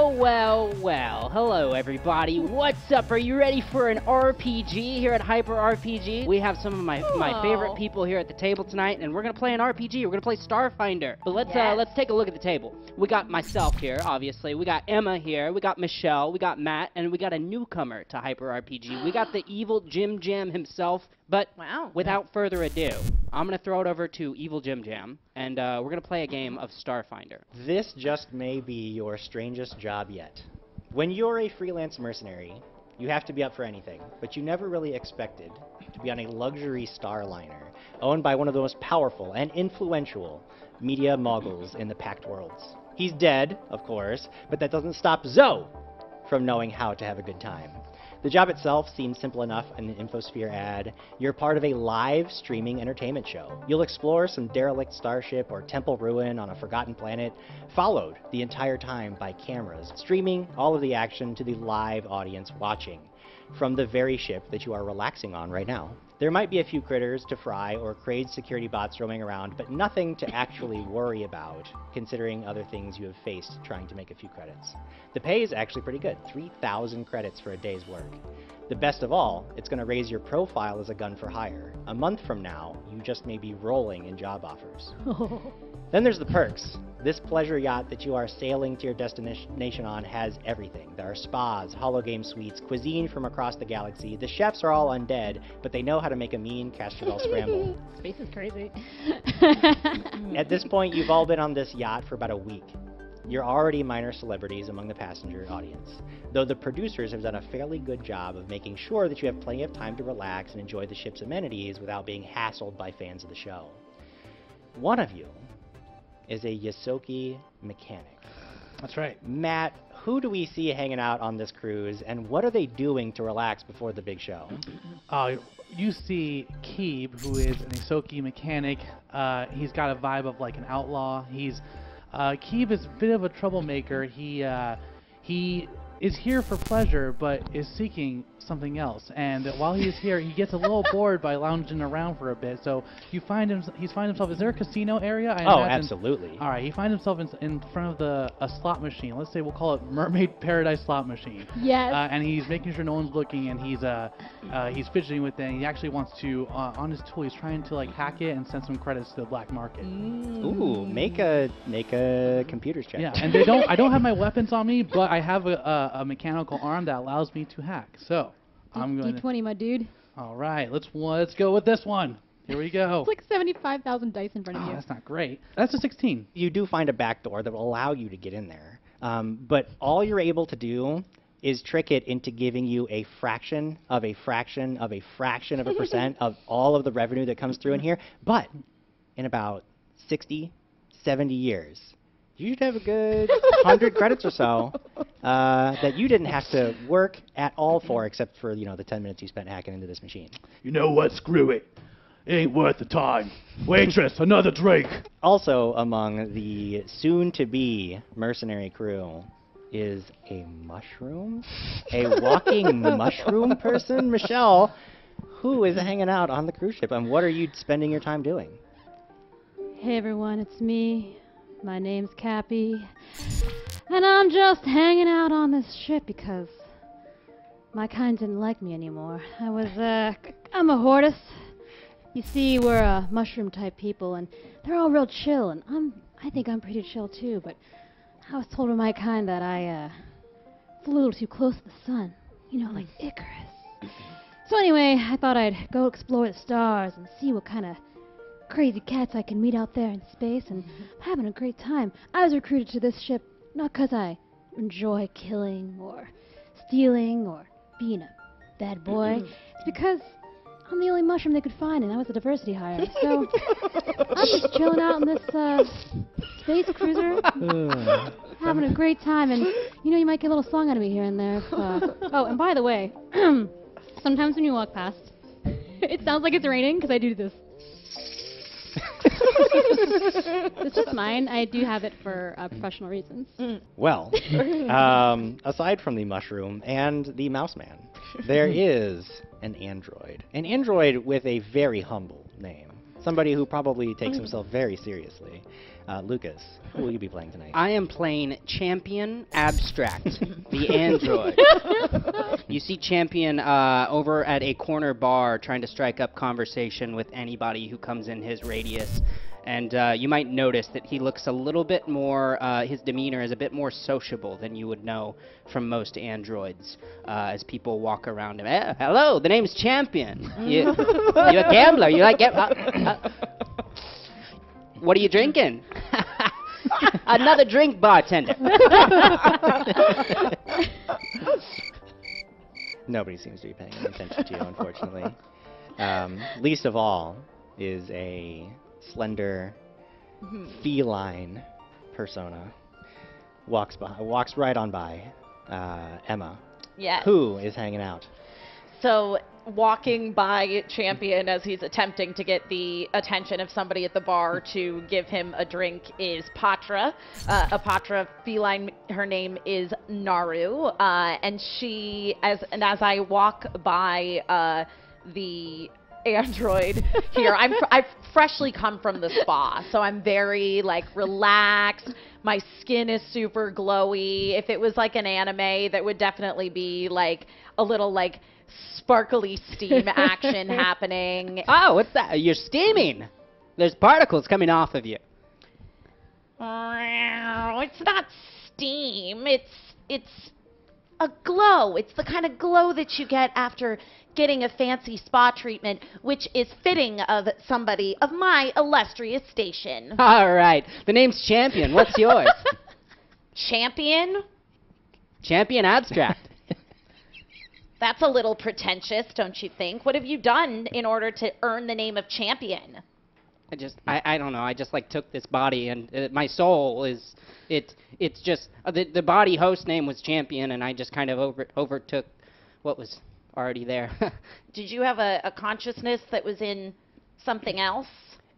Well. Hello, everybody. What's up? Are you ready for an RPG here at Hyper RPG? We have some of my favorite people here at the table tonight, and we're gonna play an RPG. We're gonna play Starfinder. But let's take a look at the table. We got myself here, obviously. We got Emma here. We got Michelle. We got Matt, and we got a newcomer to Hyper RPG. We got the evil Jim Jam himself. But without further ado, I'm gonna throw it over to Evil Jim Jam, and we're gonna play a game of Starfinder. This just may be your strangest job yet. When you're a freelance mercenary, you have to be up for anything, but you never really expected to be on a luxury starliner owned by one of the most powerful and influential media moguls in the Pact Worlds. He's dead, of course, but that doesn't stop Zoe from knowing how to have a good time. The job itself seems simple enough in an Infosphere ad. You're part of a live streaming entertainment show. You'll explore some derelict starship or temple ruin on a forgotten planet, followed the entire time by cameras, streaming all of the action to the live audience watching from the very ship that you are relaxing on right now. There might be a few critters to fry or Kraid security bots roaming around, but nothing to actually worry about, considering other things you have faced trying to make a few credits. The pay is actually pretty good, 3,000 credits for a day's work. The best of all, it's going to raise your profile as a gun for hire. A month from now, you just may be rolling in job offers. Then there's the perks. This pleasure yacht that you are sailing to your destination on has everything. There are spas, hologame suites, cuisine from across the galaxy. The chefs are all undead, but they know how to make a mean casserole scramble. Space is crazy. At this point, you've all been on this yacht for about a week. You're already minor celebrities among the passenger audience, though the producers have done a fairly good job of making sure that you have plenty of time to relax and enjoy the ship's amenities without being hassled by fans of the show. One of you is a Ysoki mechanic. That's right. Matt, who do we see hanging out on this cruise, and what are they doing to relax before the big show? You see Keeb, who is an Isoki mechanic. He's got a vibe of like an outlaw. Keeb is a bit of a troublemaker. He is here for pleasure, but is seeking something else. And while he is here, he gets a little bored by lounging around for a bit. So he's find himself. Is there a casino area? I imagine? Absolutely. All right, he finds himself in front of a slot machine. Let's say we'll call it Mermaid Paradise slot machine. Yes. And he's making sure no one's looking, and he's fidgeting with it. And he actually wants to on his tool. He's trying to like hack it and send some credits to the black market. Ooh, make a computers check. Yeah, and I don't have my weapons on me, but I have a mechanical arm that allows me to hack. So I'm going D20, my dude. All right, let's go with this one. Here we go. It's like 75,000 dice in front of you. That's not great. That's a 16. You do find a back door that will allow you to get in there, but all you're able to do is trick it into giving you a fraction of a fraction of a fraction of a percent of all of the revenue that comes through in here. But in about 60, 70 years, you should have a good 100 credits or so that you didn't have to work at all for, except for the 10 minutes you spent hacking into this machine. You know what? Screw it. It ain't worth the time. Waitress, another drink. Also among the soon-to-be mercenary crew is a mushroom, a walking mushroom person. Michelle, who is hanging out on the cruise ship, and what are you spending your time doing? Hey everyone, it's me. My name's Cappy, and I'm just hanging out on this ship because my kind didn't like me anymore. I'm a Hortus. You see, we're mushroom-type people, and they're all real chill, and I think I'm pretty chill too, but I was told by my kind that I flew a little too close to the sun, like Icarus. So anyway, I thought I'd go explore the stars and see what kind of crazy cats I can meet out there in space, and I'm having a great time. I was recruited to this ship not because I enjoy killing or stealing or being a bad boy. It's because I'm the only mushroom they could find, and I was a diversity hire. So I'm just chilling out in this space cruiser, having a great time. And you might get a little song out of me here and there. Oh, and by the way, sometimes when you walk past, it sounds like it's raining because I do this. This is mine. I do have it for professional reasons. Well, aside from the mushroom and the mouse man, there is an android. An android with a very humble name. Somebody who probably takes himself very seriously. Lucas, who will you be playing tonight? I am playing Champion Abstract, the android. You see Champion over at a corner bar trying to strike up conversation with anybody who comes in his radius. And you might notice that he looks a little bit more, his demeanor is a bit more sociable than you would know from most androids as people walk around him. Hello, the name's Champion. You're a gambler. You like what are you drinking? Another drink, bartender. Nobody seems to be paying any attention to you, unfortunately. Least of all is a slender, feline persona. Walks right on by Emma, Yes. who is hanging out. So walking by Champion as he's attempting to get the attention of somebody at the bar to give him a drink is Patra. A Patra feline, her name is Naru. And as I walk by the android here, I've freshly come from the spa, so I'm very like relaxed. My skin is super glowy. If it was like an anime, that would definitely be like a little like sparkly steam action happening. Oh, what's that? You're steaming. There's particles coming off of you. It's not steam. It's a glow. It's the kind of glow that you get after getting a fancy spa treatment, which is fitting of somebody of my illustrious station. All right. The name's Champion. What's yours? Champion? Champion Abstract. That's a little pretentious, don't you think? What have you done in order to earn the name of Champion? I don't know. I just like took this body, and my soul is, it's just, the body host name was Champion, and I just kind of overtook what was already there. Did you have a consciousness that was in something else?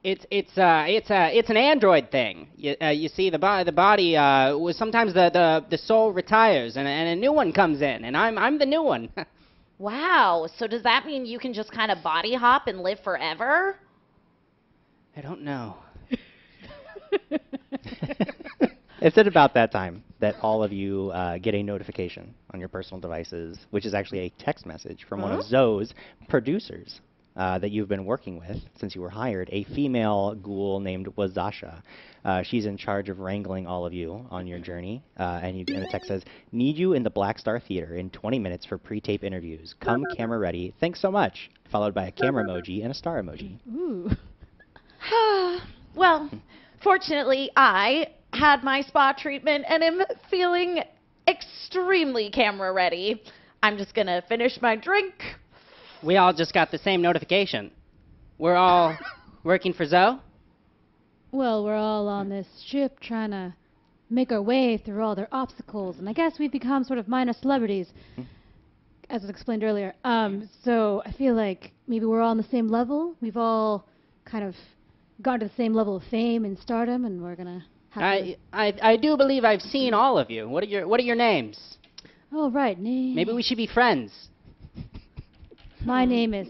It's an android thing. You see, the body was sometimes the soul retires and a new one comes in, and I'm the new one. Wow. So does that mean you can just kind of body hop and live forever? I don't know. It's at about that time that all of you get a notification on your personal devices, which is actually a text message from one of Zoe's producers that you've been working with since you were hired, a female ghoul named Wazasha. She's in charge of wrangling all of you on your journey. And the text says, "Need you in the Black Star Theater in 20 minutes for pre-tape interviews. Come camera ready. Thanks so much." Followed by a camera emoji and a star emoji. Ooh. Well, fortunately, I had my spa treatment and am feeling extremely camera ready. I'm just going to finish my drink. We all just got the same notification. We're all working for Zoe? Well, we're all on this ship trying to make our way through all their obstacles, and I guess we've become sort of minor celebrities, as was explained earlier. So I feel like maybe we're all on the same level. We've all kind of gone to the same level of fame and stardom, and we're gonna have to... I do believe I've seen all of you. What are your names? Oh, right, name. Maybe we should be friends. My name is...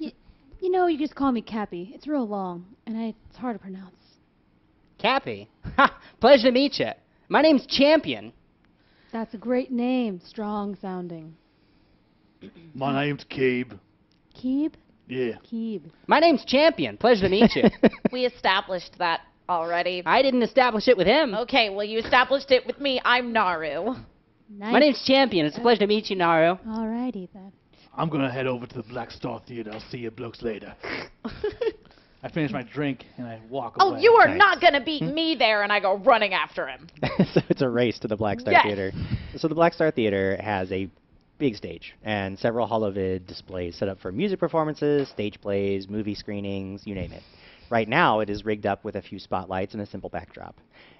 You know, you just call me Cappy. It's real long, and it's hard to pronounce. Cappy? Ha! Pleasure to meet you. My name's Champion. That's a great name. Strong sounding. My name's Keeb. Keeb? Yeah. Keeb. My name's Champion. Pleasure to meet you. We established that already. I didn't establish it with him. Okay, well, you established it with me. I'm Naru. Nice. My name's Champion. It's a pleasure to meet you, Naru. Alrighty, then. I'm gonna head over to the Black Star Theater. I'll see you blokes later. I finish my drink and I walk Oh, away. you are Nice. not going to beat me there, and I go running after him. So it's a race to the Black Star Yes. Theater. So the Black Star Theater has a big stage and several holovid displays set up for music performances, stage plays, movie screenings, you name it. Right now, it is rigged up with a few spotlights and a simple backdrop.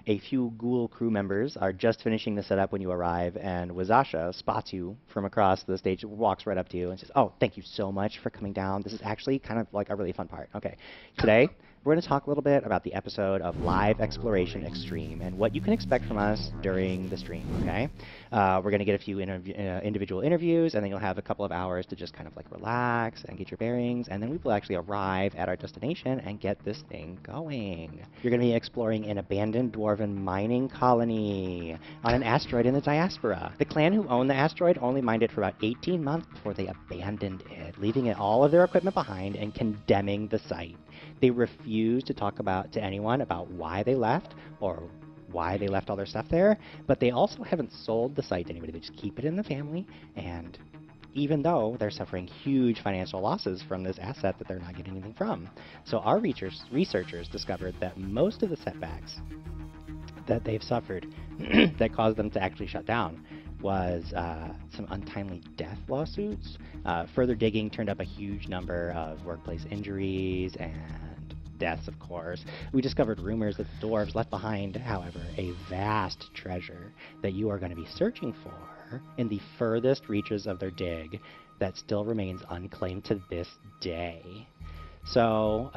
A few ghoul crew members are just finishing the setup when you arrive, and Wazasha spots you from across the stage, walks right up to you, and says, "Oh, thank you so much for coming down. This is actually kind of like a really fun part. Okay, today we're going to talk a little bit about the episode of Live Exploration Extreme and what you can expect from us during the stream, okay? We're going to get a few individual interviews, and then you'll have a couple of hours to just kind of like relax and get your bearings, and then we will actually arrive at our destination and get this thing going. You're going to be exploring an abandoned dwarven mining colony on an asteroid in the diaspora. The clan who owned the asteroid only mined it for about 18 months before they abandoned it, leaving all of their equipment behind and condemning the site. They refuse to talk to anyone about why they left or why they left all their stuff there, but they also haven't sold the site to anybody. They just keep it in the family, and even though they're suffering huge financial losses from this asset that they're not getting anything from. So our researchers discovered that most of the setbacks that they've suffered that caused them to actually shut down was some untimely death lawsuits. Further digging turned up a huge number of workplace injuries and deaths, of course. We discovered rumors that the dwarves left behind, however, a vast treasure that you are going to be searching for in the furthest reaches of their dig that still remains unclaimed to this day. So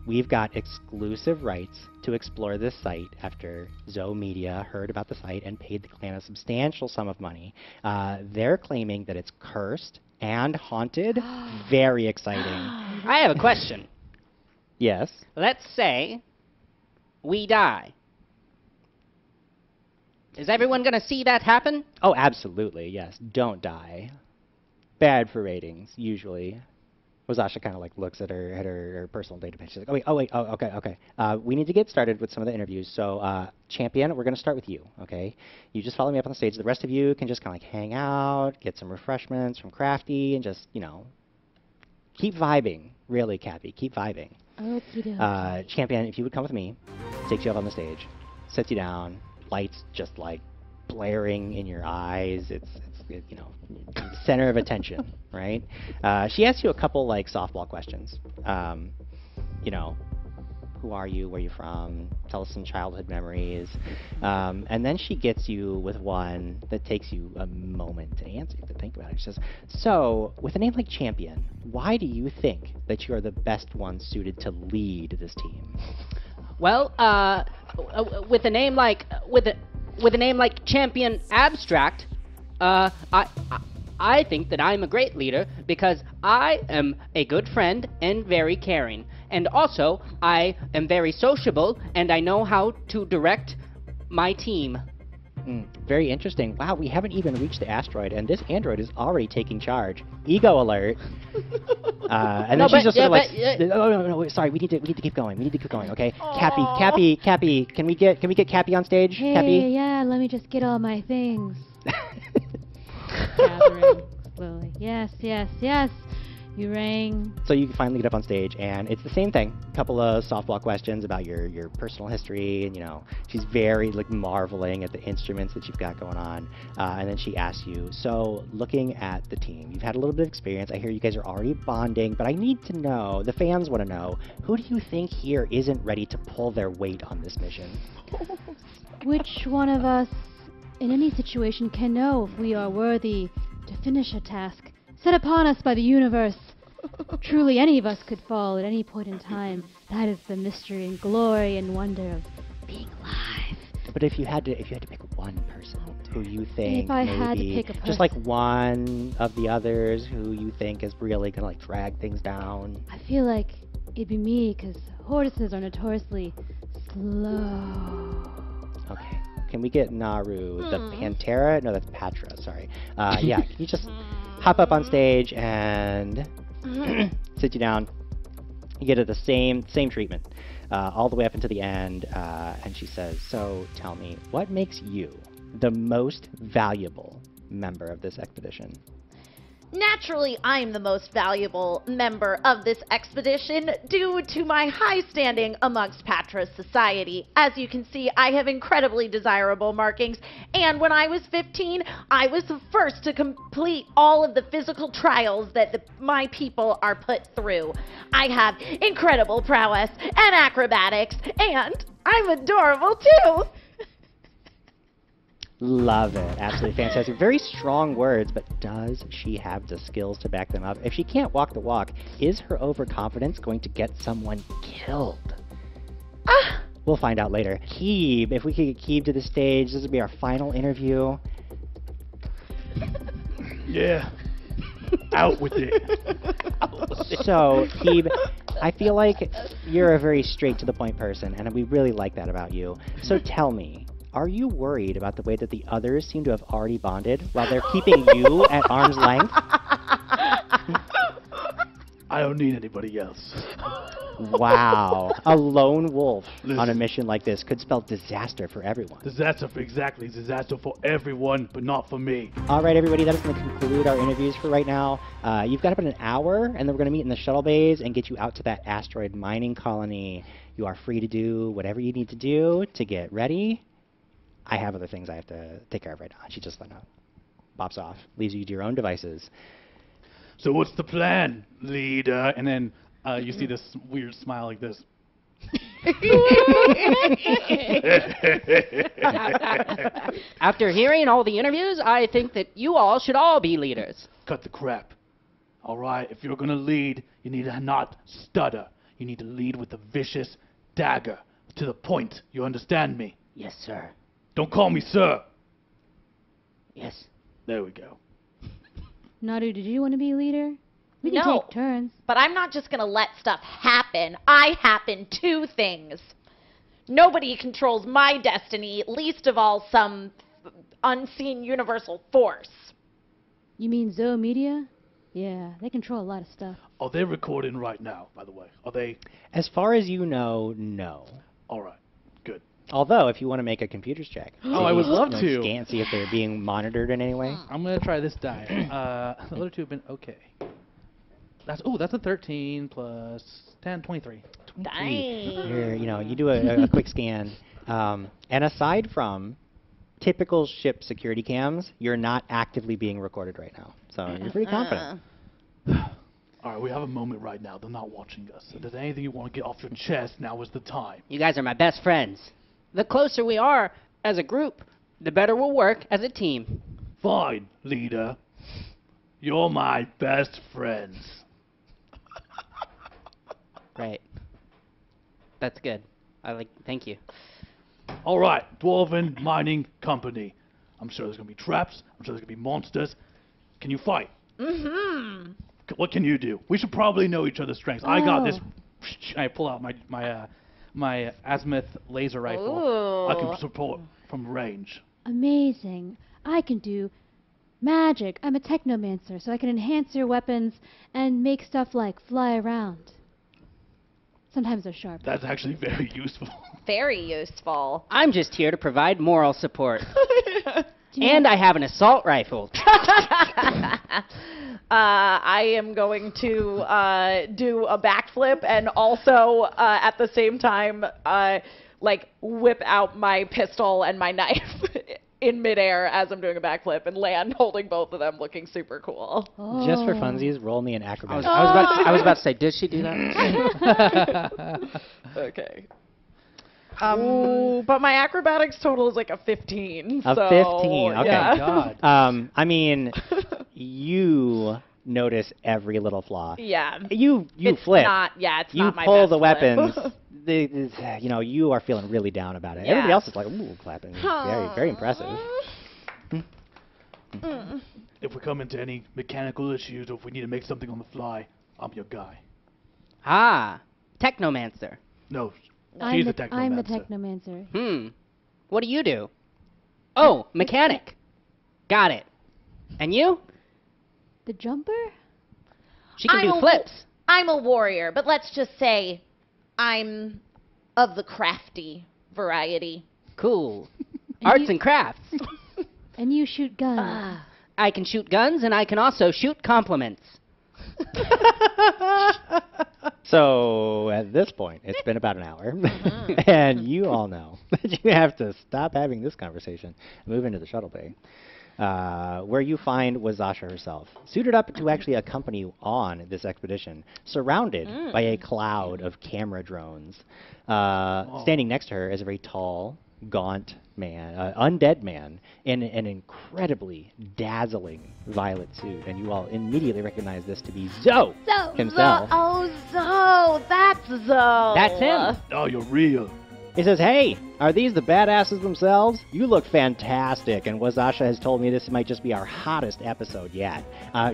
we've got exclusive rights to explore this site after Zoe Media heard about the site and paid the clan a substantial sum of money. They're claiming that it's cursed and haunted. Very exciting. I have a question. Yes? Let's say we die. Is everyone going to see that happen? Oh, absolutely, yes. Don't die. Bad for ratings, usually. Wasasha kind of like looks at her personal database. She's like, okay. We need to get started with some of the interviews. So, Champion, we're going to start with you, okay? You just follow me up on the stage. The rest of you can just kind of like hang out, get some refreshments from Crafty, and just, keep vibing. Really, Cappy, keep vibing. Champion, if you would come with me, takes you up on the stage, sets you down, lights just like blaring in your eyes. It's center of attention, right? She asks you a couple like softball questions. Who are you? Where are you from? Tell us some childhood memories. And then she gets you with one that takes you a moment to answer, to think about it. She says, so, with a name like Champion, why do you think that you're the best one suited to lead this team? Well, with a name like Champion Abstract, I think that I'm a great leader because I am a good friend and very caring. And also, I am very sociable and I know how to direct my team. Very interesting. Wow, we haven't even reached the asteroid, and this android is already taking charge. Ego alert. And then she's just sort of like, no, sorry, we need to keep going. We need to keep going, okay? Aww. Cappy, can we get Cappy on stage? Hey, Cappy? Yeah, let me just get all my things. Gathering slowly. Yes. You rang. So you can finally get up on stage, and it's the same thing. A couple of softball questions about your personal history, and she's very like marveling at the instruments that you've got going on. And then she asks you, so looking at the team, you've had a little bit of experience. I hear you guys are already bonding, but I need to know, the fans want to know, who do you think here isn't ready to pull their weight on this mission? Which one of us in any situation can know if we are worthy to finish a task set upon us by the universe? Truly, any of us could fall at any point in time. That is the mystery and glory and wonder of being alive. But if you had to pick one person who you think if I maybe had to pick a person, just like one of the others who you think is really gonna like drag things down. I feel like it'd be me because horses are notoriously slow. Okay. Can we get Naru, the Pantera? No, that's Patra, sorry. Yeah, can you just hop up on stage and sit you down? You get the same treatment all the way up into the end. And she says, so tell me, what makes you the most valuable member of this expedition? Naturally, I'm the most valuable member of this expedition due to my high standing amongst Patra's society. As you can see, I have incredibly desirable markings, and when I was 15, I was the first to complete all of the physical trials that my people are put through. I have incredible prowess and acrobatics, and I'm adorable too! Love it. Absolutely fantastic. Very strong words, but does she have the skills to back them up? If she can't walk the walk, is her overconfidence going to get someone killed? We'll find out later. Keeb, if we could get Keeb to the stage, this would be our final interview. Yeah. Out with it. So, Keeb, I feel like you're a very straight-to-the-point person, and we really like that about you. So tell me, are you worried about the way that the others seem to have already bonded while they're keeping you at arm's length? I don't need anybody else. Wow. A lone wolf on a Listen. mission like this could spell disaster for everyone. Disaster for everyone, but not for me. All right, everybody, that is going to conclude our interviews for right now. You've got about an hour, and then we're going to meet in the shuttle bays and get you out to that asteroid mining colony. You are free to do whatever you need to do to get ready. I have other things I have to take care of right now. She just pops off, leaves you to your own devices. So what's the plan, leader? And then you see this weird smile like this. After hearing all the interviews, I think that you all should all be leaders. Cut the crap. All right, if you're gonna lead, you need to not stutter. You need to lead with a vicious dagger, to the point. You understand me? Yes, sir. Don't call me sir. Yes. There we go. Naru, did you want to be leader? We can No. take turns. But I'm not just going to let stuff happen. I happen to things. Nobody controls my destiny, least of all some unseen universal force. You mean Zoe Media? Yeah, they control a lot of stuff. Are they recording right now, by the way? Are they? As far as you know, no. All right. Good. Although, if you want to make a computers check. Oh, I would love to. Scan, see if they're being monitored in any way. I'm gonna try this die. The other two have been okay. That's a 13 plus 10, 23. Dang. You do a quick scan. And aside from typical ship security cams, you're not actively being recorded right now. So you're pretty confident. All right, we have a moment right now. They're not watching us. If there's anything you want to get off your chest, now is the time. You guys are my best friends. The closer we are as a group, the better we'll work as a team. Fine, leader. You're my best friends. Right. That's good. Thank you. All right, Dwarven Mining Company. I'm sure there's going to be traps. I'm sure there's going to be monsters. Can you fight? Mm-hmm. What can you do? We should probably know each other's strengths. I got this. I pull out my azimuth laser rifle. I Ooh. can support from range. Amazing. I can do magic. I'm a technomancer, so I can enhance your weapons and make stuff like fly around. Sometimes they're sharp. That's actually very useful. Very useful. I'm just here to provide moral support. Do you And I have an assault rifle. I am going to do a backflip and also at the same time whip out my pistol and my knife in midair as I'm doing a backflip and land holding both of them, looking super cool. Just for Oh. funsies, roll me an acrobatics. I was about to say, did she do that? Okay. But my acrobatics total is like a 15. A so, 15, okay. Yeah. God. I mean, you notice every little flaw. Yeah. You It's flip. it's You not my pull best the flip. weapons. You are feeling really down about it. Yeah. Everybody else is like, ooh, clapping. Very, very impressive. If we come into any mechanical issues or if we need to make something on the fly, I'm your guy. Technomancer. No, I'm she's the, a technomancer. I'm the technomancer. What do you do? Oh, mechanic. Got it. And you? The jumper? She can I'm do a flips. I'm a warrior, but let's just say I'm of the crafty variety. Cool. And Arts you- and crafts. And you shoot guns. I can shoot guns and I can also shoot compliments. So, at this point, it's been about an hour, and you all know that you have to stop having this conversation and move into the shuttle bay, where you find Wazasha herself, suited up to actually accompany you on this expedition, surrounded by a cloud of camera drones. Standing next to her is a very tall, gaunt man, undead man, in an incredibly dazzling violet suit, and you all immediately recognize this to be Zoe himself. Zoe, that's Zoe. That's him. Oh, you're real. He says, hey, are these the badasses themselves? You look fantastic, and Wazasha has told me this might just be our hottest episode yet.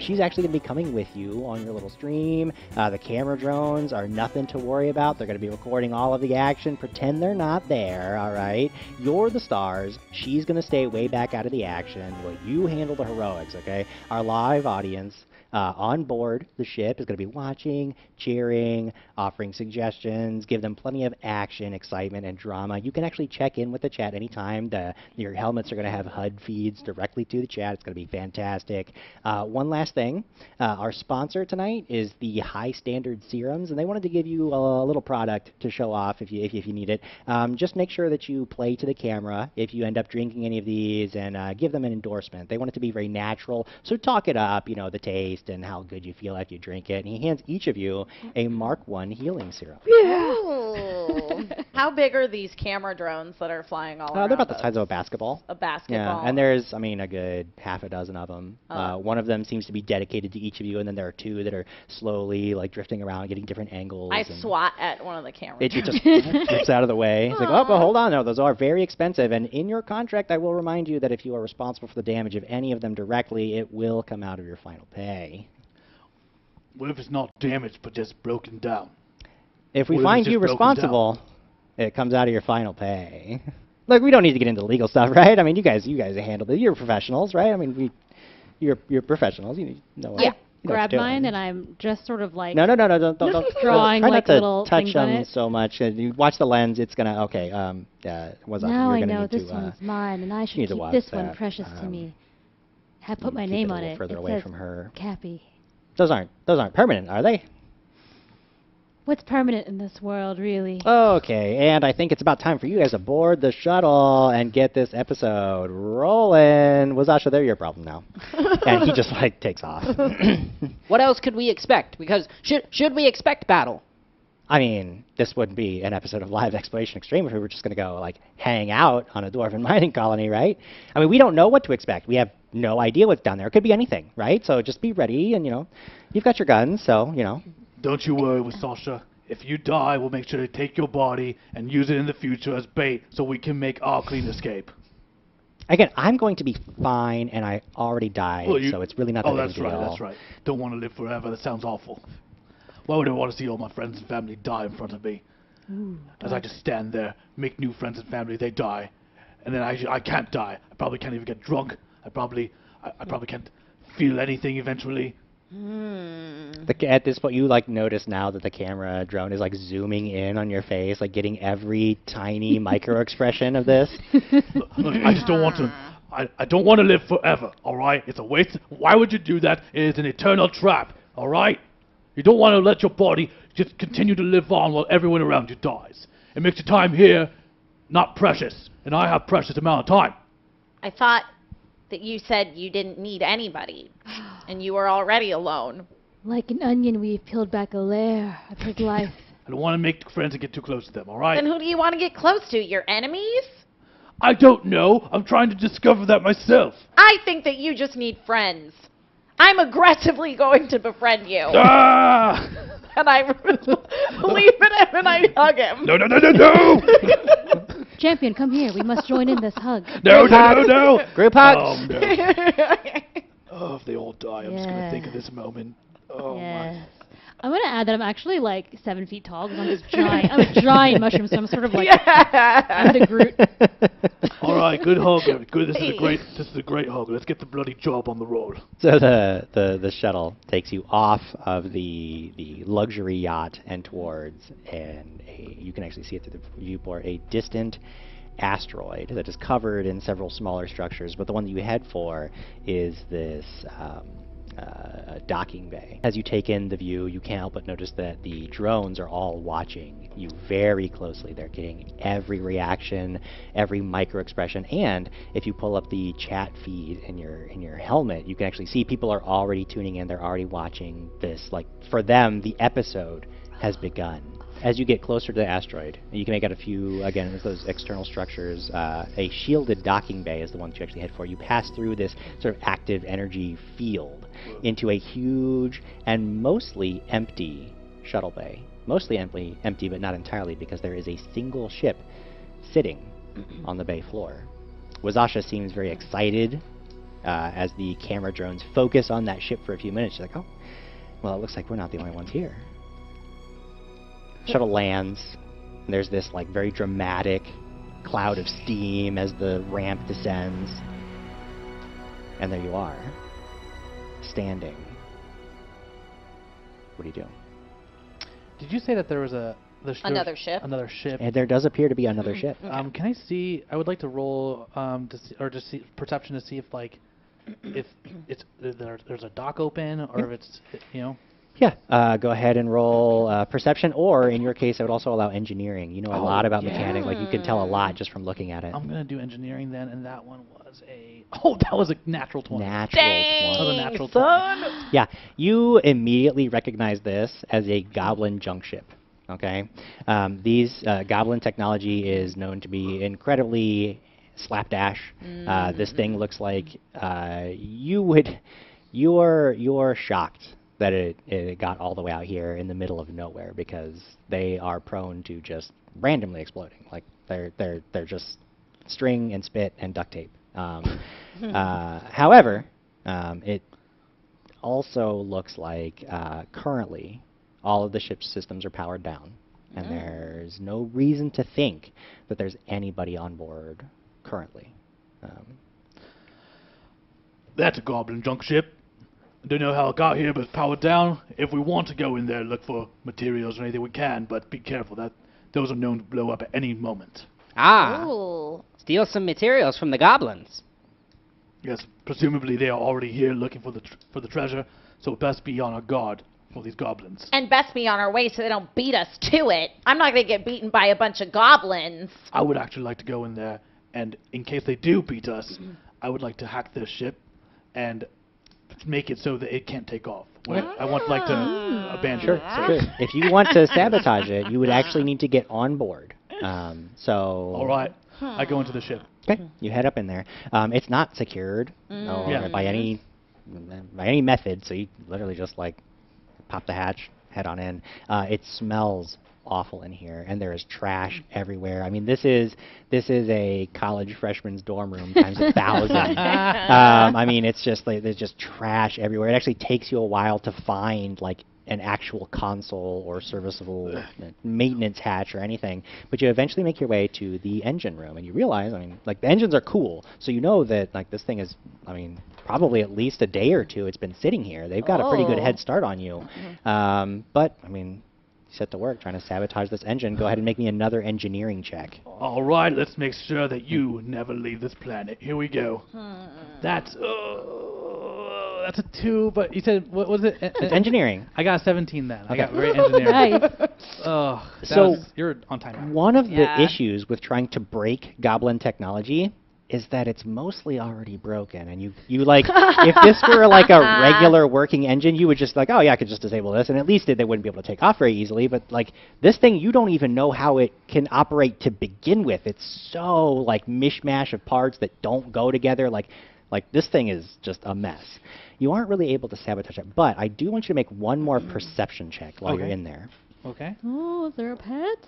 She's actually going to be coming with you on your little stream. The camera drones are nothing to worry about. They're going to be recording all of the action. Pretend they're not there, all right? You're the stars. She's going to stay way back out of the action. Well, you handle the heroics, okay? Our live audience on board the ship is going to be watching, cheering, offering suggestions, give them plenty of action, excitement, and drama. You can actually check in with the chat anytime. Your helmets are going to have HUD feeds directly to the chat. It's going to be fantastic. One last thing. Our sponsor tonight is the High Standard Serums, and they wanted to give you a little product to show off if you need it. Just make sure that you play to the camera if you end up drinking any of these, and give them an endorsement. They want it to be very natural, so talk it up, you know, the taste and how good you feel after you drink it. And he hands each of you a Mark I healing serum. Ooh. How big are these camera drones that are flying all around They're about the us? size of a basketball. A basketball. Yeah, and there's, I mean, a good half a dozen of them. One of them seems to be dedicated to each of you, and then there are two that are slowly, like, drifting around, getting different angles. I and swat at one of the camera it drones. just drifts out of the way. It's like, oh, but hold on, no, those are very expensive. And in your contract, I will remind you that if you are responsible for the damage of any of them directly, it will come out of your final pay. What if it's not damaged but just broken down? If we What if find it's you just broken down? responsible, it comes out of your final pay. Look, we don't need to get into legal stuff, right? I mean, you guys handle it. You're professionals, right? I mean, you're professionals. You know. I you know what grab you're mine doing. and I'm just sort of like No, don't drawing try like not to little touch things on them it. so much. You watch the lens. It's gonna okay. What's up? Now You're I gonna know need this to, one's mine, and I should need to keep watch this one that. precious to me. I put my keep name it a on little it. further It away says from her. Cappy. Those aren't permanent, are they? What's permanent in this world, really? Okay, and I think it's about time for you guys to board the shuttle and get this episode rolling. Wazasha, they're your problem now. And he just, like, takes off. What else could we expect? Because should we expect battle? I mean, this wouldn't be an episode of Live Exploration Extreme if we were just going to go, like, hang out on a dwarven mining colony, right? I mean, we don't know what to expect. We have no idea what's down there. It could be anything, right? So just be ready, and, you know, you've got your guns, so, you know. Don't you worry with Sasha. If you die, we'll make sure to take your body and use it in the future as bait so we can make our clean escape. Again, I'm going to be fine, and I already died, so it's really not that Oh, big that's a deal. right, that's right. Don't want to live forever. That sounds awful. Why would I want to see all my friends and family die in front of me? As I just stand there, make new friends and family, they die. And then I can't die. I probably can't even get drunk. I probably can't feel anything eventually. At this point, you like notice now that the camera drone is like zooming in on your face, like getting every tiny micro expression of this. Look, I just don't want to. I don't want to live forever. All right, it's a waste. Why would you do that? It is an eternal trap. All right, you don't want to let your body just continue to live on while everyone around you dies. It makes your time here not precious, and I have precious amount of time. I thought that you said you didn't need anybody, and you were already alone. Like an onion, we've peeled back a layer of his life. I don't want to make friends and get too close to them. All right. Then who do you want to get close to? Your enemies? I don't know. I'm trying to discover that myself. I think that you just need friends. I'm aggressively going to befriend you. Ah! And I leap at him and I hug him. No, no, no, no, no! Champion, come here. We must join in this hug. No, no, no, no! Group hugs. Oh, no. Oh, if they all die, I'm just going to think of this moment. Oh, Yes. my. I'm gonna add that I'm actually like 7 feet tall because I'm this giant. I'm a giant mushroom, so I'm sort of like I'm the Groot. All right, good hug. Good. This is a great hug. Let's get the bloody job on the road. So the shuttle takes you off of the luxury yacht and towards you can actually see it through the viewport, a distant asteroid that is covered in several smaller structures, but the one that you head for is this docking bay. As you take in the view, you can't help but notice that the drones are all watching you very closely. They're getting every reaction, every micro expression, and if you pull up the chat feed in your helmet, you can actually see people are already tuning in. They're already watching this. Like, for them, the episode has begun. As you get closer to the asteroid, you can make out a few, again, with those external structures. A shielded docking bay is the one that you actually head for. You pass through this sort of active energy field into a huge and mostly empty shuttle bay. Mostly empty, but not entirely, because there is a single ship sitting on the bay floor. Wazasha seems very excited as the camera drones focus on that ship for a few minutes. She's like, oh, well, it looks like we're not the only ones here. Shuttle lands, and there's this like very dramatic cloud of steam as the ramp descends. And there you are, standing. What do you do? Did you say that there was Another ship? Another ship. And there does appear to be another ship. Can I see? I would like to roll to see perception to see if like if there's a dock open or if it's Yeah, go ahead and roll perception, or in your case, I would also allow engineering. You know a lot about mechanics, like you can tell a lot just from looking at it. I'm gonna do engineering then, and that one was that was a natural 20. Natural 20. That was a natural son. 20. Yeah, you immediately recognize this as a goblin junk ship. Okay, these goblin technology is known to be incredibly slapdash. This thing looks like you're shocked that it got all the way out here in the middle of nowhere, because they are prone to just randomly exploding. Like they're just string and spit and duct tape. However, it also looks like currently all of the ship's systems are powered down, and there's no reason to think that there's anybody on board currently. That's a goblin junk ship. I don't know how it got here, but it's powered down. If we want to go in there and look for materials or anything, we can, but be careful. Those are known to blow up at any moment. Ah, Ooh. steal some materials from the goblins. Yes, presumably they are already here looking for the treasure, so best be on our guard for these goblins. And best be on our way so they don't beat us to it. I'm not going to get beaten by a bunch of goblins. I would actually like to go in there, and in case they do beat us, I would like to hack their ship and make it so that it can't take off. I want to abandon it. So. Sure. If you want to sabotage it, you would actually need to get on board. All right, I go into the ship. Okay, you head up in there. It's not secured by any method, so you literally just like pop the hatch, head on in. It smells awful in here, and there is trash everywhere. I mean, this is a college freshman's dorm room times 1,000. I mean, it's just like there's just trash everywhere. It actually takes you a while to find like an actual console or serviceable maintenance hatch or anything, but you eventually make your way to the engine room, and you realize, I mean, like the engines are cool, so you know that like this thing is, I mean, probably at least a day or two it's been sitting here. They've got a pretty good head start on you. But I mean, set to work trying to sabotage this engine. Go ahead and make me another engineering check. All right, let's make sure that you never leave this planet. Here we go. That's a 2, but you said, what was it? It's engineering. I got a 17 then. I Okay. got very engineering. Nice. Oh, you're on time. One of Yeah. the issues with trying to break goblin technology is that it's mostly already broken, and you like, if this were like a regular working engine, you would just like, oh yeah, I could just disable this, and at least they wouldn't be able to take off very easily. But like this thing, you don't even know how it can operate to begin with. It's so like mishmash of parts that don't go together. Like this thing is just a mess. You aren't really able to sabotage it, but I do want you to make one more perception check while you're Okay. in there. Okay. Oh, is there a pet?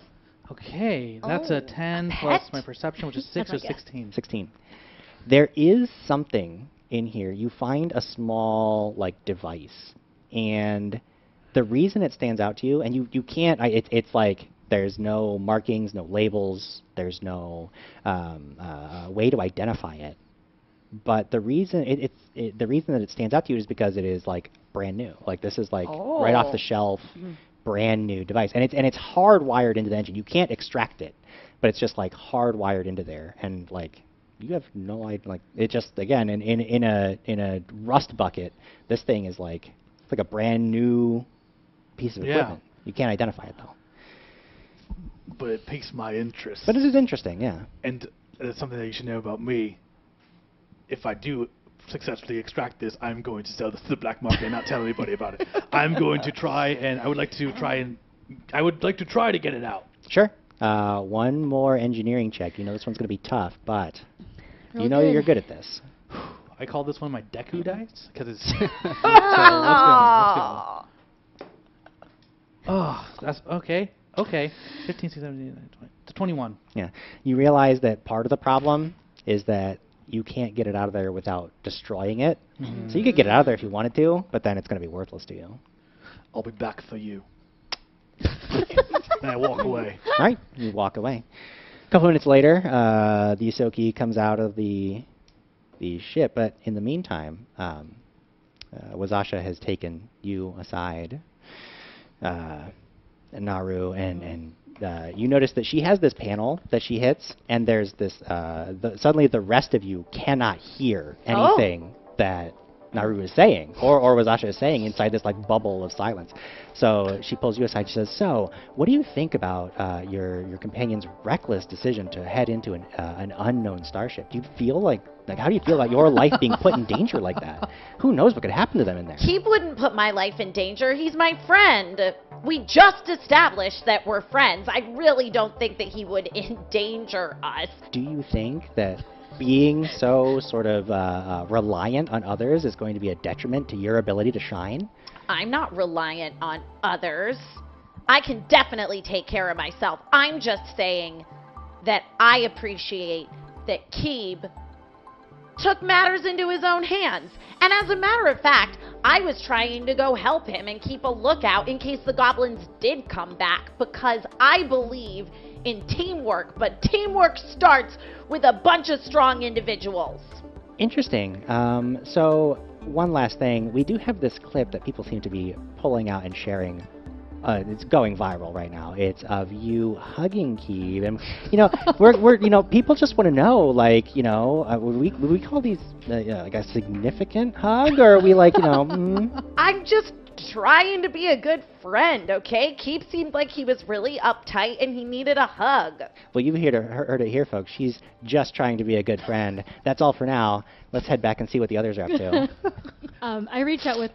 Okay, that's a 10 a plus pet? my perception, which is 6 or That's my guess. 16. 16. There is something in here. You find a small like device, and the reason it stands out to you, and you can't. It's like there's no markings, no labels. There's no way to identify it. But the reason the reason that it stands out to you is because it is like brand new. Like this is like right off the shelf, brand new device, and it's hardwired into the engine. You can't extract it, but it's just like hardwired into there, and like you have no idea. Like it just again in a rust bucket, this thing is like it's like a brand new piece of Yeah. equipment. You can't identify it though. But it piques my interest. But this is interesting, yeah. And it's something that you should know about me. If I do successfully extract this, I'm going to sell this to the black market and not tell anybody about it. I'm going to try, and I would like to try to get it out. Sure. One more engineering check. You know this one's going to be tough, but you Real know good. you're good at this. I call this one my Deku dice because it's. So let's go. Oh. Oh, that's okay. Okay. 15, 16, 17, 18, 20. To 21. Yeah. You realize that part of the problem is that you can't get it out of there without destroying it. So you could get it out of there if you wanted to, but then it's going to be worthless to you. I'll be back for you. And I walk away. All right, you walk away. A couple minutes later, the Isoki comes out of the ship, but in the meantime, Wazasha has taken you aside, Naru, and you notice that she has this panel that she hits, and there's this. Suddenly, the rest of you cannot hear anything that Naru is saying, or Wazasha is saying inside this like bubble of silence. So she pulls you aside. She says, "So, what do you think about your companion's reckless decision to head into an unknown starship? Do you feel like how do you feel about your life being put in danger like that? Who knows what could happen to them in there?" He wouldn't put my life in danger. He's my friend. We just established that we're friends. I really don't think that he would endanger us. Do you think that being so sort of reliant on others is going to be a detriment to your ability to shine? I'm not reliant on others. I can definitely take care of myself. I'm just saying that I appreciate that Keeb took matters into his own hands. And as a matter of fact, I was trying to go help him and keep a lookout in case the goblins did come back, because I believe in teamwork, but teamwork starts with a bunch of strong individuals. Interesting. So one last thing, we do have this clip that people seem to be pulling out and sharing. It's going viral right now. It's of you hugging Keeb, and we're people just want to know, like, would we call these like a significant hug, or are we like, I'm just trying to be a good friend, okay? Keeb seemed like he was really uptight and he needed a hug. Well, you've heard it here, folks. She's just trying to be a good friend. That's all for now. Let's head back and see what the others are up to. I reach out with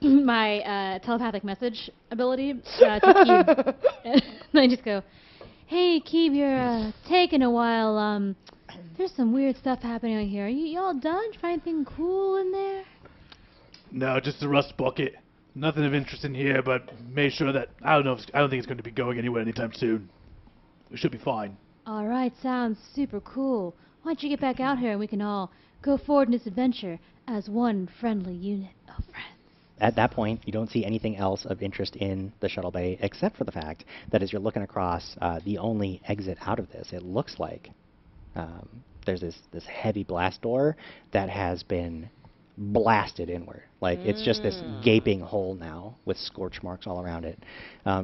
my telepathic message ability to Keeb. And I just go, "Hey, Keeb, you're taking a while. There's some weird stuff happening out here. You all done? Did you find anything cool in there?" No, just a rust bucket. Nothing of interest in here, but made sure that I don't think it's going to be going anywhere anytime soon. We should be fine. All right, sounds super cool. Why don't you get back out here and we can all go forward in this adventure as one friendly unit of friends. At that point, you don't see anything else of interest in the shuttle bay, except for the fact that as you're looking across, the only exit out of this, it looks like there's this heavy blast door that has been blasted inward. Like, it's just this gaping hole now with scorch marks all around it.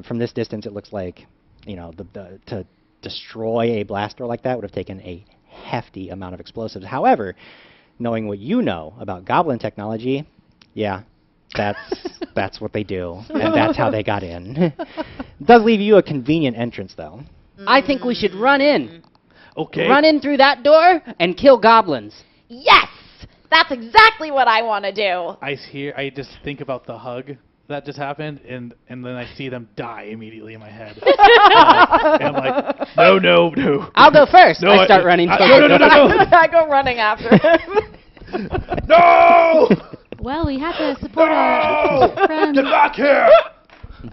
From this distance, it looks like, to destroy a blast door like that would have taken a hefty amount of explosives. However, knowing what you know about goblin technology, yeah, that's what they do, and that's how they got in. It does leave you a convenient entrance, though. I think we should run in. Okay. Run in through that door and kill goblins. Yes! That's exactly what I want to do. I just think about the hug that just happened, and then I see them die immediately in my head. And I'm like, no. I'll go first. No, I start running. No. I go running after him. No! Well, we have to support our friends. Get back here!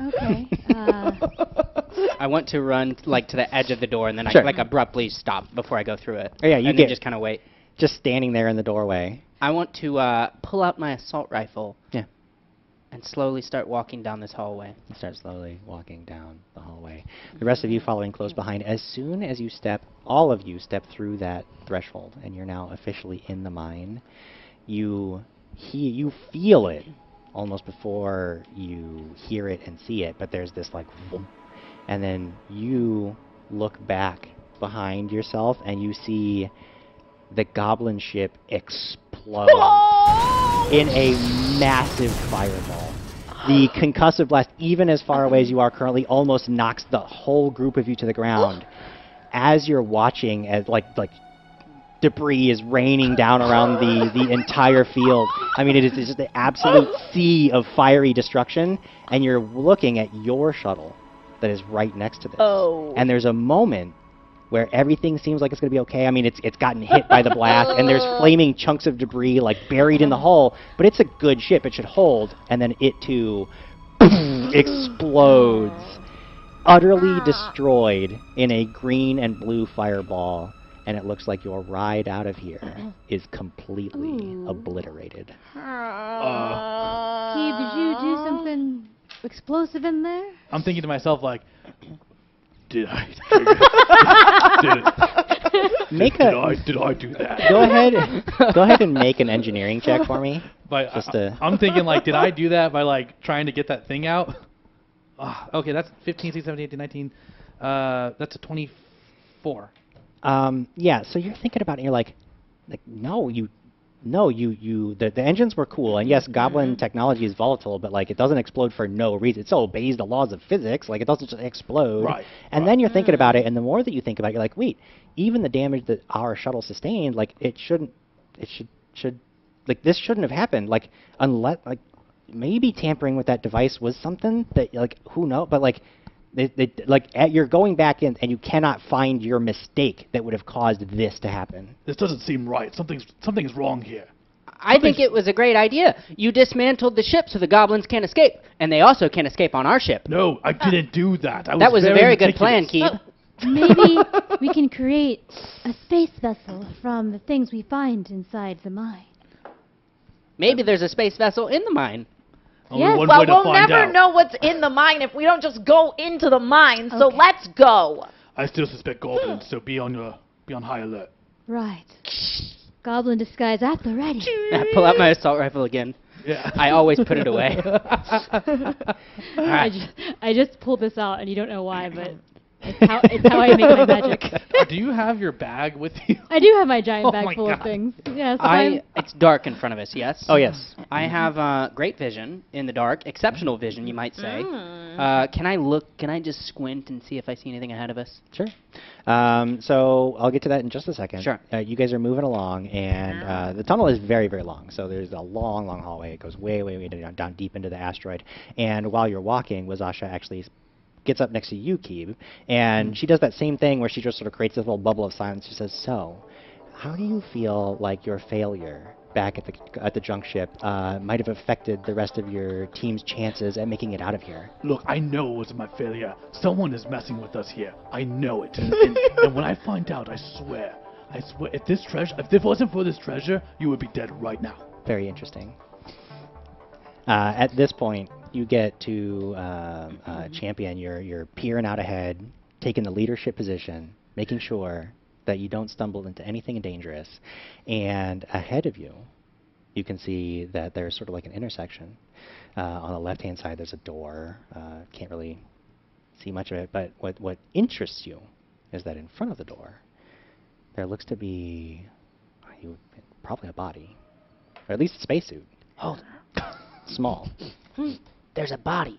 Okay. I want to run like to the edge of the door, and then Sure. I like abruptly stop before I go through it. Oh, yeah, you and get then just kind of wait. just standing there in the doorway. I want to pull out my assault rifle. Yeah. And slowly start walking down this hallway. You start slowly walking down the hallway. The rest of you following close behind. As soon as you all of you step through that threshold, and you're now officially in the mine, you feel it almost before you hear it and see it, but there's this like whoomp, and then you look back behind yourself and you see the goblin ship explode in a massive fireball. The concussive blast, even as far away as you are currently, almost knocks the whole group of you to the ground. As you're watching, as like debris is raining down around the entire field. I mean, it is just an absolute sea of fiery destruction, and you're looking at your shuttle that is right next to this. Oh. And there's a moment where everything seems like it's going to be okay. I mean, it's gotten hit by the blast, and there's flaming chunks of debris like buried in the hull, but it's a good ship. It should hold, and then it too explodes. utterly destroyed in a green and blue fireball, and it looks like your ride out of here is completely obliterated. Keeb, did you do something explosive in there? I'm thinking to myself like, Did I? Make did a I do that? go ahead and make an engineering check for me. but Just to- I'm thinking like, did I do that by like trying to get that thing out? Okay, that's 15, 16, 17, 18, 19. That's a 24. Yeah, so you're thinking about it, and you're like, the engines were cool, and yes, Goblin technology is volatile, but like it doesn't explode for no reason. It still obeys the laws of physics, like it doesn't just explode. Right, And then you're thinking about it, and the more that you think about it, you're like, wait, even the damage that our shuttle sustained, like this shouldn't have happened, like unless like maybe tampering with that device was something that like who knows, but like. You're going back in and you cannot find your mistake that would have caused this to happen. This doesn't seem right. Something's wrong here. I think it was a great idea. You dismantled the ship so the goblins can't escape, and they also can't escape on our ship. No, I didn't do that. That was a very good plan, meticulous. Keeb. Maybe we can create a space vessel from the things we find inside the mine. Maybe there's a space vessel in the mine. Only Yes, one Well, way to we'll find never out. know what's in the mine if we don't just go into the mine. So Okay. let's go. I still suspect goblins, so be on high alert. Right. Goblin disguise at the ready. I pull out my assault rifle again. Yeah. I always put it away. I just pulled this out, and you don't know why, but it's how I make my magic. Do you have your bag with you? I do have my giant Oh bag my full of God. things. Yes, It's dark in front of us, yes? Oh, yes. I have great vision in the dark, exceptional vision, you might say. Can I just squint and see if I see anything ahead of us? Sure. So I'll get to that in just a second. Sure. You guys are moving along, and the tunnel is very, very long. So there's a long, long hallway. It goes way, way, way down deep into the asteroid. And while you're walking, Wazasha actually gets up next to you, Keeb, and she does that same thing where she just sort of creates this little bubble of silence. She says, "So, how do you feel like your failure back at the junk ship might have affected the rest of your team's chances at making it out of here?" Look, I know it wasn't my failure. Someone is messing with us here. I know it. And when I find out, I swear, if it wasn't for this treasure, you would be dead right now. Very interesting. At this point, you get to champion. You're peering out ahead, taking the leadership position, making sure that you don't stumble into anything dangerous. And ahead of you, you can see that there's sort of like an intersection. On the left-hand side, there's a door. Can't really see much of it, but what interests you is that in front of the door, there looks to be probably a body, or at least a spacesuit. Hold Small. There's a body.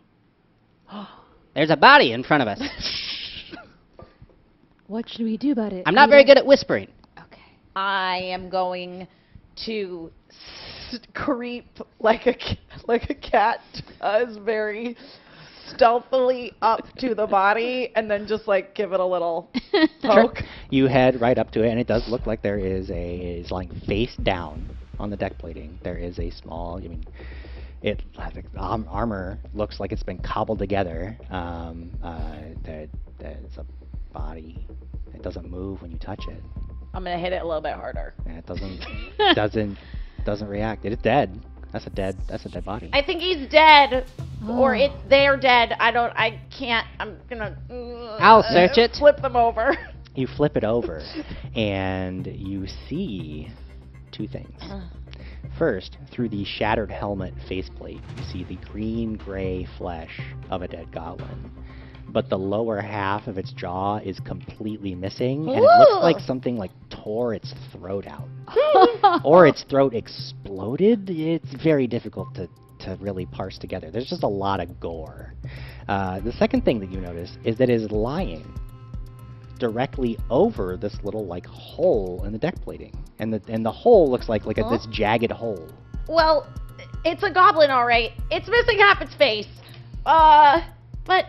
There's a body in front of us. what should we do about it? I'm not very good at whispering. Okay. I am going to creep like a cat does, very stealthily up to the body, and then just like give it a little poke. You head right up to it, and it does look like there is it's lying face down on the deck plating. There is a small, armor looks like it's been cobbled together. It's a body. It doesn't move when you touch it. I'm gonna hit it a little bit harder. And it doesn't react. It is dead. That's a dead body. I think he's dead, or Oh. they're dead. I can't. I'm gonna. I'll search it. Flip them over. You flip it over, and you see two things. First, through the shattered helmet faceplate, you see the green-gray flesh of a dead goblin. But the lower half of its jaw is completely missing, and it looks like something like tore its throat out. Or its throat exploded. It's very difficult to really parse together. There's just a lot of gore. The second thing that you notice is that it is lying directly over this little like hole in the deck plating, and the hole looks like this jagged hole. Well, it's a goblin, all right. It's missing half its face. But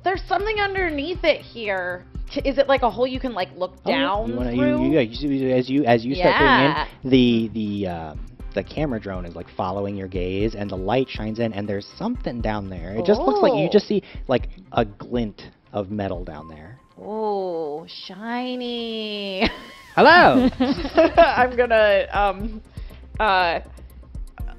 there's something underneath it here. Is it like a hole you can like look down You wanna, through? as you start Yeah. going in, the camera drone is like following your gaze, and the light shines in, and there's something down there. It just looks like you just see like a glint of metal down there. Oh, shiny. Hello. I'm gonna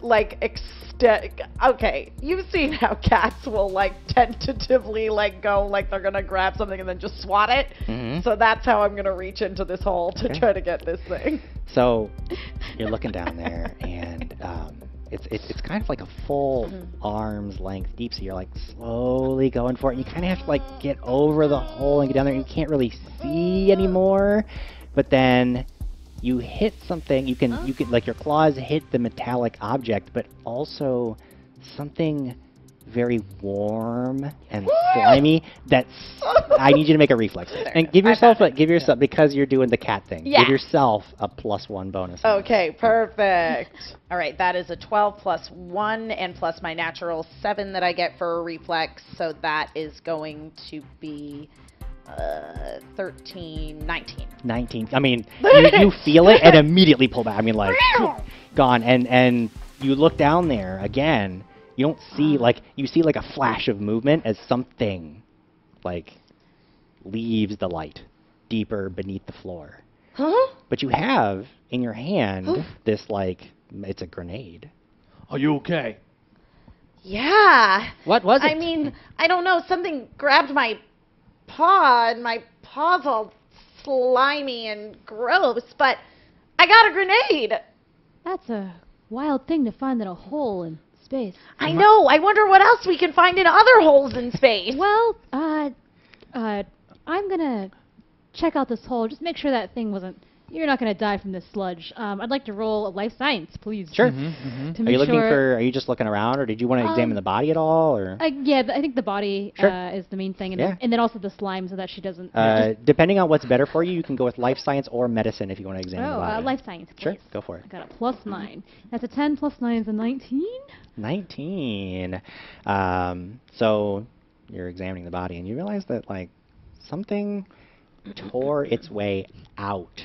like extend. Okay, you've seen how cats will like tentatively like go like they're gonna grab something and then just swat it. Mhm. So that's how I'm gonna reach into this hole to Okay. try to get this thing. So you're looking down there, and it's kind of like a full arm's length deep. So you're like slowly going for it. And you kind of have to like get over the hole and get down there. You can't really see anymore, but then you hit something. You can like your claws hit the metallic object, but also something very warm and slimy. I need you to make a reflex save. And give yourself because you're doing the cat thing. Yeah. Give yourself a +1 bonus. on this. Okay, perfect. All right, that is a 12 plus 1 and plus my natural 7 that I get for a reflex. So that is going to be 13, 19. 19. I mean, you feel it and immediately pull back. I mean, like, gone. And you look down there again. You don't see, like, you see, like, a flash of movement as something, like, leaves the light deeper beneath the floor. Huh? But you have in your hand this, like, it's a grenade. Are you okay? Yeah. What was it? I mean, I don't know. Something grabbed my paw, and my paw's all slimy and gross, but I got a grenade. That's a wild thing to find in a hole in space. I know. I wonder what else we can find in other holes in space. Well, I'm gonna check out this hole. Just make sure that thing wasn't. You're not gonna die from this sludge. I'd like to roll a life science, please. Sure. To Are make you looking sure. for, are you just looking around, or did you want to examine the body at all, or? Yeah, I think the body Sure. is the main thing, and, Yeah. and then also the slime, so that she doesn't. Depending on what's better for you, you can go with life science or medicine if you want to examine the body. life science. Sure, Please. go for it. I got a +9. That's a 10 plus 9 is a 19. 19. So you're examining the body, and you realize that, like, something tore its way out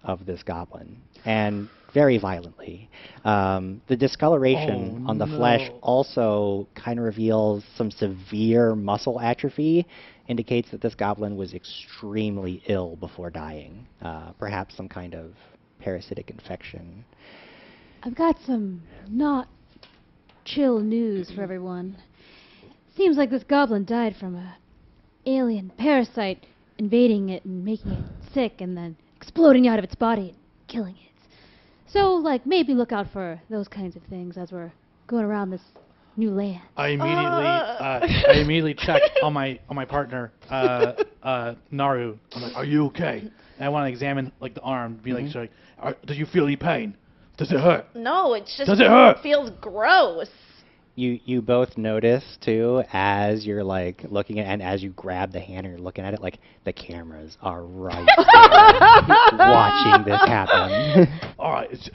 of this goblin, and very violently. The discoloration Oh, on the flesh no. also kind of reveals some severe muscle atrophy, indicates that this goblin was extremely ill before dying, perhaps some kind of parasitic infection. I've got some not chill news for everyone. Seems like this goblin died from a alien parasite invading it and making it sick and then exploding out of its body and killing it. So, like, maybe look out for those kinds of things as we're going around this new land. I immediately check on my partner, Naru. I'm like, are you okay? And I want to examine like the arm, be like, sorry, Do you feel any pain? Does it hurt? No, it's just Does it hurt? feels gross. You both notice too, as you're like looking at, and as you grab the hand and you're looking at it, like the cameras are right there watching this happen. All right,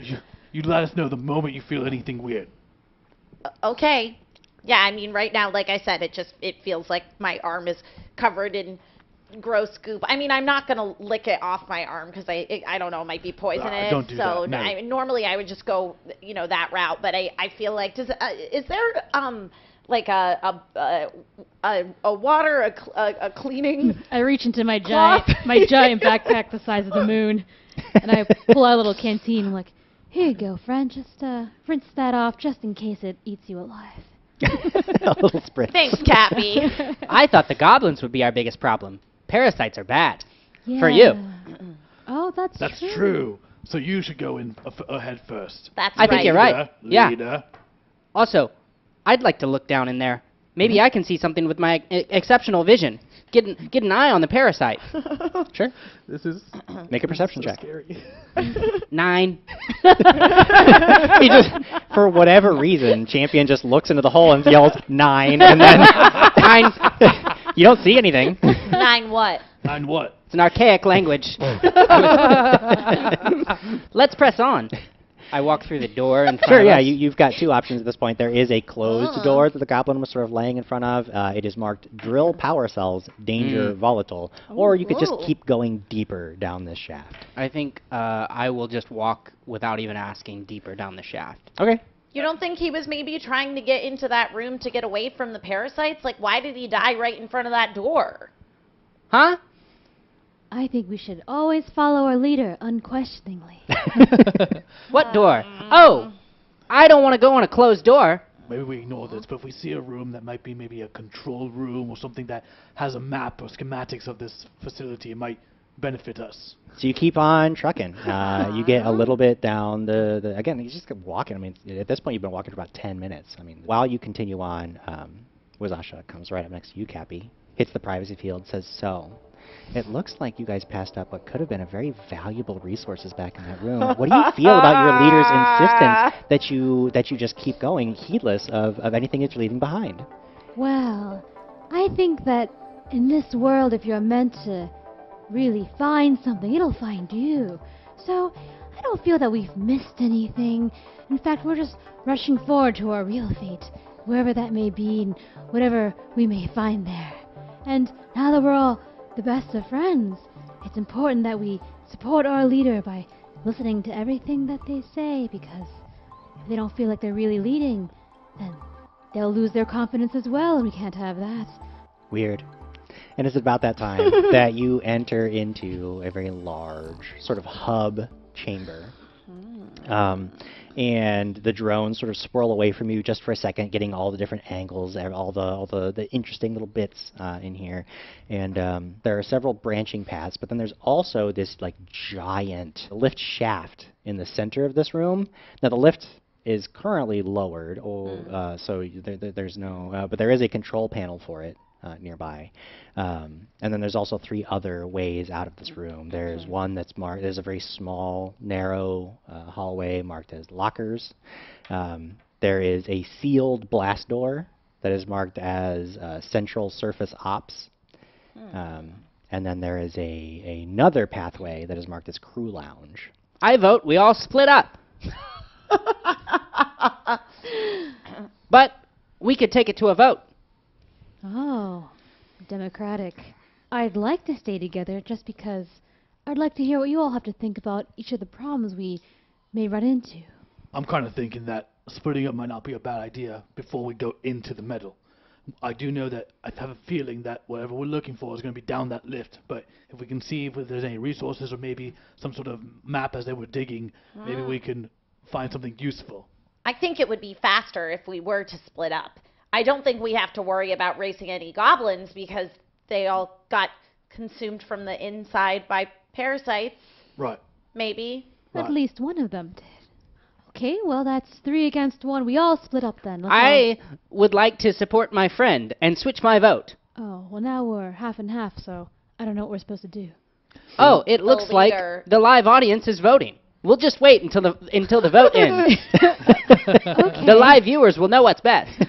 you let us know the moment you feel anything weird. Okay. Yeah, I mean, right now, like I said, it feels like my arm is covered in gross goop. I mean, I'm not gonna lick it off my arm because I don't know, it might be poisonous. Don't do so that, no. normally I would just go, that route. But I feel like is there like a water a cleaning? I reach into my Cloth. giant backpack the size of the moon, and I pull out a little canteen. I'm like, here you go, friend. Just rinse that off, just in case it eats you alive. A little spritz. Thanks, Cappy. I thought the goblins would be our biggest problem. Parasites are bad. Yeah. For you. Oh, that's true. So you should go in ahead first. That's I think you're right. Yeah. Leader. Also, I'd like to look down in there. Maybe I can see something with my exceptional vision. Get an eye on the parasite. Sure. this is Make a perception check. scary. 9. He just, for whatever reason, Champion just looks into the hole and yells 9, and then 9. you don't see anything. 9 what? And what? It's an archaic language. Let's press on. I walk through the door in front Sure, of yeah, us. you've got two options at this point. There is a closed door that the goblin was sort of laying in front of. It is marked drill power cells, danger volatile. Or you could just Ooh. keep going deeper down this shaft. I think I will just walk without even asking deeper down the shaft. Okay. You don't think he was maybe trying to get into that room to get away from the parasites? Like, why did he die right in front of that door? Huh? I think we should always follow our leader unquestioningly. What door? Oh, I don't want to go on a closed door. Maybe we ignore this, but if we see a room that might be maybe a control room or something that has a map or schematics of this facility, it might benefit us. So you keep on trucking. You get a little bit down again, you just keep walking. I mean, at this point, you've been walking for about 10 minutes. I mean, while you continue on, Wazasha comes right up next to you, Cappy, hits the privacy field, says, so, it looks like you guys passed up what could have been a very valuable resources back in that room. What do you feel about your leader's insistence that you just keep going, heedless of anything it's leaving behind? Well, I think that in this world, if you're meant to really find something, it'll find you. So, I don't feel that we've missed anything. In fact, we're just rushing forward to our real fate, wherever that may be and whatever we may find there. And now that we're all the best of friends, it's important that we support our leader by listening to everything that they say, because if they don't feel like they're really leading, then they'll lose their confidence as well, and we can't have that. Weird. And it's about that time that you enter into a very large sort of hub chamber. And the drones sort of swirl away from you just for a second, getting all the different angles, all the interesting little bits in here. And there are several branching paths, but then there's also this like giant lift shaft in the center of this room. Now the lift is currently lowered, so there's no, but there is a control panel for it nearby. And then there's also 3 other ways out of this room. There's one that's marked, there's a very small, narrow hallway marked as lockers. There is a sealed blast door that is marked as Central Surface Ops. And then there is another pathway that is marked as Crew Lounge. I vote we all split up. But we could take it to a vote. Oh, democratic. I'd like to stay together just because I'd like to hear what you all have to think about each of the problems we may run into. I'm kind of thinking that splitting up might not be a bad idea before we go into the metal. I do know that I have a feeling that whatever we're looking for is going to be down that lift, but if we can see if there's any resources or maybe some sort of map as they were digging, maybe we can find something useful. I think it would be faster if we were to split up. I don't think we have to worry about racing any goblins because they all got consumed from the inside by parasites. Right. Maybe. Right. At least one of them did. Okay, well, that's 3 against 1. We all split up then. Let's I would like to support my friend and switch my vote. Oh, well, now we're half and half, so I don't know what we're supposed to do. Oh, it looks like the live audience is voting. We'll just wait until the vote ends. Okay. The live viewers will know what's best.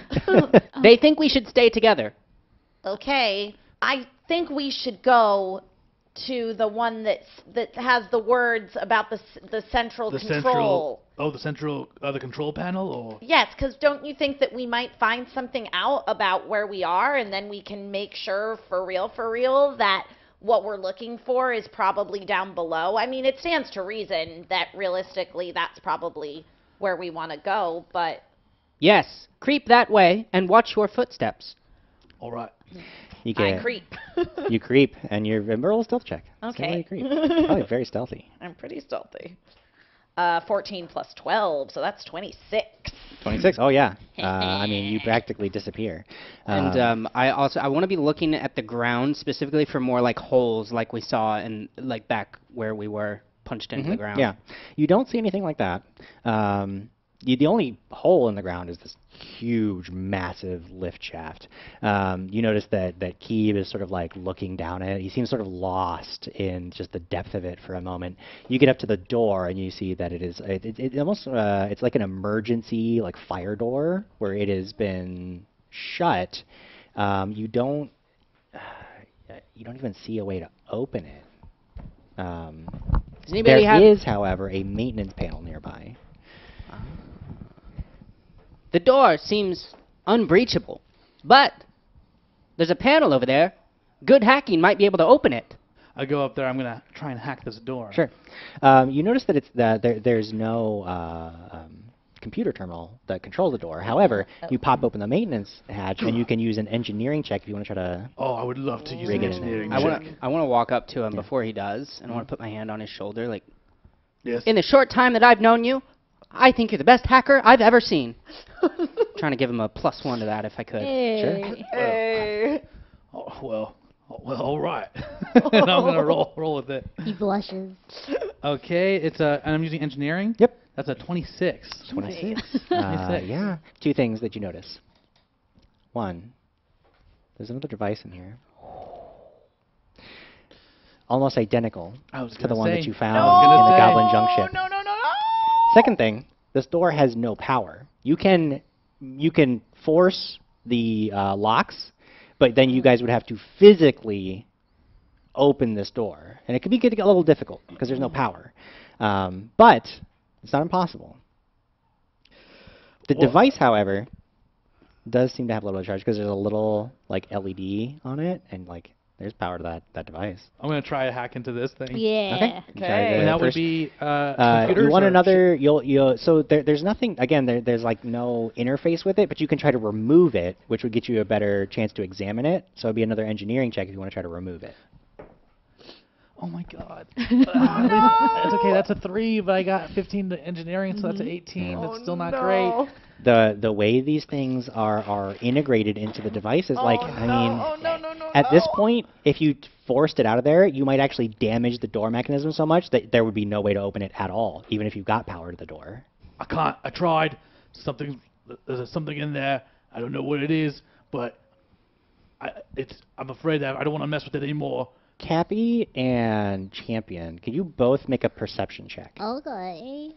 They think we should stay together. Okay. I think we should go to the one that has the words about the central control. The control panel, or? Yes, because don't you think that we might find something out about where we are, and then we can make sure for real, that what we're looking for is probably down below? I mean, it stands to reason that realistically that's probably where we want to go, but... Yes, creep that way and watch your footsteps. All right. I creep. You creep, and roll a stealth check. Okay. See how you creep. Probably very stealthy. I'm pretty stealthy. 14 plus 12, so that's 26. 26. Oh yeah. I mean, you practically disappear. And I want to be looking at the ground specifically for more like holes, like we saw in like back where we were punched into the ground. Yeah. You don't see anything like that. The only hole in the ground is this huge, massive lift shaft. You notice that Keeb is sort of like looking down at it. He seems sort of lost in just the depth of it for a moment. You get up to the door and you see that it almost it's like an emergency like fire door where it has been shut. You don't even see a way to open it. Does anybody There have... is, however, a maintenance panel nearby. The door seems unbreachable, but there's a panel over there. Good hacking might be able to open it. I go up there. I'm gonna try and hack this door. Sure. You notice that there's no computer terminal that controls the door. However, you pop open the maintenance hatch, and you can use an engineering check if you want to try to. Oh, I would love to use Rig an it in there. engineering check. I want to walk up to him before he does, and I want to put my hand on his shoulder, like, Yes. in the short time that I've known you, I think you're the best hacker I've ever seen. Trying to give him a +1 to that if I could. Hey. Hey. Oh, well, all right. And I'm gonna roll with it. He blushes. Okay, and I'm using engineering. Yep. That's a 26. 26. 26. Yeah. Two things that you notice. One, there's another device in here. Almost identical I was to the gonna one that say. you found I was gonna in the say. Goblin Junk ship. No, no, no, no. Second thing, this door has no power. You can force the locks, but then you guys would have to physically open this door, and it could be getting a little difficult because there's no power. But it's not impossible. The Well- device, however, does seem to have a little bit of charge because there's a little like LED on it, and like there's power to that device. I'm gonna try to hack into this thing. Yeah. Okay. Okay. And that would First- be you computers want or another? So there's nothing. Again, there's like no interface with it, but you can try to remove it, which would get you a better chance to examine it. So it'd be another engineering check if you want to try to remove it. Oh my god. That's okay. That's a 3, but I got 15 to engineering, so that's an 18. That's still not great. The way these things are integrated into the device is like, I mean, Oh, no, no, no, at this no. point, if you forced it out of there, you might actually damage the door mechanism so much that there would be no way to open it at all, even if you got power to the door. I can't. I tried. There's something in there. I don't know what it is, but I'm afraid that I don't want to mess with it anymore. Cappy and Champion, could you both make a perception check? Okay.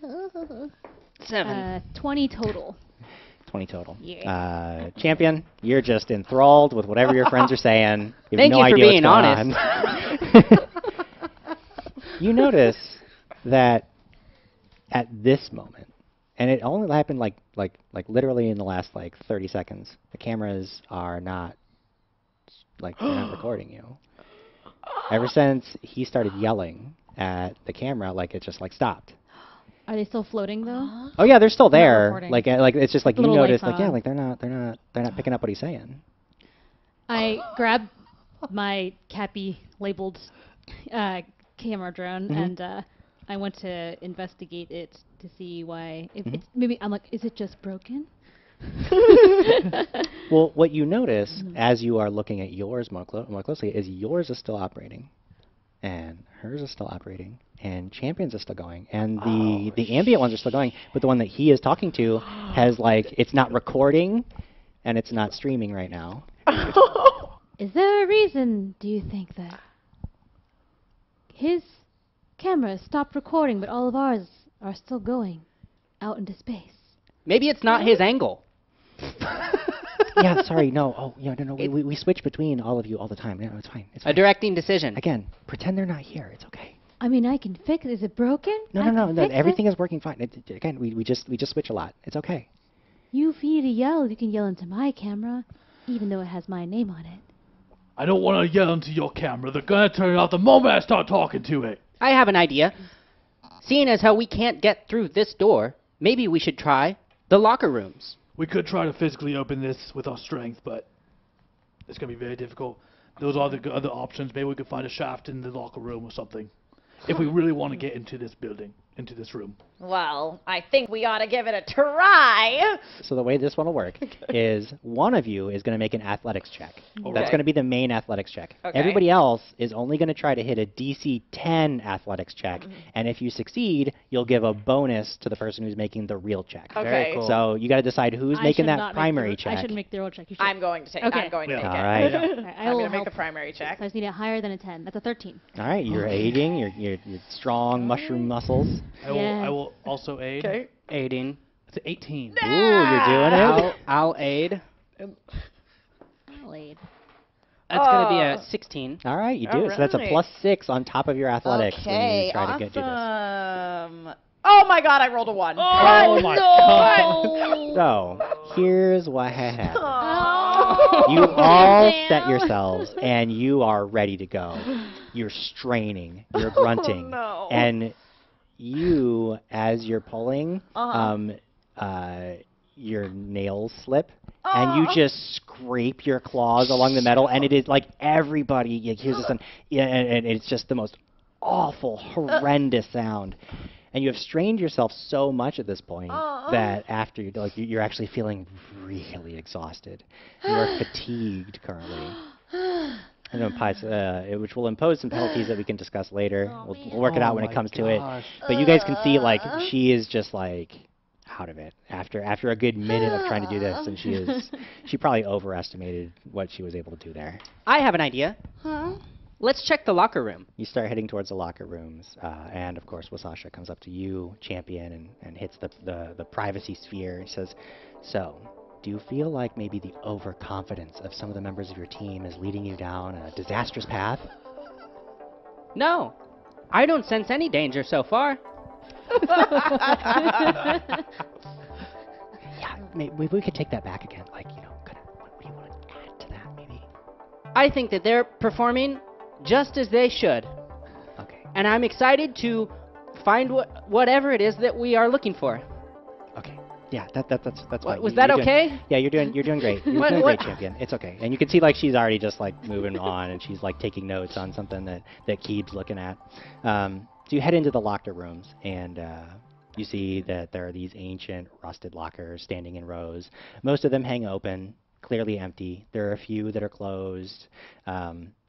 7. 20 total. 20 total. Yeah. Champion, you're just enthralled with whatever your friends are saying. You have Thank no you for idea being what's going on. You notice that at this moment, and it only happened like literally in the last 30 seconds, the cameras are not they're not recording you. Ever since he started yelling at the camera, it just stopped. Are they still floating though? Oh yeah, they're still there. recording. It's just you Little notice lights yeah, on. they're not picking up what he's saying. I grab my Cappy labeled camera drone and I want to investigate it to see why. If it's maybe I'm like, is it just broken? Well, what you notice as you are looking at yours more closely is yours is still operating, and hers is still operating, and Champion's is still going, and the ambient ones are still going, but the one that he is talking to has it's not recording, and it's not streaming right now. Is there a reason, do you think, that his camera stopped recording, but all of ours are still going out into space? Maybe it's not his angle. Yeah, sorry, no. Oh, yeah, no. We switch between all of you all the time. No, it's fine. It's A fine. directing decision. Again, pretend they're not here. It's okay. I mean, I can fix it. Is it broken? No. Everything is working fine. Again, we just switch a lot. It's okay. You need to yell. You can yell into my camera, even though it has my name on it. I don't want to yell into your camera. They're gonna turn it off the moment I start talking to it. I have an idea. Seeing as how we can't get through this door, maybe we should try the locker rooms. We could try to physically open this with our strength, but it's gonna be very difficult. Those are the other options. Maybe we could find a shaft in the locker room or something. If we really want to get into this building, into this room. Well, I think we ought to give it a try. So the way this one will work is one of you is going to make an athletics check. That's Okay. going to be the main athletics check. Okay. Everybody else is only going to try to hit a DC 10 athletics check, and if you succeed, you'll give a bonus to the person who's making the real check. Okay. Very cool. So you got to decide who's I making should that not make primary the, check. I should make the roll check. You should. I'm going to take. Okay. I'm going to Yeah. take All it. right. Alright, I I'm will going to make help. the primary check. I just need it higher than a 10. That's a 13. All right, you're aiding your strong mushroom muscles. I will also aid. Okay. Aiding. It's an 18. Ooh, you're doing it. I'll aid. Laid. That's going to be a 16. All right, you do it. So that's a Alright. +6 on top of your athletics when Okay. you try to get do this. Awesome. Oh my God! I rolled a 1. Oh my god. So here's what happened. Oh. You all set yourselves, and you are ready to go. You're straining, you're grunting, no. and you, as you're pulling, your nails slip, and you just scrape your claws along the metal, and it is like everybody hears this, and it's just the most awful, horrendous sound. And you have strained yourself so much at this point that after you're actually feeling really exhausted. You are fatigued currently. And then which will impose some penalties that we can discuss later. We'll work it out when it comes to it. But you guys can see, like, she is just like out of it after a good minute of trying to do this, and she probably overestimated what she was able to do there. I have an idea. Let's check the locker room. You start heading towards the locker rooms, and of course, Wasasha comes up to you, champion, and hits the privacy sphere. He says, "So, do you feel like maybe the overconfidence of some of the members of your team is leading you down a disastrous path?" No, I don't sense any danger so far. Yeah, maybe we could take that back again. Like, what do you want to add to that, maybe? I think that they're performing just as they should. Okay. And I'm excited to find whatever it is that we are looking for. Okay. Yeah, that's fine. Was that okay? Yeah, you're doing great. You're doing great, champion. It's okay. And you can see like she's already just like moving on, and she's like taking notes on something that Keeb's looking at. So you head into the locker rooms, and you see that there are these ancient rusted lockers standing in rows. Most of them hang open, clearly empty. There are a few that are cleased.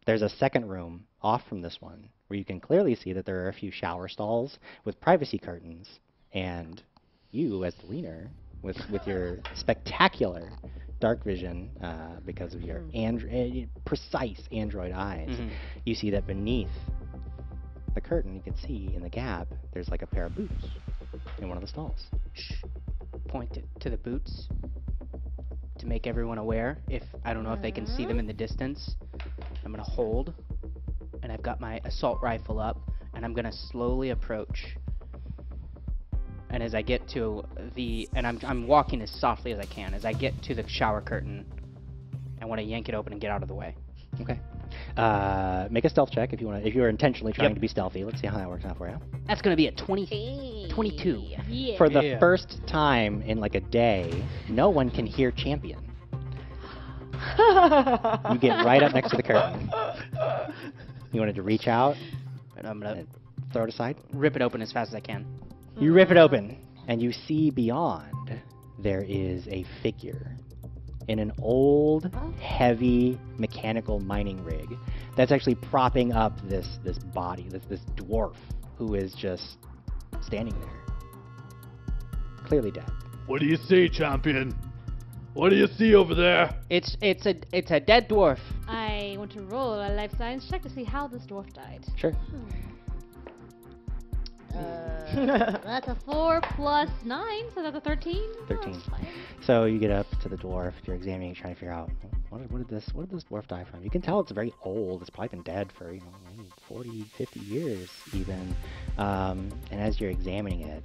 There's a second room off from this one where you can clearly see that there are a few shower stalls with privacy curtains, and you, as the leader, with your spectacular dark vision, because of your precise android eyes, you see that beneath the curtain, you can see in the gap, there's like a pair of boots in one of the stalls. Point it to the boots to make everyone aware. I don't know if they can see them in the distance. I'm gonna hold, and I've got my assault rifle up, and I'm gonna slowly approach. And as I get to I'm walking as softly as I can. As I get to the shower curtain, I want to yank it open and get out of the way. Okay. Make a stealth check if you're intentionally trying to be stealthy. Let's see how that works out for you. That's gonna be a 22. Yeah. For the first time in like a day, no one can hear champion. You get right up next to the curtain. You wanted to reach out And I'm gonna throw it aside. rip it open as fast as I can. You rip it open, and you see beyond there is a figure in an old, heavy mechanical mining rig that's actually propping up this body, this dwarf who is just standing there, clearly dead. What do you see, champion? What do you see over there? It's a dead dwarf. I want to roll a life science check to see how this dwarf died. Sure. That's a 4 plus 9, so that's a 13. 13. That's fine. So you get up to the dwarf, you're examining it, trying to figure out what did this dwarf die from. You can tell it's very old. It's probably been dead for maybe 40, 50 years even. And as you're examining it,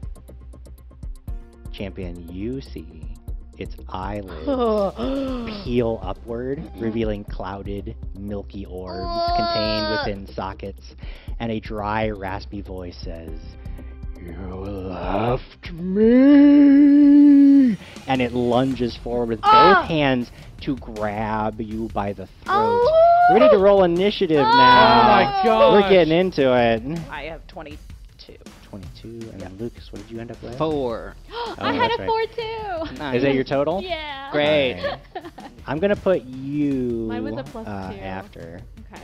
champion, you see its eyelids peel upward, revealing clouded, milky orbs contained within sockets, and a dry, raspy voice says, "You left me!" And it lunges forward with both hands to grab you by the throat. We're going to roll initiative now. Oh my gosh. We're getting into it. I have 22. 22, and then Lucas, what did you end up with? 4. I had that's a right. 4 too. Nice. Is that your total? Yeah. Great. Alright. I'm going to put you Mine was a +2. after. Okay.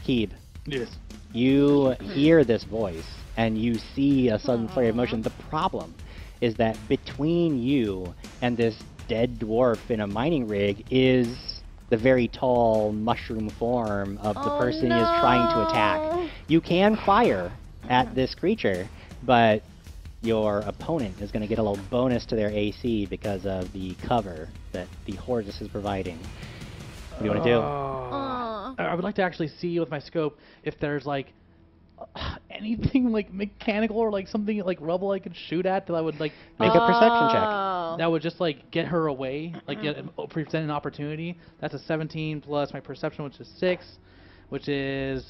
Keeb, Yes. you hear this voice, and you see a sudden flurry of motion. The problem is that between you and this dead dwarf in a mining rig is the very tall mushroom form of the person he is trying to attack. You can fire at this creature, but your opponent is going to get a little bonus to their AC because of the cover that the Hortus is providing. What do you want to do? I would like to actually see with my scope if there's like anything like mechanical or like something like rubble I could shoot at that I would like Make a perception check. that would just like get her away, like present an opportunity. That's a 17 plus my perception, which is 6. which is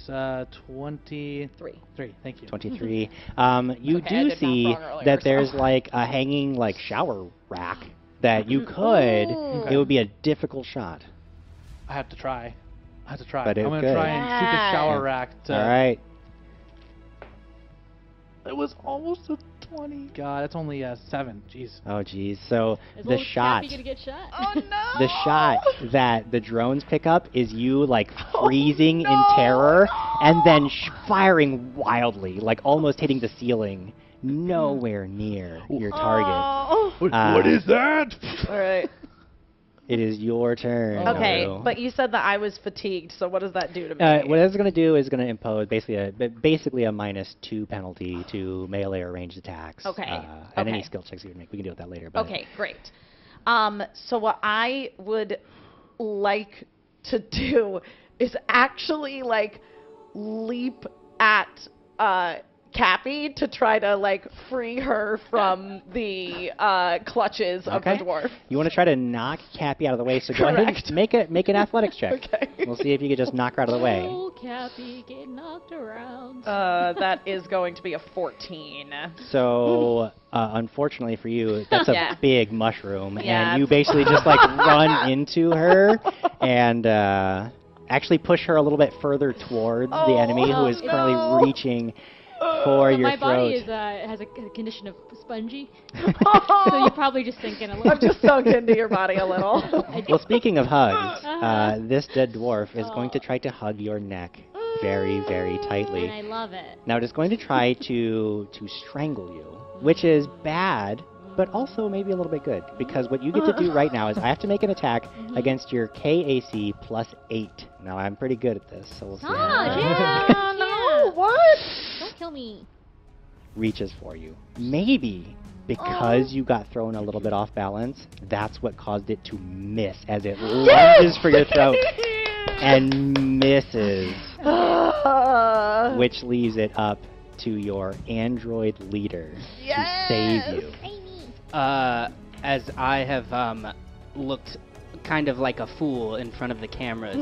23. Thank you. 23. You okay, I do did see math wrong earlier, that so- there's like a hanging like shower rack that you could. It would be a difficult shot. I have to try. But I'm it gonna could. try and shoot the Yeah. shower rack to. All right. It was almost a 20. God, it's only a 7. Jeez. Oh geez. So Is the little shot. Cappy gonna get shot? Oh no! The shot that the drones pick up is you like Oh, freezing in terror and then firing wildly, like almost hitting the ceiling, nowhere near your target. Oh. What is that? All right. It is your turn. Okay, Haru. but you said that I was fatigued, so what does that do to me? What it's going to do is going to impose basically a -2 penalty to melee or ranged attacks. Okay, And any okay. skill checks you would make. We can deal with that later. But Okay, great. So what I would like to do is actually like leap at Cappy to try to like free her from the clutches of Okay. the dwarf. You want to try to knock Cappy out of the way, so go ahead Correct. and make an athletics check. Okay. We'll see if you can just knock her out of the way. Oh, Cappy, get knocked around. That is going to be a 14. So, unfortunately for you, that's a Yeah. big mushroom, Yeah, and you it's- basically just like run into her and actually push her a little bit further towards the enemy who Oh, is currently no. reaching for But your my body throat. is has a condition of spongy, so you're probably just thinking a little. I've just sunk into your body a little. Well, speaking of hugs, Uh-huh. this dead dwarf is going to try to hug your neck very, very tightly. And I love it. Now it is going to try to strangle you, which is bad, but also maybe a little bit good, because what you get to do right now is I have to make an attack against your KAC +8. Now I'm pretty good at this, so we'll see Oh, how yeah. No, what? Don't kill me. reaches for you. Maybe because you got thrown a little bit off balance, that's what caused it to miss as it lunges for your throat and misses, which leaves it up to your android leader to save you. As I have looked kind of like a fool in front of the cameras,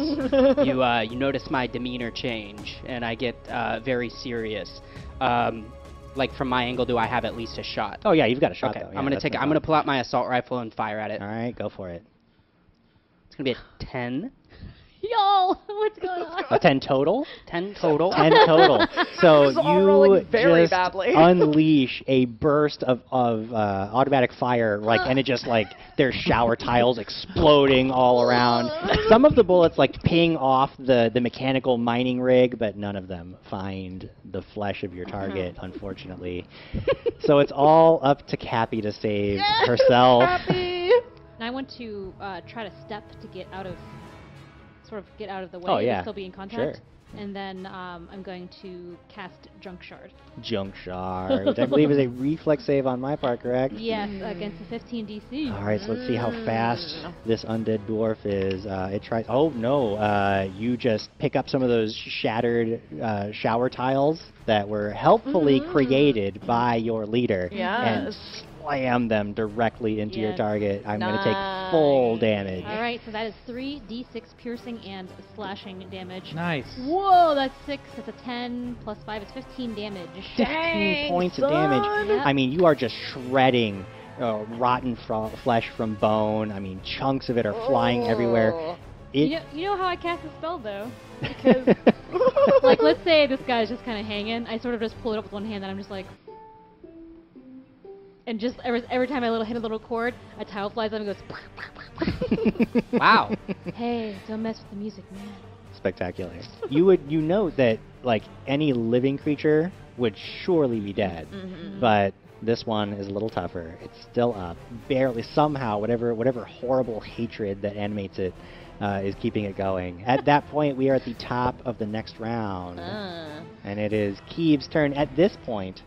you notice my demeanor change, and I get very serious. Like from my angle, do I have at least a shot? Oh yeah, you've got a shot Okay, though. Yeah, I'm gonna that's take. no I'm gonna problem. pull out my assault rifle and fire at it. All right, go for it. It's gonna be a 10. Yo, what's going on? A 10 total? 10 total. 10 total. So was all you rolling very just badly. unleash a burst of automatic fire, like, and it just like there's shower tiles exploding all around. Some of the bullets like ping off the mechanical mining rig, but none of them find the flesh of your target, unfortunately. So it's all up to Cappy to save herself. Happy. And I want to try to step to get out of the way, Oh, but yeah. still be in contact. Sure. And then I'm going to cast Junk Shard. Junk shard, which I believe is a reflex save on my part, correct? Yes, against the 15 DC. All right, so let's see how fast this undead dwarf is. It tries. Oh no! You just pick up some of those shattered shower tiles that were helpfully created by your leader, and Yes. slam them directly into your Yes. target. I'm going to take full damage. All right, so that is 3d6 piercing and slashing damage. Nice. Whoa, that's 6. That's a 10 plus 5 is 15 damage. 15 points of damage. Yep. I mean, you are just shredding rotten flesh from bone. I mean, chunks of it are flying everywhere. It, You know how I cast a spell though? Because, like, let's say this guy's just kind of hanging. I sort of just pull it up with one hand, and I'm just like, and just every time I hit a little chord, a tile flies up and goes. Wow. Hey, don't mess with the music, man. Spectacular. You know that like any living creature would surely be dead, but this one is a little tougher. It's still up, barely. Somehow, whatever horrible hatred that animates it is keeping it going. At that point, we are at the top of the next round, and it is Keeb's turn. At this point,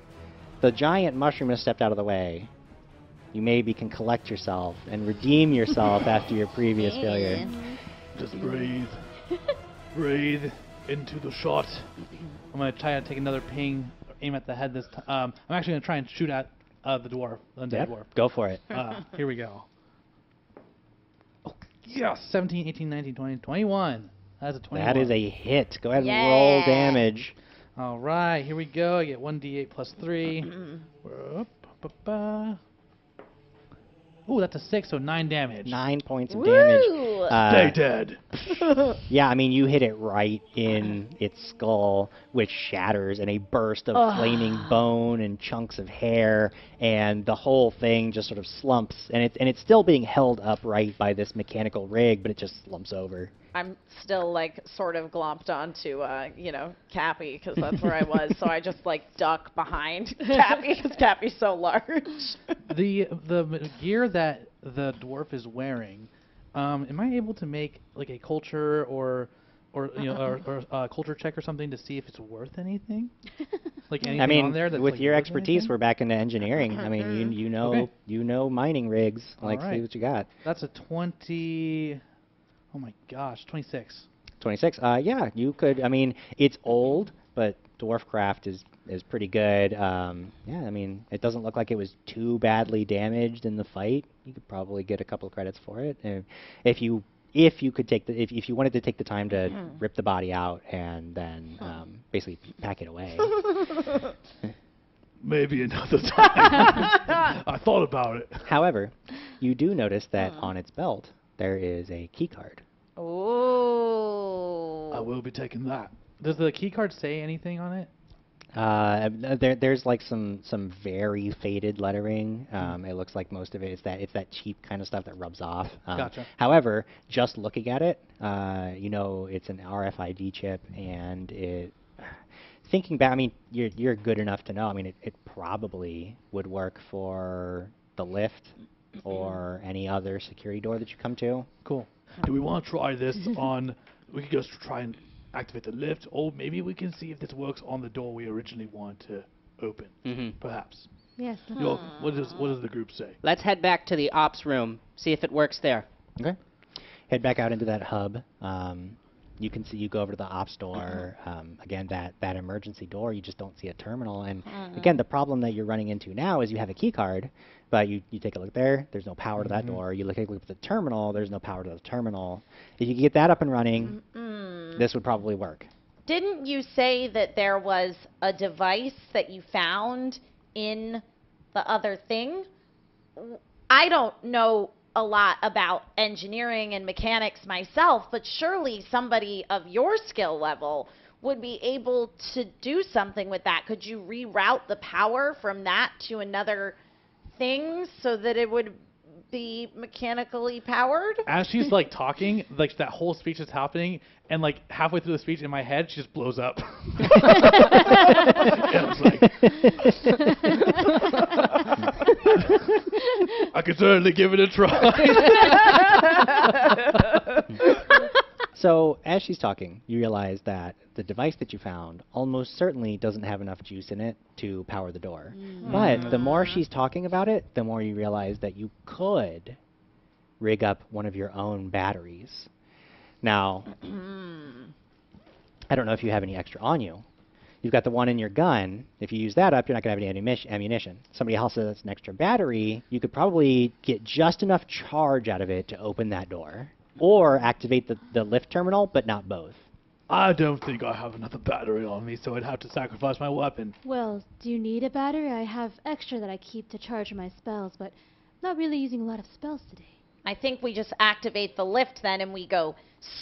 the giant mushroom has stepped out of the way. You maybe can collect yourself and redeem yourself after your previous failure. Just breathe. Breathe into the shot. I'm gonna try to take another ping, aim at the head this time. I'm actually gonna try and shoot at the dwarf, the undead Yep, dwarf. go for it. Here we go. Oh, yes! 17, 18, 19, 20, 21. That's a 21. That is a hit. Go ahead and Yeah. roll damage. All right, here we go. I get 1d8 plus 3. Ooh, that's a 6, so 9 damage. 9 points of damage. Woo! Stay dead. Yeah, I mean, you hit it right in its skull, which shatters in a burst of flaming bone and chunks of hair, and the whole thing just sort of slumps, and it's still being held upright by this mechanical rig, but it just slumps over. I'm still like sort of glomped onto, Cappy because that's where I was. So I just like duck behind Cappy because Cappy's so large. The gear that the dwarf is wearing, am I able to make like a culture or a culture check or something to see if it's worth anything? Like anything I mean, on there that's with like, your worth expertise, anything? we're back into engineering. I mean, you know Okay. you know mining rigs. Like, Alright. see what you got. That's a 20. Oh my gosh, 26. 26. Yeah, you could. I mean, it's old, but dwarfcraft is pretty good. Yeah, I mean, it doesn't look like it was too badly damaged in the fight. You could probably get a couple of credits for it. If you could take if you wanted to take the time to rip the body out and then basically pack it away. Maybe another time. I thought about it. However, you do notice that on its belt there is a key card. Ooh. I will be taking that. Does the key card say anything on it? There's like some very faded lettering. It looks like most of it it's that cheap kind of stuff that rubs off. Gotcha. However, just looking at it, it's an RFID chip, and thinking back, I mean, you're good enough to know. I mean, it probably would work for the lift or any other security door that you come to. Cool. Do we want to try this on... We could just try and activate the lift, or maybe we can see if this works on the door we originally wanted to open. Mm-hmm. Perhaps. Yes. Yo, what does the group say? Let's head back to the ops room, see if it works there. Okay. Head back out into that hub. You can see, you go over to the ops door. Again, that emergency door, you just don't see a terminal. And again, the problem that you're running into now is you have a key card, but you take a look there, there's no power to that door. You take a look at the terminal, there's no power to the terminal. If you could get that up and running, this would probably work. Didn't you say that there was a device that you found in the other thing? I don't know a lot about engineering and mechanics myself, but surely somebody of your skill level would be able to do something with that. Could you reroute the power from that to another thing so that it would be mechanically powered? As she's like talking, like that whole speech is happening, and like halfway through the speech in my head, she just blows up. Yeah, it's like, I could certainly give it a try. So as she's talking, you realize that the device that you found almost certainly doesn't have enough juice in it to power the door. But the more she's talking about it, the more you realize that you could rig up one of your own batteries. Now, I don't know if you have any extra on you. You've got the one in your gun. If you use that up, you're not going to have any ammunition. Somebody else has an extra battery. You could probably get just enough charge out of it to open that door. Or activate the lift terminal, but not both. I don't think I have another battery on me, so I'd have to sacrifice my weapon. Well, do you need a battery? I have extra that I keep to charge my spells, but not really using a lot of spells today. I think we just activate the lift then and we go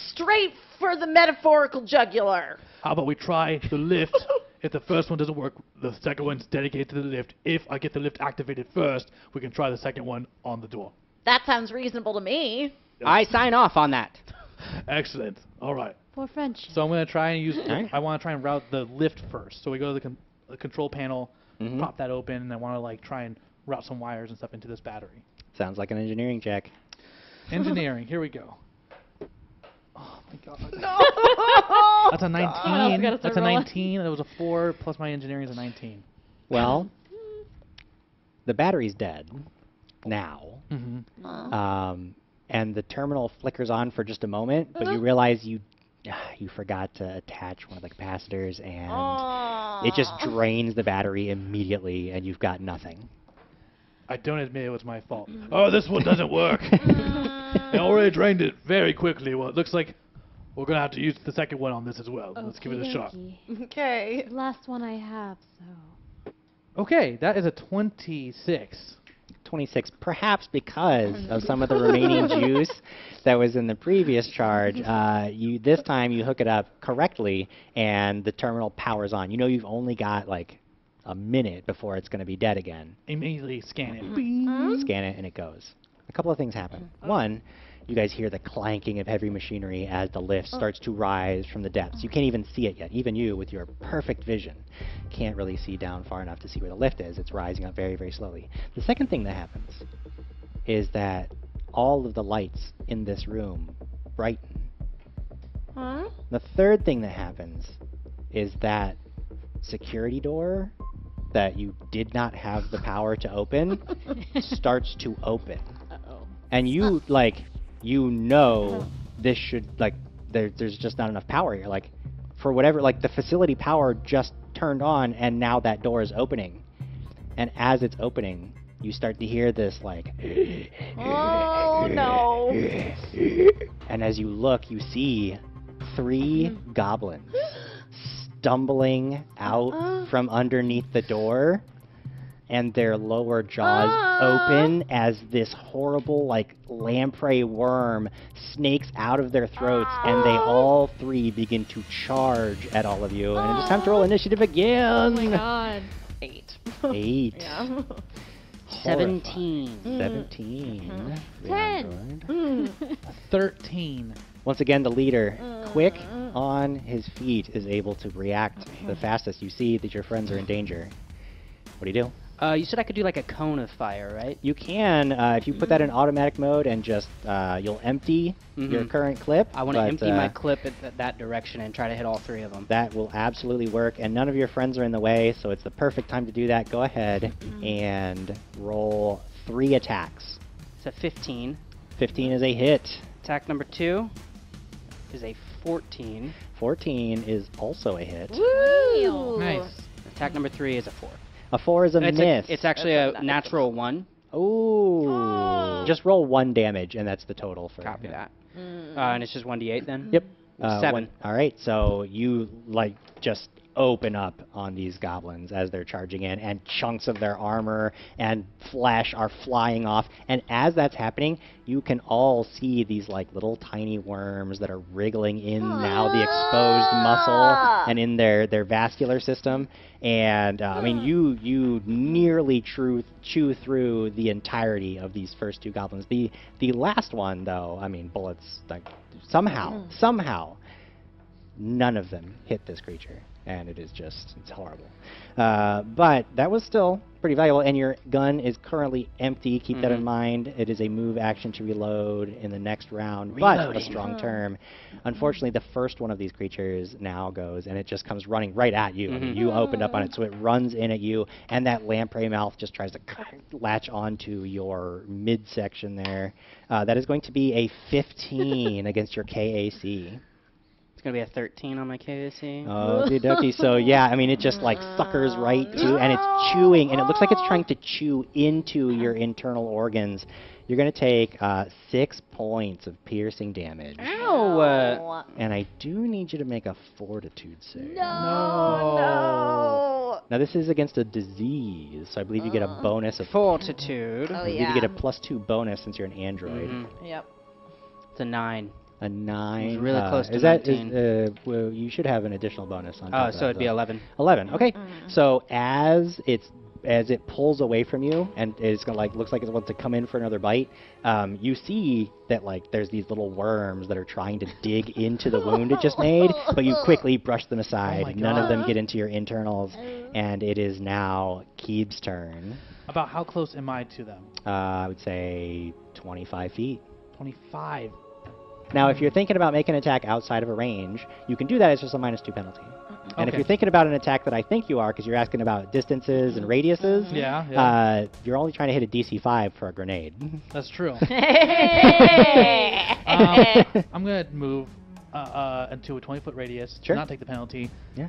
straight for the metaphorical jugular. How about we try the lift? If the first one doesn't work, the second one's dedicated to the lift. If I get the lift activated first, we can try the second one on the door. That sounds reasonable to me. I sign off on that. Excellent. All right. For friendship. So I'm gonna try and use. Alright. I want to try and route the lift first. So we go to the control panel, pop that open, and I want to like try and route some wires and stuff into this battery. Sounds like an engineering check. Engineering. Here we go. Oh my god. No! That's a 19. gotta That's start a rolling. 19. That was a 4 plus my engineering is a 19. Well, the battery's dead now. And the terminal flickers on for just a moment, but you realize you forgot to attach one of the capacitors, and it just drains the battery immediately, and you've got nothing. I don't admit it was my fault. Oh, this one doesn't work. I already drained it very quickly. Well, it looks like we're gonna have to use the second one on this as well. Let's give it a shot. Okey-dokey. Okay. Last one I have, so. Okay, that is a 26. 26, perhaps because of some of the remaining juice that was in the previous charge. This time you hook it up correctly, and the terminal powers on. You know you've only got like a minute before it's going to be dead again. Immediately scan it. Scan it, and it goes. A couple of things happen. One, you guys hear the clanking of heavy machinery as the lift starts to rise from the depths. You can't even see it yet. Even you, with your perfect vision, can't really see down far enough to see where the lift is. It's rising up very, very slowly. The second thing that happens is that all of the lights in this room brighten. Huh? The third thing that happens is that security door that you did not have the power to open starts to open. Uh-oh. And you, like, you know this should, like, there's just not enough power here. Like, for whatever, like, the facility power just turned on, and now that door is opening. And as it's opening, you start to hear this, like... Oh, no. And as you look, you see 3 goblins stumbling out from underneath the door, and their lower jaws open as this horrible, like, lamprey worm snakes out of their throats, and they all 3 begin to charge at all of you. And it's time to roll initiative again. Oh my god. 8. 8. Yeah. 17. 17. 10. 13. Once again, the leader, quick on his feet, is able to react the fastest. You see that your friends are in danger. What do you do? You said I could do like a cone of fire, right? You can, if you put that in automatic mode and just, you'll empty your current clip. I want to empty my clip at that direction and try to hit all 3 of them. That will absolutely work, and none of your friends are in the way, so it's the perfect time to do that. Go ahead and roll 3 attacks. It's a 15. 15 is a hit. Attack number 2 is a 14. 14 is also a hit. Woo! Nice. Attack number 3 is a 4. A 4 is a miss. It's actually That's a natural 1. Ooh. Just roll 1 damage, and that's the total for Copy him. that. And it's just 1d8 then? Yep. 7. All right, so you, like, just open up on these goblins as they're charging in, and chunks of their armor and flesh are flying off. And as that's happening, you can all see these, like, little tiny worms that are wriggling in now the exposed muscle and in their vascular system. And I mean, you nearly chew through the entirety of these first 2 goblins. The last one, though, I mean, bullets, like, somehow none of them hit this creature, and it's horrible. But that was still pretty valuable, and your gun is currently empty. Keep that in mind. It is a move action to reload in the next round, but a Reloading. strong term. Unfortunately, the first one of these creatures now goes, and it just comes running right at you. I mean, you opened up on it, so it runs in at you, and that lamprey mouth just tries to latch onto your midsection there. That is going to be a 15 against your KAC. It's going to be a 13 on my KAC. Oh, dokie. So, yeah, I mean, it just, like, suckers right to, and it's chewing, and it looks like it's trying to chew into your internal organs. You're going to take 6 points of piercing damage. Ow! And I do need you to make a fortitude save. No. Now, this is against a disease, so I believe you get a bonus of... Fortitude. Oh, I believe you get a +2 bonus since you're an android. Yep. It's a 9. A 9. really close to is that, 19. well, you should have an additional bonus on top Oh, of so that, it'd be though. 11. 11. Okay. So as it pulls away from you and it's gonna, like, looks like it wants to come in for another bite, you see that, like, there's these little worms that are trying to dig into the wound it just made, but you quickly brush them aside. Oh my None of them God. get into your internals, and it is now Keeb's turn. About how close am I to them? I would say 25 feet. 25. Now, if you're thinking about making an attack outside of a range, you can do that. It's just a -2 penalty. And if Okay. you're thinking about an attack that I think you are, because you're asking about distances and radiuses, Yeah. you're only trying to hit a DC 5 for a grenade. That's true. Hey! I'm gonna move into a 20-foot radius Sure. to not take the penalty. Yeah.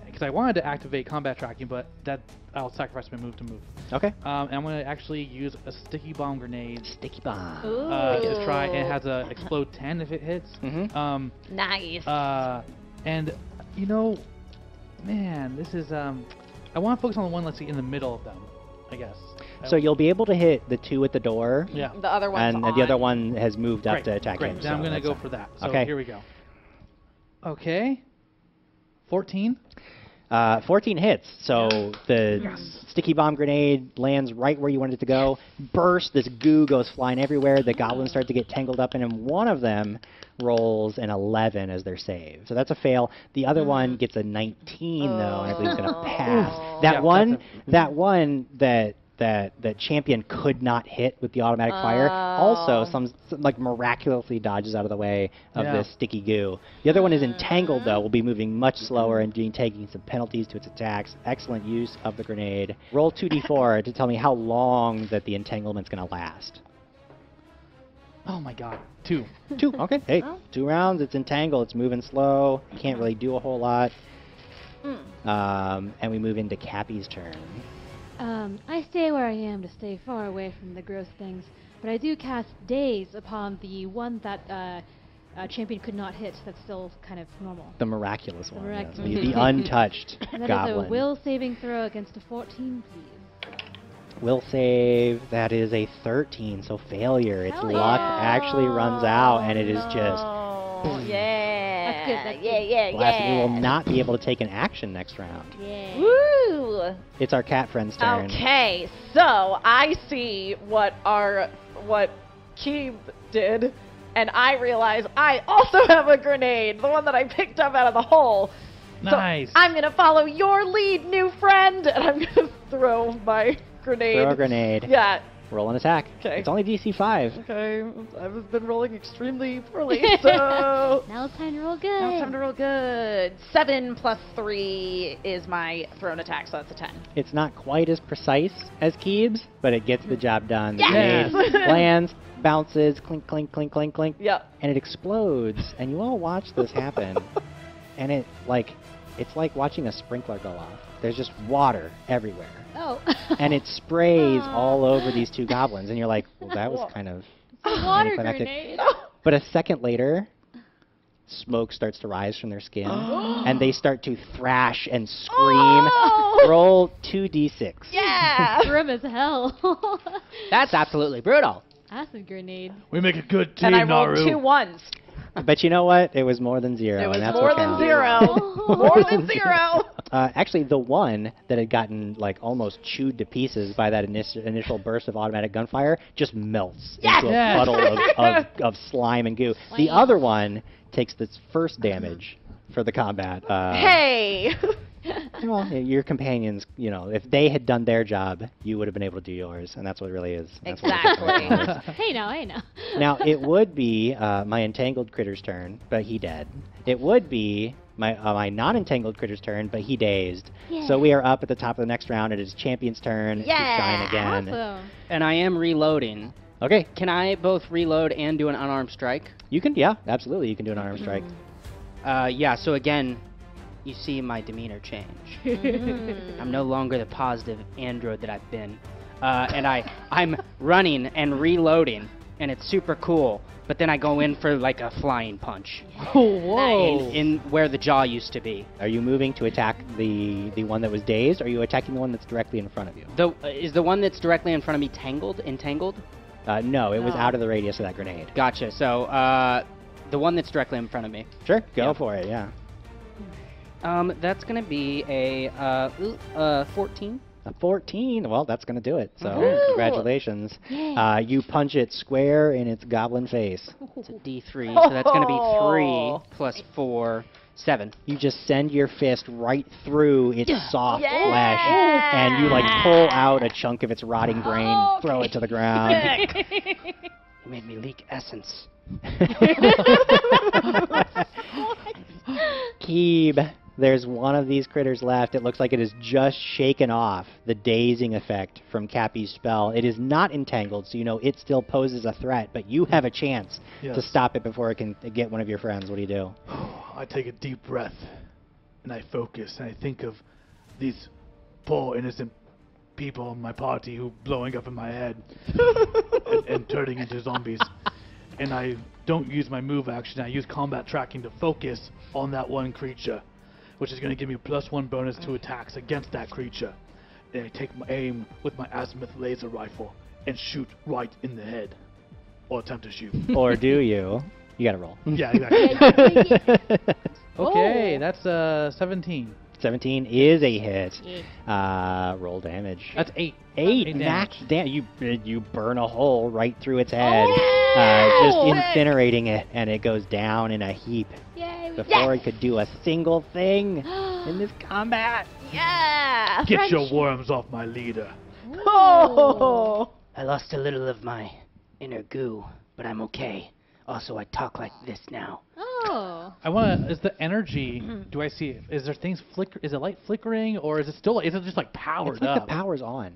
Because I wanted to activate combat tracking, but that I'll sacrifice my move to move. Okay. And I'm going to actually use a sticky bomb grenade Sticky bomb. to try. It has a explode 10 if it hits. Mhm. Nice. And you know, man, this is I want to focus on the one, let's see, in the middle of them, I guess. So you'll be able to hit the 2 at the door, Yeah. The other one's and on. the other one has moved up Great, to attack great. him. Then I'm so going to that's go fine. for that. So Okay. here we go. Okay. 14. 14 hits. So the sticky bomb grenade lands right where you wanted it to go. Burst. This goo goes flying everywhere. The goblins start to get tangled up in him. One of them rolls an 11 as their save. So that's a fail. The other one gets a 19 though, and I believe it's going to pass. That Yeah, one, that champion could not hit with the automatic fire. Also, some like miraculously dodges out of the way of Yeah. this sticky goo. The other one is entangled though, will be moving much slower and taking some penalties to its attacks. Excellent use of the grenade. Roll 2d4 to tell me how long that the entanglement's going to last. Oh my god. 2. 2. Okay. Hey, 2 rounds. It's entangled. It's moving slow. Can't really do a whole lot. And we move into Cappy's turn. I stay where I am to stay far away from the gross things, but I do cast Daze upon the one that champion could not hit. That's still kind of normal. The miraculous one. Yes. miraculous. The untouched And that goblin. is a will saving throw against a 14, please. Will save. That is a 13, so failure. Its Hell luck yeah. actually runs out, and it is just Oh, yeah. That's good, that's yeah, good. yeah, blasted. yeah. It will not be able to take an action next round. Yeah. Woo! It's our cat friend's turn. Okay, so I see what Keeb did, and I realize I also have a grenade, the one that I picked up out of the hole. Nice. So I'm gonna follow your lead, new friend, and I'm gonna throw my grenade. Throw a grenade. Yeah. Roll an attack. Okay. It's only DC 5. Okay. I've been rolling extremely poorly, so Now it's time to roll good. now it's time to roll good. 7 plus 3 is my thrown attack, so that's a 10. It's not quite as precise as Keeb's, but it gets the job done. The Yes! grenade lands, bounces, clink, clink, clink, clink, clink, Yep. and it explodes. And you all watch this happen, and it's like watching a sprinkler go off. There's just water everywhere, Oh. and it sprays all over these 2 goblins. And you're like, well, that was kind of a water anticlimactic. grenade. But a second later, smoke starts to rise from their skin, and they start to thrash and scream. Oh! Roll 2d6. Yeah! Grim as hell. That's absolutely brutal. Acid grenade. We make a good team, And I rolled Naru. 2 1s. But you know what? It was more than 0. It was and that's more what than counts. 0. More than 0. Actually, the one that had gotten like almost chewed to pieces by that initial burst of automatic gunfire just melts into a Yes. puddle of slime and goo. The other one takes its first damage for the combat. Hey! Well, your companions, you know, if they had done their job, you would have been able to do yours, and that's what it really is. That's what it's Exactly. about. Hey now, hey now. Now, it would be my entangled critter's turn, but he dead. It would be my non-entangled critter's turn, but he dazed. Yeah. So we are up at the top of the next round. It is champion's turn to shine again. Awesome. And I am reloading. Okay, Can I both reload and do an unarmed strike? you can, yeah, absolutely, you can do an unarmed strike. Yeah, so again, you see my demeanor change. I'm no longer the positive android that I've been. And I'm running and reloading, and it's super cool. But then I go in for like a flying punch in where the jaw used to be. Are you moving to attack the one that was dazed, or are you attacking the one that's directly in front of you? Is the one that's directly in front of me entangled? No, it was No. out of the radius of that grenade. Gotcha. So the one that's directly in front of me. Sure, go Yeah. for it, yeah. That's gonna be a 14. A 14, well, that's going to do it. So, Woo! congratulations. Yay. You punch it square in its goblin face. It's a D3, so that's gonna be 3 plus 4, 7. You just send your fist right through its soft Yeah! flesh, and you like pull out a chunk of its rotting brain, and throw it to the ground. You made me leak essence. Keeb, There's one of these critters left. It looks like it has just shaken off the dazing effect from Cappy's spell. It is not entangled, so you know it still poses a threat, but you have a chance to Yes. stop it before it can get one of your friends. What do you do? I take a deep breath, and I focus, and I think of these poor innocent people in my party who blowing up in my head and turning into zombies. And I don't use my move action. I use combat tracking to focus on that one creature, which is going to give me a +1 bonus to attacks against that creature. And I take my aim with my azimuth laser rifle and shoot right in the head, or attempt to shoot. Or do you? You gotta roll. Yeah, exactly. Okay, that's 17. 17 is a hit. Roll damage. That's 8. 8 max damage. You burn a hole right through its head, just incinerating it, and it goes down in a heap Yay! before it could do a single thing in this combat. Yeah. Get your worms off my leader. Oh. I lost a little of my inner goo, but I'm okay. Also, I talk like this now. Oh. I want to. Is the energy? Do I see? Is there things flicker? Is it light flickering, or is it still? Is it just like powered It's like up? the power's on,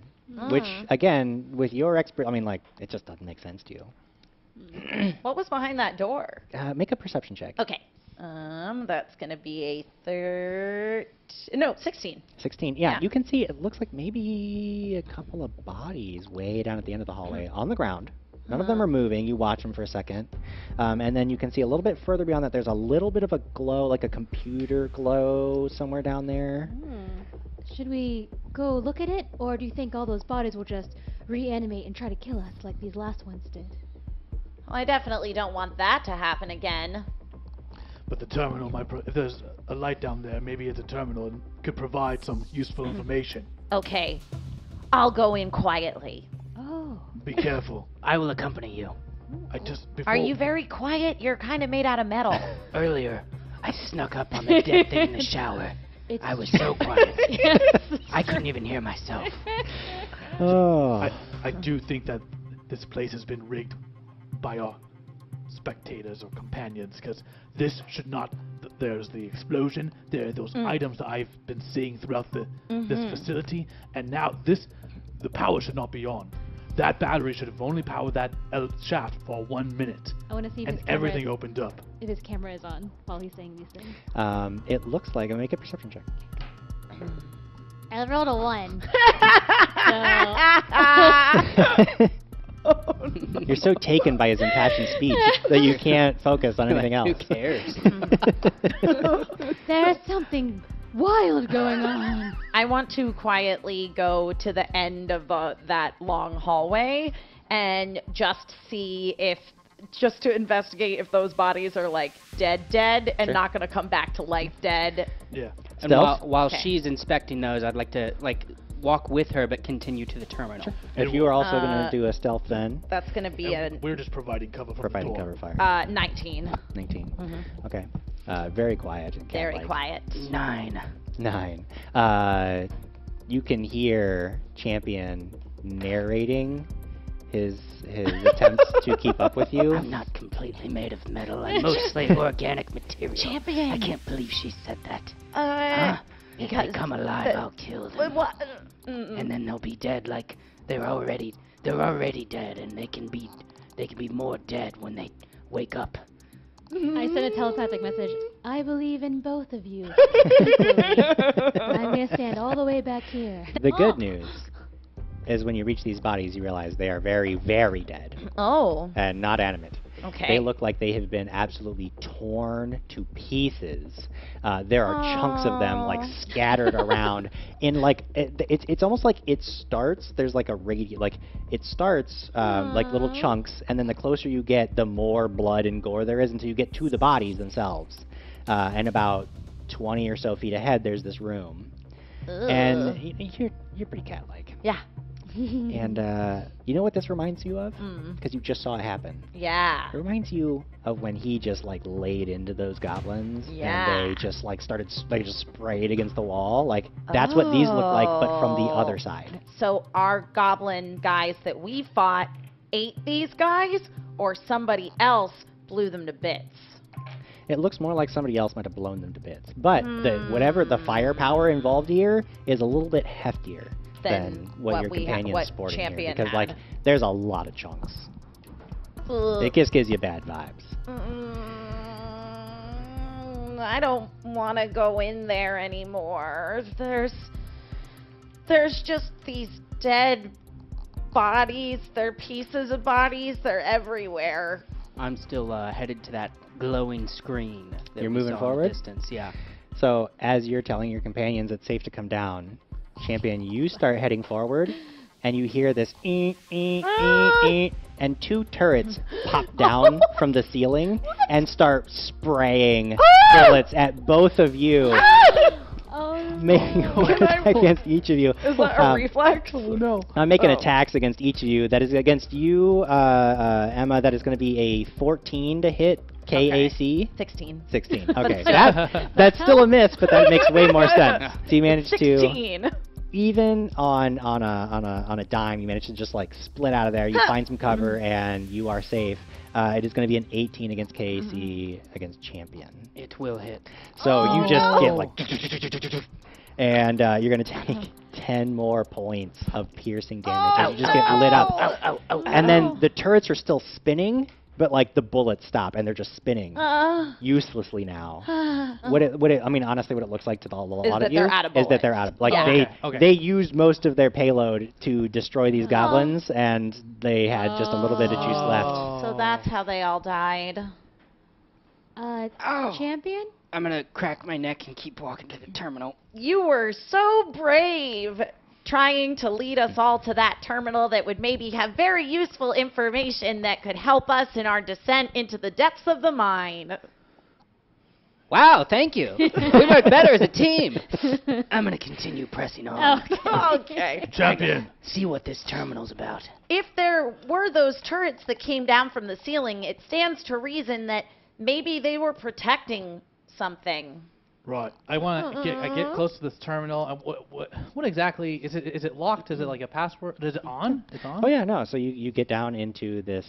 which again, with your expert, I mean, like it just doesn't make sense to you. What was behind that door? Make a perception check. Okay. That's gonna be a 16. 16. Yeah, Yeah. you can see it looks like maybe a couple of bodies way down at the end of the hallway on the ground. None of them are moving. You watch them for a second. And then you can see a little bit further beyond that, there's a little bit of a glow, like a computer glow somewhere down there. Should we go look at it, or do you think all those bodies will just reanimate and try to kill us like these last ones did? Well, I definitely don't want that to happen again. But the terminal, if there's a light down there, maybe it's a terminal and could provide some useful information. Okay. I'll go in quietly. Oh. Be careful. I will accompany you. I just before. Are you very quiet? You're kind of made out of metal. Earlier, I snuck up on the dead thing in the shower. It's I was so quiet. I couldn't even hear myself. Oh. I do think that this place has been rigged by our spectators or companions, because this should not. There's the explosion. There are those items that I've been seeing throughout this facility, and now the power should not be on. That battery should have only powered that shaft for 1 minute, I want to see if and his camera everything is, opened up. if his camera is on while he's saying these things. It looks like make a perception check. I rolled a 1. You're so taken by his impassioned speech that you can't focus on anything else. Who cares? There's something wild going on. I want to quietly go to the end of that long hallway and just to investigate if those bodies are like dead and Sure. not going to come back to life dead. Yeah. And Stealth? while Okay. she's inspecting those, I'd like to walk with her but continue to the terminal. If you are also going to do a stealth, then That's going to be And we're just providing cover from providing the door. cover fire. 19. 19. Okay. Very quiet. And Very cat-like. quiet. 9. 9. You can hear Champion narrating his attempts to keep up with you. I'm not completely made of metal. I'm mostly organic material. Champion. I can't believe she said that. Uh, If they come alive, I'll kill them. what? And then they'll be dead like they're already dead, and they can be more dead when they wake up. I sent a telepathic message. I believe in both of you. I'm going to stand all the way back here. The good news is when you reach these bodies, you realize they are very, very dead Oh, and not animate. okay. They look like they have been absolutely torn to pieces. There are chunks of them like scattered around in like it's almost like it starts. There's like a it starts like little chunks, and then the closer you get, the more blood and gore there is until you get to the bodies themselves. And about 20 or so feet ahead, there's this room, and you're pretty cat-like. Yeah. And you know what this reminds you of? Because you just saw it happen. Yeah. It reminds you of when he just like laid into those goblins Yeah. and they just like they just sprayed against the wall. Like that's what these look like, but from the other side. So our goblin guys that we fought ate these guys, or somebody else blew them to bits? it looks more like somebody else might have blown them to bits. But whatever the firepower involved here is a little bit heftier than what your companion's sporting here. Champion Because, had. like, there's a lot of chunks. Ugh. It just gives you bad vibes. I don't want to go in there anymore. There's just these dead bodies. They're pieces of bodies. They're everywhere. I'm still headed to that glowing screen. That You're we moving saw in the forward? Distance, yeah. So, as you're telling your companions it's safe to come down, Champion, you start heading forward, and you hear this and 2 turrets pop down from the ceiling and start spraying bullets at both of you, making against each of you. Is that a reflex? Oh no. I'm making attacks against each of you. That is against you, Emma. That is going to be a 14 to hit KAC. 16. 16. Okay, that's still a miss, but that makes way more sense. So you managed to, 16. even on a dime, you managed to just like split out of there. You find some cover, and you are safe. It is going to be an 18 against KAC against Champion. It will hit. So you just get like, and you're going to take 10 more points of piercing damage as you just get lit up. And then the turrets are still spinning, but like the bullets stop and they're just spinning uselessly now. I mean, honestly, what it looks like to a lot Is of that you they're out of is that they're bullets. out of, like, Yeah. Okay. they used most of their payload to destroy these goblins, and they had just a little bit of juice left. So that's how they all died. Champion? I'm gonna crack my neck and keep walking to the terminal. You were so brave trying to lead us all to that terminal that would maybe have very useful information that could help us in our descent into the depths of the mine. Wow, thank you. We work better as a team. I'm gonna continue pressing on. Okay. Champion. See what this terminal's about. If there were those turrets that came down from the ceiling, it stands to reason that maybe they were protecting something. Right. I want to get close to this terminal. What exactly is it? Is it locked? Is it like a password? Is it on? It's on. Oh yeah, no. So you get down into this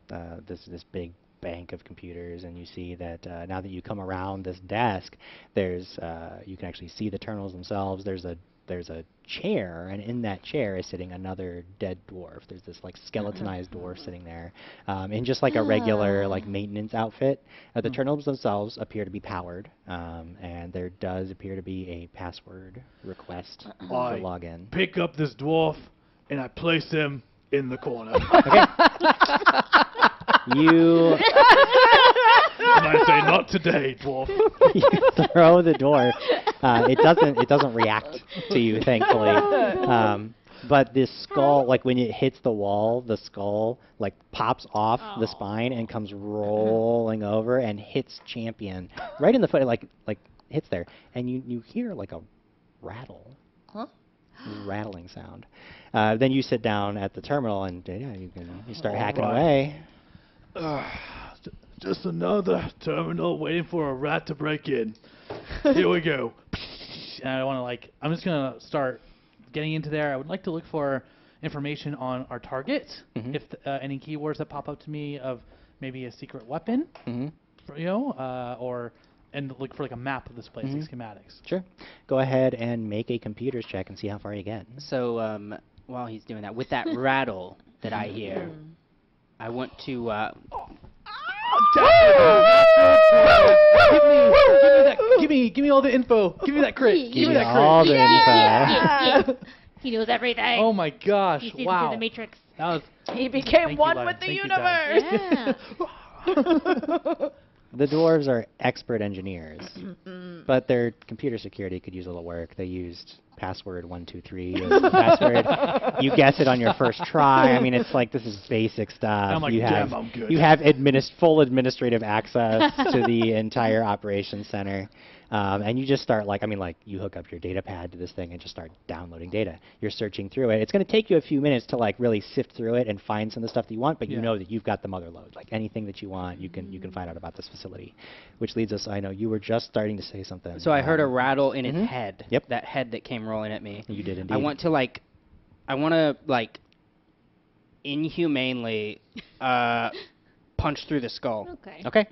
this big bank of computers, and you see that now that you come around this desk, there's you can actually see the terminals themselves. There's a chair, and in that chair is sitting another dead dwarf. There's this like skeletonized dwarf sitting there, in just like a regular like maintenance outfit. The terminals themselves appear to be powered, and there does appear to be a password request to I log in. pick up this dwarf and I place him in the corner. You And I say, not today, dwarf. you throw the door. It doesn't react to you, thankfully. But this skull, like when it hits the wall, the skull like pops off the spine and comes rolling over and hits Champion right in the foot. Like hits there, and you hear like a rattle. Rattling sound. Then you sit down at the terminal and you start hacking away. Just another terminal waiting for a rat to break in. Here we go. And I want to I'm just gonna start getting into there. I would like to look for information on our target. If any keywords that pop up to me of maybe a secret weapon, for, and look for like a map of this place, like schematics. Sure. Go ahead and make a computers check and see how far you get. So while he's doing that, with that rattle that I hear, I want to. Give me all the info. Give me that crit. Give me that crit. All the info. He knows everything. Oh my gosh! He sees Wow. into the Matrix. That was. He became Thank you, one Len. with the Thank you, Len. universe. Yeah. The dwarves are expert engineers, but their computer security could use a little work. They used password 123 as the password. You guess it on your first try. I mean, it's like this is basic stuff. I'm like, you have damn, I'm good. you have full administrative access to the entire operations center. And you just start you hook up your data pad to this thing and just start downloading data. You're searching through it. It's going to take you a few minutes to really sift through it and find some of the stuff that you want, but you know that you've got the mother lode. Like anything that you want, you can find out about this facility. Which leads us, I know you were just starting to say something. So I heard a rattle in its head. Yep. That head that came rolling at me. You did indeed. I want to inhumanely punch through the skull. Okay. Okay.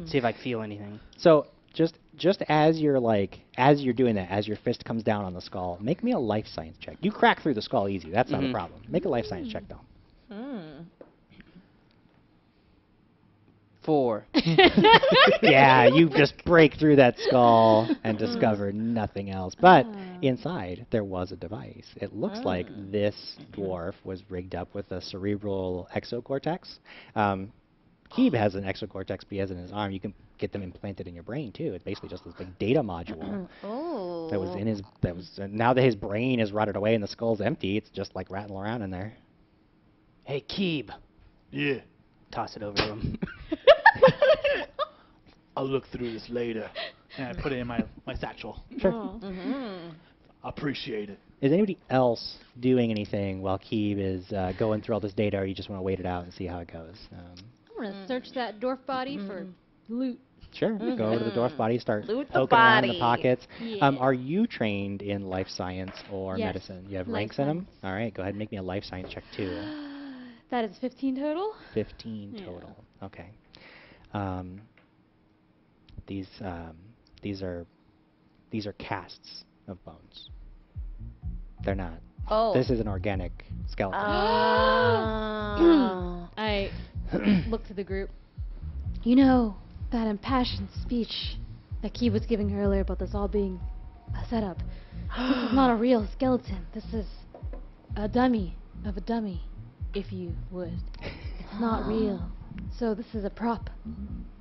See if I feel anything. So just as you're doing that, as your fist comes down on the skull, make me a life science check. You crack through the skull easy. That's not a problem. Make a life science check though. 4. Yeah, you just break through that skull and discover nothing else. But inside, there was a device. It looks like this dwarf was rigged up with a cerebral exocortex. Keeb has an exocortex, but he has it in his arm. You can get them implanted in your brain, too. It's basically just this big data module that was in his... now that his brain is rotted away and the skull's empty, it's just like rattling around in there. Hey, Keeb. Yeah, Toss it over to him. I'll look through this later. And I put it in my satchel. Sure. I appreciate it. Is anybody else doing anything while Keeb is going through all this data, or you just want to wait it out and see how it goes? I'm gonna search that dwarf body for loot. Sure. Go over to the dwarf body, start Loot the poking around in the body. pockets. Yeah. Are you trained in life science or Yes, medicine? You have life ranks in them? science. All right, go ahead and make me a life science check, too. That is 15 total. 15 Yeah. total. Okay. These are casts of bones. They're not. Oh. This is an organic skeleton. I look to the group. You know, that impassioned speech that Keeb was giving earlier about this all being a setup. This is not a real skeleton. This is a dummy of a dummy, if you would. It's not real. So this is a prop,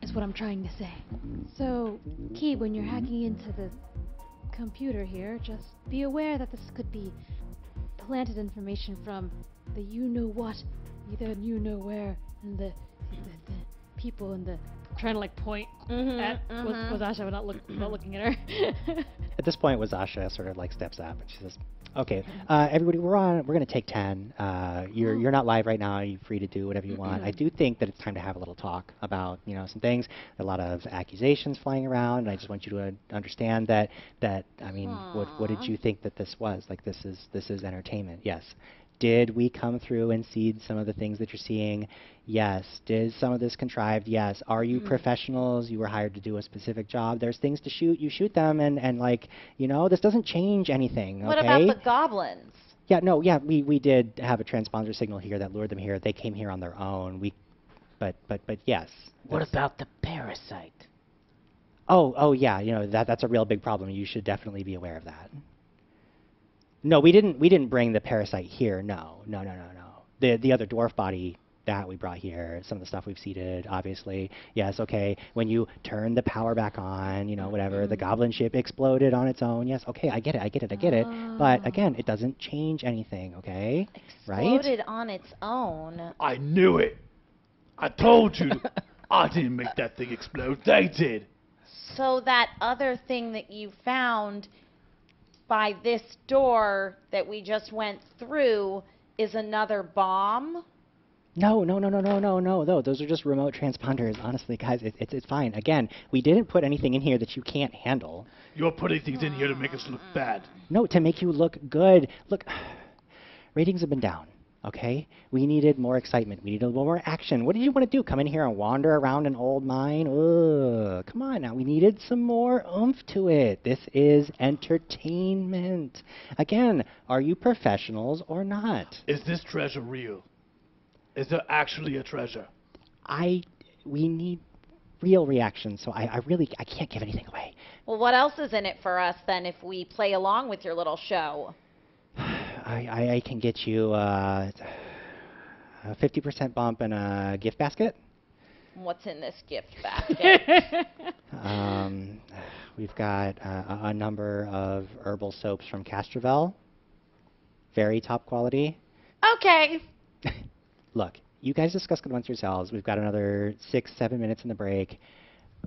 is what I'm trying to say. So, Keeb, when you're hacking into the computer here, just be aware that this could be planted information from the you-know-what, either you-know-where, and the people in the... Trying to, like, point at Wazasha, but not looking at her. At this point, Wazasha sort of like steps up and she says, "Okay, everybody, we're gonna take 10. You're not live right now. You're free to do whatever you want. I do think that it's time to have a little talk about some things. A lot of accusations flying around, and I just want you to understand that I mean, what did you think that this was? Like, this is entertainment. Yes. Did we come through and seed some of the things that you're seeing? Yes. Did some of this contrived? Yes. Are you professionals? You were hired to do a specific job. There's things to shoot. You shoot them, and like, this doesn't change anything, okay? What about the goblins? Yeah, no, yeah, we did have a transponder signal here that lured them here. They came here on their own. But yes. What about the parasite? Oh, yeah, that's a real big problem. You should definitely be aware of that. No, we didn't bring the parasite here. No. The other dwarf body that we brought here, some of the stuff we've seeded, obviously. Yes, okay. When you turn the power back on, whatever, the goblin ship exploded on its own. Yes, okay, I get it. But again, it doesn't change anything, okay? Right? Exploded on its own. I knew it. I told you. I didn't make that thing explode. They did. So that other thing that you found by this door that we just went through is another bomb? No. Those are just remote transponders. Honestly, guys, it's fine. Again, we didn't put anything in here that you can't handle. You're putting things in here to make us look bad. No, to make you look good. Look, ratings have been down, okay? We needed more excitement. We needed a little more action. What did you want to do? Come in here and wander around an old mine? Ugh, come on now. We needed some more oomph to it. This is entertainment. Again, are you professionals or not? Is this treasure real? Is there actually a treasure? We need real reactions, so I can't give anything away. Well, what else is in it for us then if we play along with your little show? I can get you a 50% bump and a gift basket. What's in this gift basket? We've got a number of herbal soaps from Castrovel. Very top quality. Okay. Look, you guys discuss it amongst yourselves. We've got another 6-7 minutes in the break.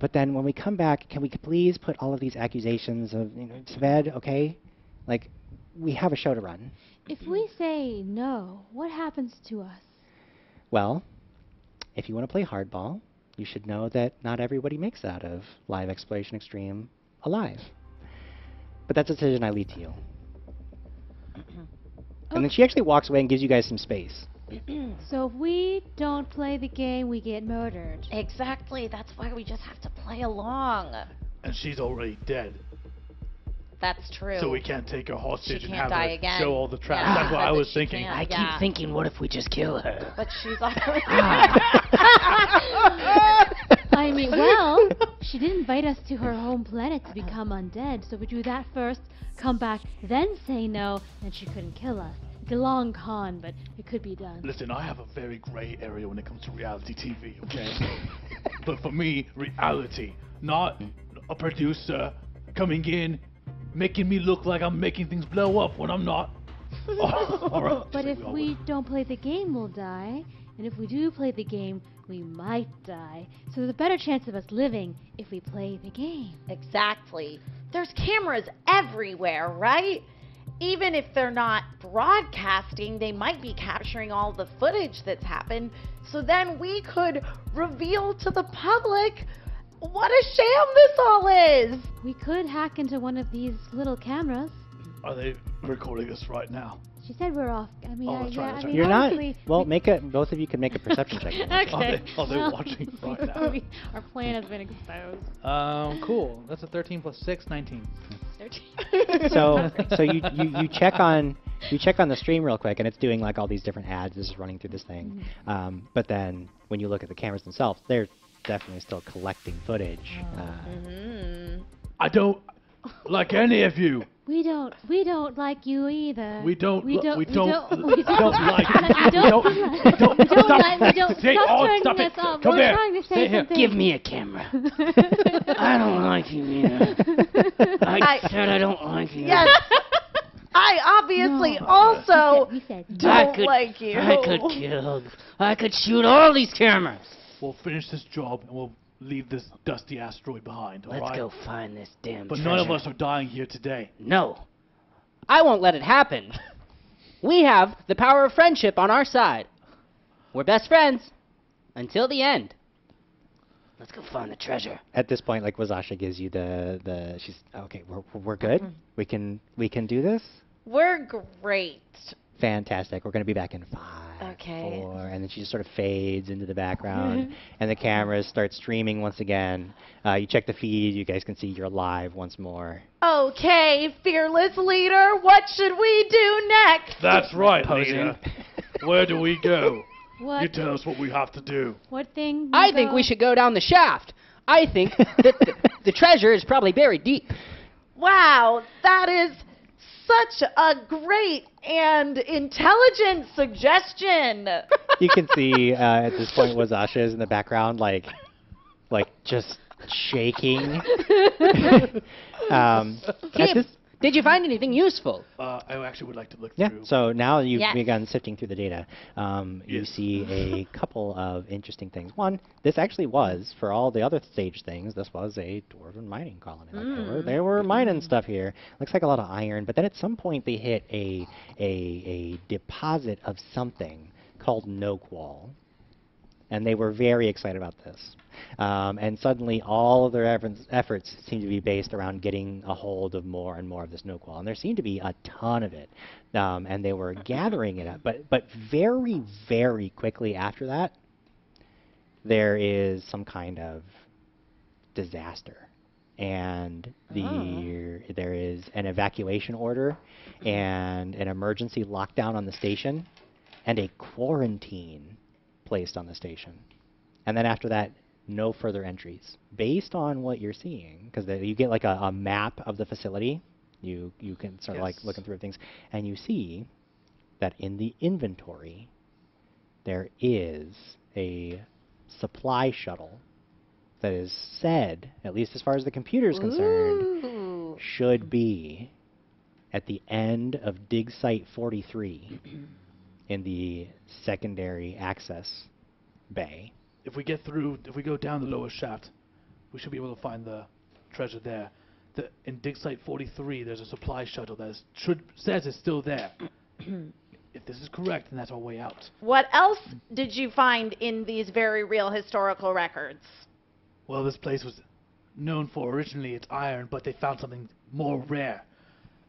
But then when we come back, can we please put all of these accusations of to bed, okay? Like, we have a show to run. If we say no, what happens to us? Well, if you want to play hardball, you should know that not everybody makes it out of Live Exploration Extreme alive. But that's a decision I leave to you. And then she actually walks away and gives you guys some space. So if we don't play the game, we get murdered. Exactly. That's why we just have to play along. And she's already dead. That's true. So we can't take her hostage She and can't have die her again. show all the traps. Yeah, That's what I because was she thinking. can't. I Yeah. keep thinking, what if we just kill her? But she's already. I mean, well, she did invite us to her home planet to become undead, so we do that first, come back, then say no, and she couldn't kill us. It's a long con, but it could be done. Listen, I have a very gray area when it comes to reality TV, okay? But for me, reality, not a producer coming in, making me look like I'm making things blow up when I'm not. All right. But if we don't play the game, we'll die. And if we do play the game, we might die. So there's a better chance of us living if we play the game. Exactly. There's cameras everywhere, right? Even if they're not broadcasting, they might be capturing all the footage that's happened. So then we could reveal to the public what a sham this all is. We could hack into one of these little cameras. Are they recording us right now? She said we're off. I mean, Oh, that's right, yeah, that's I right. mean, You're not. honestly, Well, both of you can make a perception check. Okay. Are they well, watching right now? Our plan has been exposed. Cool. That's a 13 plus 6, 19. So you check on the stream real quick, and it's doing like all these different ads. This is running through this thing. But then when you look at the cameras themselves, they're definitely still collecting footage. I don't like any of you. We don't like you either. We don't We don't. we don't like. we Stop turning stop this it. off. Come We're here. trying to Stay say here. something. Give me a camera. I don't like you either. I said I don't like you. Yes. I obviously No. also We said don't like you. I could shoot all these cameras. We'll finish this job and we'll leave this dusty asteroid behind, all Let's right? go find this damn But treasure. none of us are dying here today. No. I won't let it happen. We have the power of friendship on our side. We're best friends until the end. Let's go find the treasure. At this point, like Wazasha gives you she's okay. We're good. We can do this. We're great. Fantastic. We're going to be back in 5, Okay. 4, and then she just sort of fades into the background, and the cameras start streaming once again. You check the feed. You guys can see you're live once more. Okay, fearless leader, what should we do next? That's right, Posing. leader. Where do we go? what? You tell us what we have to do. What thing? I think we should go down the shaft. I think that the treasure is probably buried deep. Wow, that is such a great and intelligent suggestion. You can see at this point Wazasha is in the background, like just shaking. At Kim, this, did you find anything useful? I actually would like to look yeah. through. So now you've Yes. begun sifting through the data. You Yes. see a couple of interesting things. One, this actually was, for all the other stage things, this was a dwarven mining colony. Like they were mining stuff here. Looks like a lot of iron, but then at some point they hit a deposit of something called Nokwall. And they were very excited about this. And suddenly all of their efforts seem to be based around getting a hold of more and more of this Nokwall. And there seemed to be a ton of it. And they were gathering it up. But very, very quickly after that, there is some kind of disaster. And there is an evacuation order and an emergency lockdown on the station and a quarantine placed on the station. And then after that, no further entries. Based on what you're seeing, because you get like a map of the facility, you can sort of like looking through things, and you see that in the inventory, there is a supply shuttle that is said, at least as far as the computer is concerned, Ooh. should be at the end of dig site 43 in the secondary access bay. If we go down the lower shaft, we should be able to find the treasure there. In dig site 43, there's a supply shuttle that says it's still there. If this is correct, then that's our way out. What else did you find in these very real historical records? Well, this place was known for originally its iron, but they found something more rare.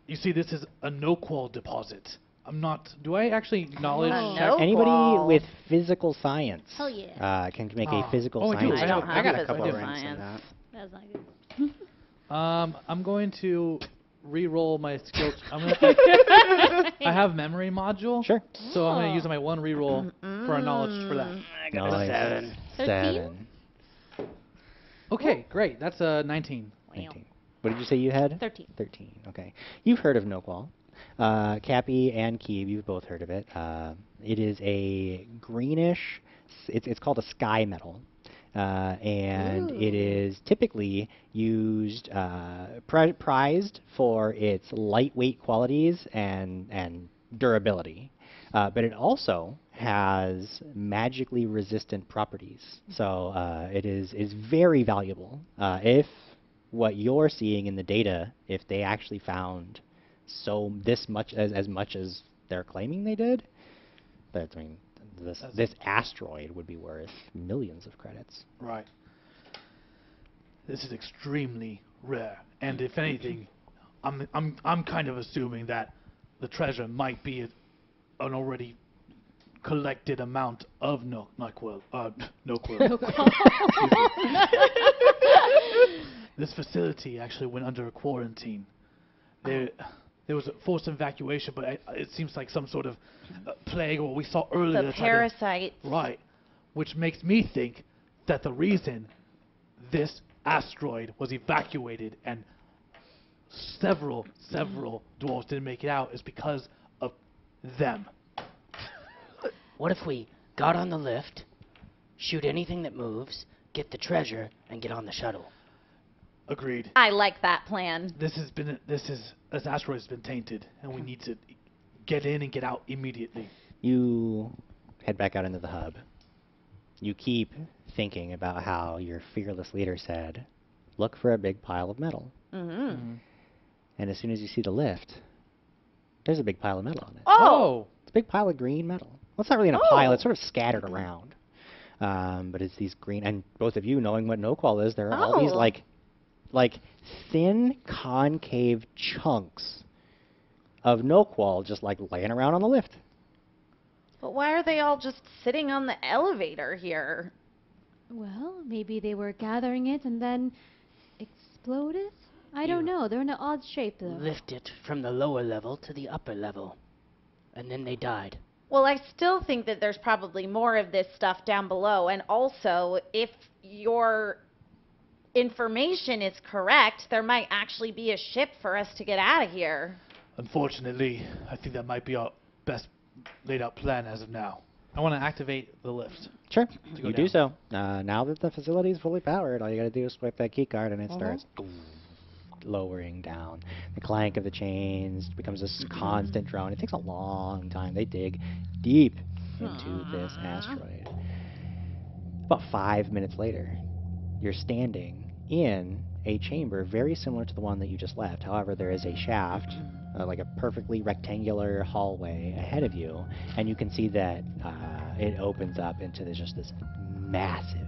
You see, this is a Nokwall deposit. I'm not. Do I actually acknowledge? No. Anybody Qual. with physical science Hell yeah. can make Oh. a physical Oh, I do. science. I don't check. have I got a couple physical of ranks in science. that. That's not good. I'm going to re-roll my skills. I have memory module. Sure. So I'm going Oh. to use my one re-roll for a knowledge for that. I got a 7. 7. Okay, great. That's a 19. 19. What did you say you had? 13. 13. Okay. You've heard of Noqual. Cappy and Keeb, you've both heard of it. It is a greenish, it's called a sky metal. And it is typically used, prized for its lightweight qualities and durability. But it also has magically resistant properties. So it is very valuable. If what you're seeing in the data, if they actually found this much as they're claiming they did, but I mean, this asteroid would be worth millions of credits. Right. This is extremely rare, and if anything, I'm kind of assuming that the treasure might be an already collected amount of NyQuil. This facility actually went under a quarantine. There was a forced evacuation, but it seems like some sort of plague, or what we saw earlier. The parasites. Right. Which makes me think that the reason this asteroid was evacuated and several dwarves didn't make it out is because of them. What if we got on the lift, shoot anything that moves, get the treasure, and get on the shuttle? Agreed. I like that plan. This asteroid has been tainted, and we need to get in and get out immediately. You head back out into the hub. You keep thinking about how your fearless leader said, look for a big pile of metal. Mm-hmm. And as soon as you see the lift, there's a big pile of metal on it. Oh! It's a big pile of green metal. Well, it's not really in a pile, it's sort of scattered around. But it's these green, and both of you knowing what Noqual is, there are all these like thin concave chunks of Noqual just like laying around on the lift. But why are they all just sitting on the elevator here? Well, maybe they were gathering it and then exploded? I don't know. They're in an odd shape, though. Lift it from the lower level to the upper level. And then they died. Well, I still think that there's probably more of this stuff down below. And also, if your information is correct, there might actually be a ship for us to get out of here. Unfortunately, I think that might be our best laid out plan as of now. I want to activate the lift. Sure, go you do down. so. Now that the facility is fully powered, all you gotta do is swipe that key card and it starts lowering down. The clank of the chains becomes this constant drone. It takes a long time. They dig deep into this asteroid. About 5 minutes later, you're standing in a chamber very similar to the one that you just left. However, there is a shaft, like a perfectly rectangular hallway ahead of you, and you can see that it opens up into this massive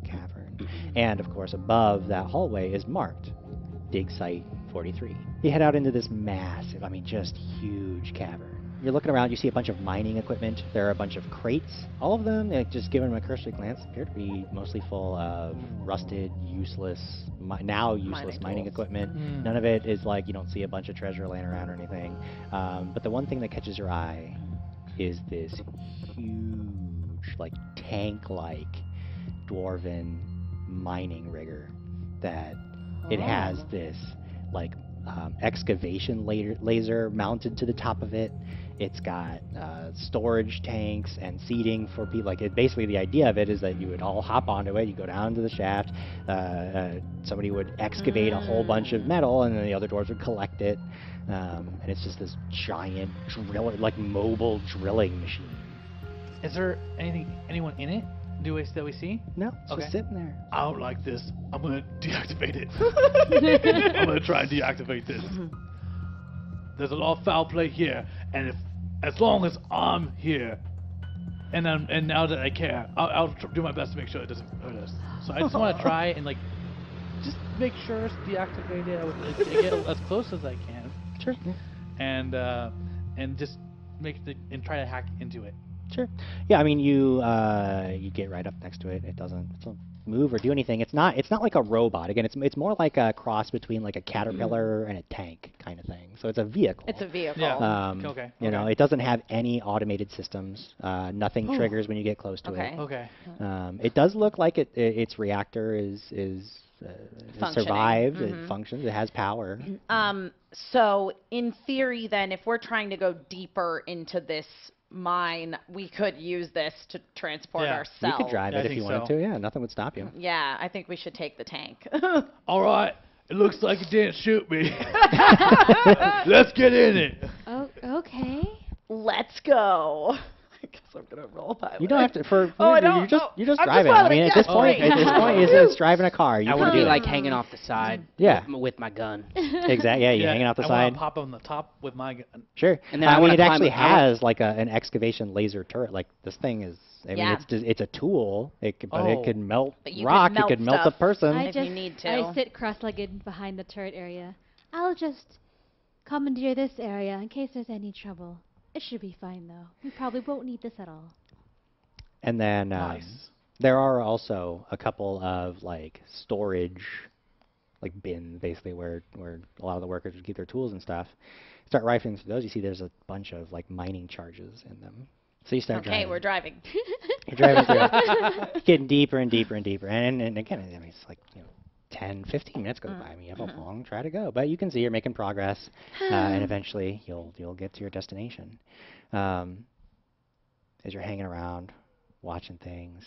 cavern. And of course, above that hallway is marked Dig Site 43. You head out into this massive, just huge cavern. You're looking around, you see a bunch of mining equipment. There are a bunch of crates. All of them, just given a cursory glance, appear to be mostly full of rusted, useless, now useless mining equipment. None of it is like, you don't see a bunch of treasure laying around or anything. But the one thing that catches your eye is this huge, tank-like dwarven mining rigger that it has this excavation laser mounted to the top of it. It's got storage tanks and seating for people. Basically the idea of it is that you would all hop onto it, you go down to the shaft, somebody would excavate a whole bunch of metal, and then the other dwarves would collect it. And it's just this giant mobile drilling machine. Is there anyone in it? That we see? No, it's Okay. just sitting there. I don't like this. I'm gonna deactivate it. I'm gonna try and deactivate this. There's a lot of foul play here, and as long as I'm here, and now that I care, I'll do my best to make sure it doesn't hurt us. So I just want to try and just make sure it's deactivated. I get as close as I can. Sure. And and just and try to hack into it. Sure. Yeah, I mean, you get right up next to it. It doesn't move or do anything. It's not like a robot. Again, it's more like a cross between like a caterpillar and a tank kind of thing. So it's a vehicle. It's a vehicle. Yeah. You know, it doesn't have any automated systems. Nothing triggers when you get close to it. Okay. It does look like its reactor is survived. Mm-hmm. It functions. It has power. So in theory, then, if we're trying to go deeper into this mine, we could use this to transport Yeah. ourselves. You could drive Yeah, I it if you think wanted so. to. Yeah, nothing would stop you. Yeah, I think we should take the tank. All right. It looks like you didn't shoot me. Let's get in it. Oh, okay. Let's go. I guess I'm gonna roll pilot. You don't have to. You just I'm drive just it. I piloting, mean, yes, at this point, great. it's driving a car. You I can would do be it. like hanging off the side. Yeah. With my gun. Exactly. Yeah, you're hanging out the I side. want to pop on the top with my gun. Sure. And then I I mean, wanna it climb actually up- I want- has like an excavation laser turret. Like this thing is. I mean, Yeah. it's a tool. But Oh. it could melt But you rock. could melt it could melt stuff. a person. I If you just need to. I sit cross-legged behind the turret area. I'll just commandeer this area in case there's any trouble. It should be fine though. We probably won't need this at all. And then Nice. there are also a couple of like storage, like bins, basically where a lot of the workers would keep their tools and stuff. Start rifling through those. You see, there's a bunch of like mining charges in them. So you start Okay, driving. we're driving. You're driving through, getting deeper and deeper and deeper. And again, I mean, it's like 10, 15 minutes goes by. I mean, you have a long try to go, but you can see you're making progress, and eventually you'll get to your destination. As you're hanging around, watching things,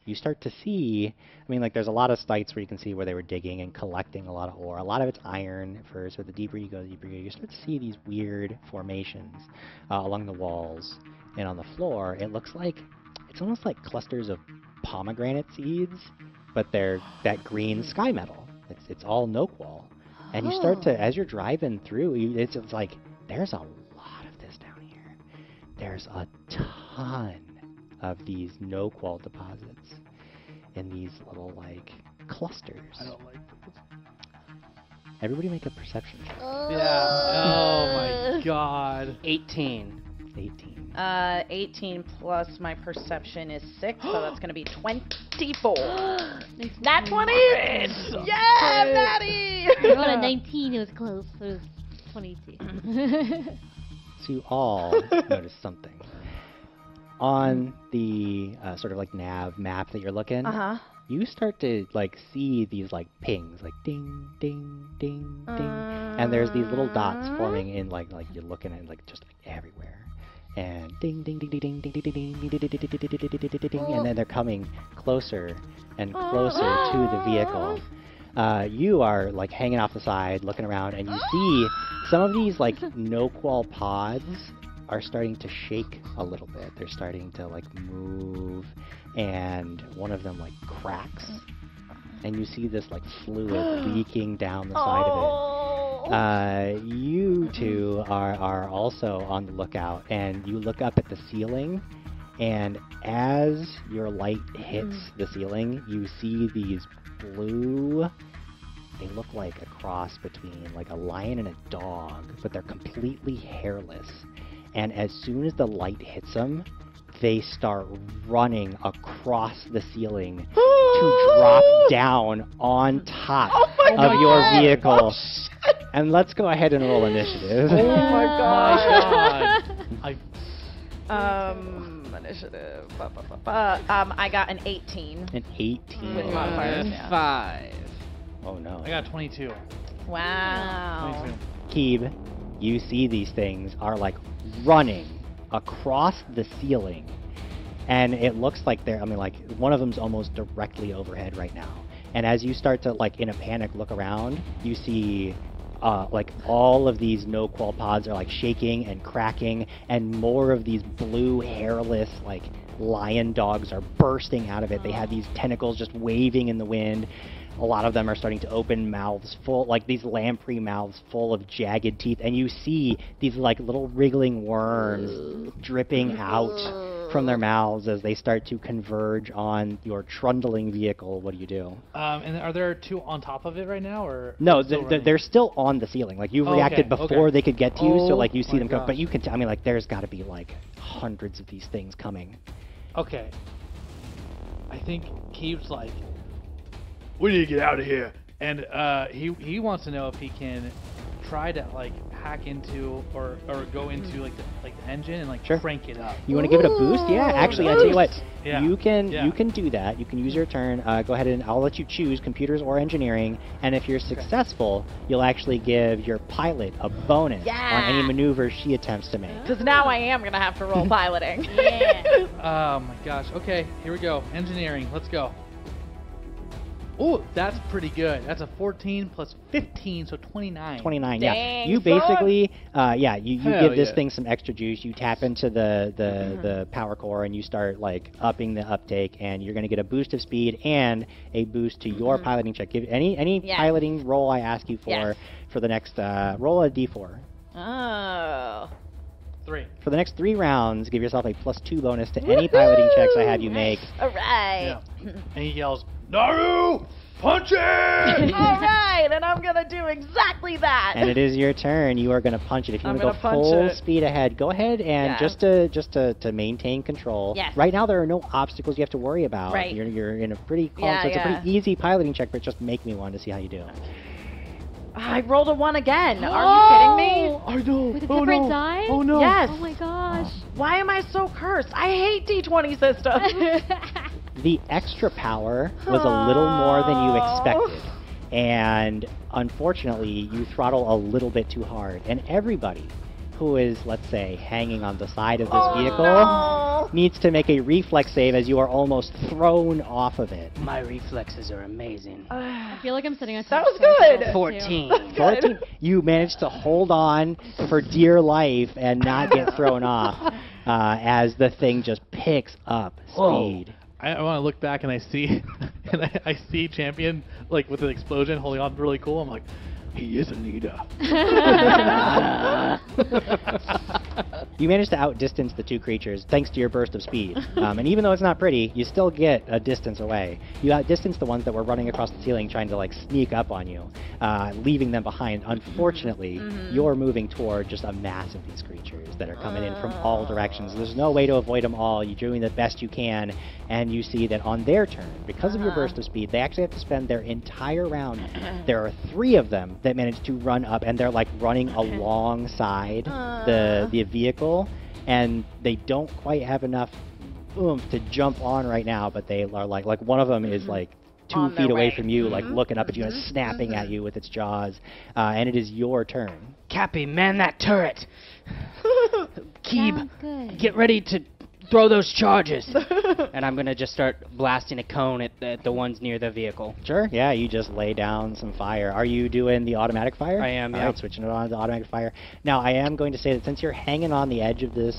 you start to see. I mean, like there's a lot of sites where you can see where they were digging and collecting a lot of ore. A lot of it's iron at first, but the deeper you go, you start to see these weird formations along the walls and on the floor. It looks like it's almost like clusters of pomegranate seeds, but they're that green sky metal. It's all Nokwall. And you start to, as you're driving through, it's like, there's a lot of this down here. There's a ton of these Nokwall deposits in these little, like, clusters. I don't like this. Everybody make a perception check. Yeah. Oh my god. 18. 18. 18 plus my perception is 6, so that's going to be 24. Nat 20! Yeah, Maddie! I rolled a 19. It was close. It was 22. So you all notice something. On the sort of like nav map that you're looking, you start to like see these like pings, like ding, ding, ding, ding, and there's these little dots forming in like you're looking at like just like everywhere, and ding, ding, ding, ding, ding, ding, ding, ding, ding, ding, ding, ding, ding, ding, ding, ding, and then they're coming closer and closer to the vehicle. You are like hanging off the side, looking around, and you see some of these like Nokwall pods are starting to shake a little bit. They're starting to like move, and one of them like cracks, and you see this like fluid leaking down the side of it. You two are also on the lookout, and you look up at the ceiling, and as your light hits the ceiling, you see these blue. They look like a cross between like a lion and a dog, but they're completely hairless. And as soon as the light hits them, they start running across the ceiling to drop down on top of your vehicle. And let's go ahead and roll initiative. Oh my God. Initiative. I got an 18. An 18. With modifiers, yeah. 5. Oh no. I got 22. Wow. 22. Keeb, you see these things are like running across the ceiling, and it looks like they're, I mean, like one of them's almost directly overhead right now. And as you start to like in a panic look around, you see like all of these Nokwall pods are like shaking and cracking, and more of these blue hairless like lion dogs are bursting out of it. They have these tentacles just waving in the wind. A lot of them are starting to open mouths full, like these lamprey mouths full of jagged teeth, and you see these like little wriggling worms dripping out from their mouths as they start to converge on your trundling vehicle. What do you do? And are there 2 on top of it right now, or No, still running? they're still on the ceiling. Like, you've Oh, reacted okay, before okay. they could get to you, so, Oh like, you see my them come. But gosh. you can I mean, like, there's got to be, like, hundreds of these things coming. Okay. I think Keeb's like, We need to get out of here. and he wants to know if he can try to like hack into or go into like the engine and like Sure. crank it up. You want to give it a boost? Yeah, actually, I tell you what. Yeah. You can Yeah. you can do that. You can use your turn. Go ahead and I'll let you choose computers or engineering. And if you're successful, you'll actually give your pilot a bonus on any Yeah. maneuvers she attempts to make. Because now I am going to have to roll piloting. Yeah. Oh my gosh. Okay, here we go. Engineering. Let's go. Oh, that's pretty good. That's a 14 plus 15, so 29. 29. Dang, Yeah. You son. basically, you Hell give this yeah. thing some extra juice. You tap into the power core and you start like upping the uptake, and you're going to get a boost of speed and a boost to your piloting check. Give any Yes. piloting roll I ask you Yes. for the next roll a d4. Oh. 3. For the next 3 rounds, give yourself a +2 bonus to any piloting checks I have you make. All right. Yeah. And he yells, Naru, punch it! All right, and I'm going to do exactly that. And it is your turn. You are going to punch it. If you I'm want to go gonna punch full it. speed ahead, go ahead and Yeah. just to maintain control. Yes. Right now there are no obstacles you have to worry about. Right. You're in a pretty calm, Yeah, so it's a yeah. pretty easy piloting check. But just make me one to see how you do. I rolled a 1 again. Are you kidding me? I know. With a oh different no. die? Oh no. Yes. Oh my gosh. Why am I so cursed? I hate D20 systems. The extra power was a little more than you Oh. expected. And unfortunately, you throttle a little bit too hard. And everybody who is, let's say, hanging on the side of this vehicle no. needs to make a reflex save as you are almost thrown off of it. My reflexes are amazing. I feel like I'm sitting on That some was special good. too. 14. 14. You managed to hold on for dear life and not get thrown off as the thing just picks up speed. I want to look back and I see, and I see Champion like with an explosion holding on really cool. I'm like, He is a leader. You managed to outdistance the 2 creatures thanks to your burst of speed. And even though it's not pretty, you still get a distance away. You outdistanced the ones that were running across the ceiling trying to like sneak up on you, leaving them behind. Unfortunately, you're moving toward just a mass of these creatures that are coming in from all directions. There's no way to avoid them all. You're doing the best you can, and you see that on their turn, because of your burst of speed, they actually have to spend their entire round. There are 3 of them that manage to run up, and they're like running alongside the vehicle, and they don't quite have enough oomph to jump on right now, but they are like one of them is like 2 On their feet away way. from you, like looking up at you and snapping at you with its jaws, and it is your turn. Cappy, man that turret. Keeb, Sounds good. get ready to throw those charges. And I'm gonna just start blasting a cone at the ones near the vehicle. Sure, yeah, you just lay down some fire. Are you doing the automatic fire? I am, All yeah. right, switching it on to automatic fire. Now, I am going to say that since you're hanging on the edge of this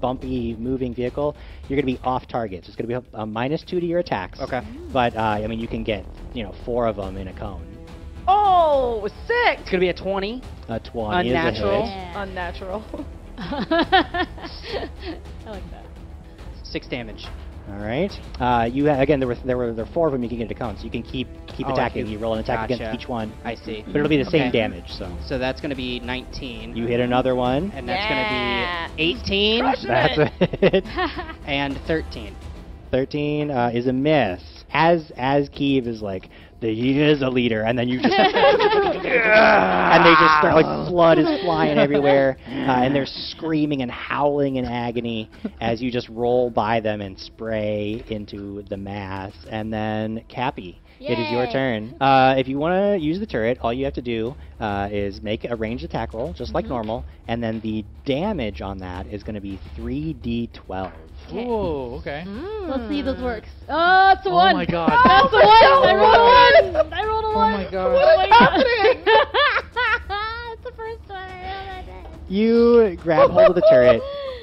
bumpy, moving vehicle, you're going to be off target. So it's going to be a -2 to your attacks. Okay. But, I mean, you can get, 4 of them in a cone. Oh, sick. It's gonna be a 20. A 20 Unnatural. is a hit. Yeah. Unnatural. I like that. 6 damage. All right. Again, there were 4 of them you can get into cone, so you can keep Oh, attacking. I see. You roll an attack Gotcha. against each one, I see. but it'll be the same Okay. damage. So that's gonna be 19. you hit another one. And that's Yeah. gonna be 18 Crushing That's a hit. and 13. 13 is a miss. As Keev is like, he is a leader, and then you just and they just start like blood is flying everywhere, and they're screaming and howling in agony as you just roll by them and spray into the mass. And then Cappy, it is your Yay. turn. If you want to use the turret, all you have to do is make a ranged attack roll, just like normal, and then the damage on that is going to be 3d12. whoa, okay. Let's see if this works. Oh, it's a Oh 1. my god. That's a 1. I rolled a 1. I rolled a 1. Oh my god. What is happening? It's the first one I rolled that day. You grab hold of the turret,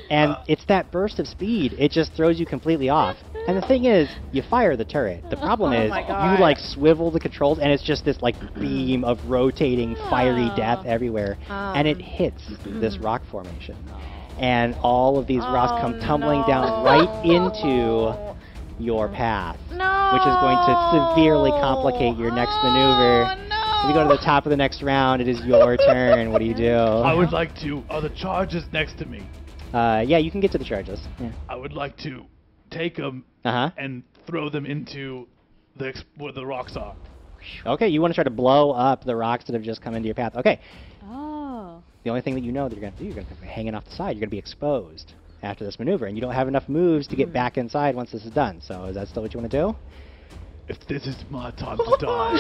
and it's that burst of speed. It just throws you completely off. And the thing is, you fire the turret. The problem is, my God. you like swivel the controls, and it's just this like beam of rotating, fiery death everywhere, and it hits this rock formation. and all of these rocks come tumbling down right into your path, No. which is going to severely complicate your next maneuver. No. If you go to the top of the next round, it is your turn. What do you do? I would like to. Are the charges next to me? Yeah, you can get to the charges. Yeah. I would like to take them Uh-huh. and throw them into where the rocks are. Okay, you want to try to blow up the rocks that have just come into your path. Okay. Oh. The only thing that you know that you're going to do, you're going to be hanging off the side. You're going to be exposed after this maneuver, and you don't have enough moves to get back inside once this is done. So is that still what you want to do? If this is my time to die,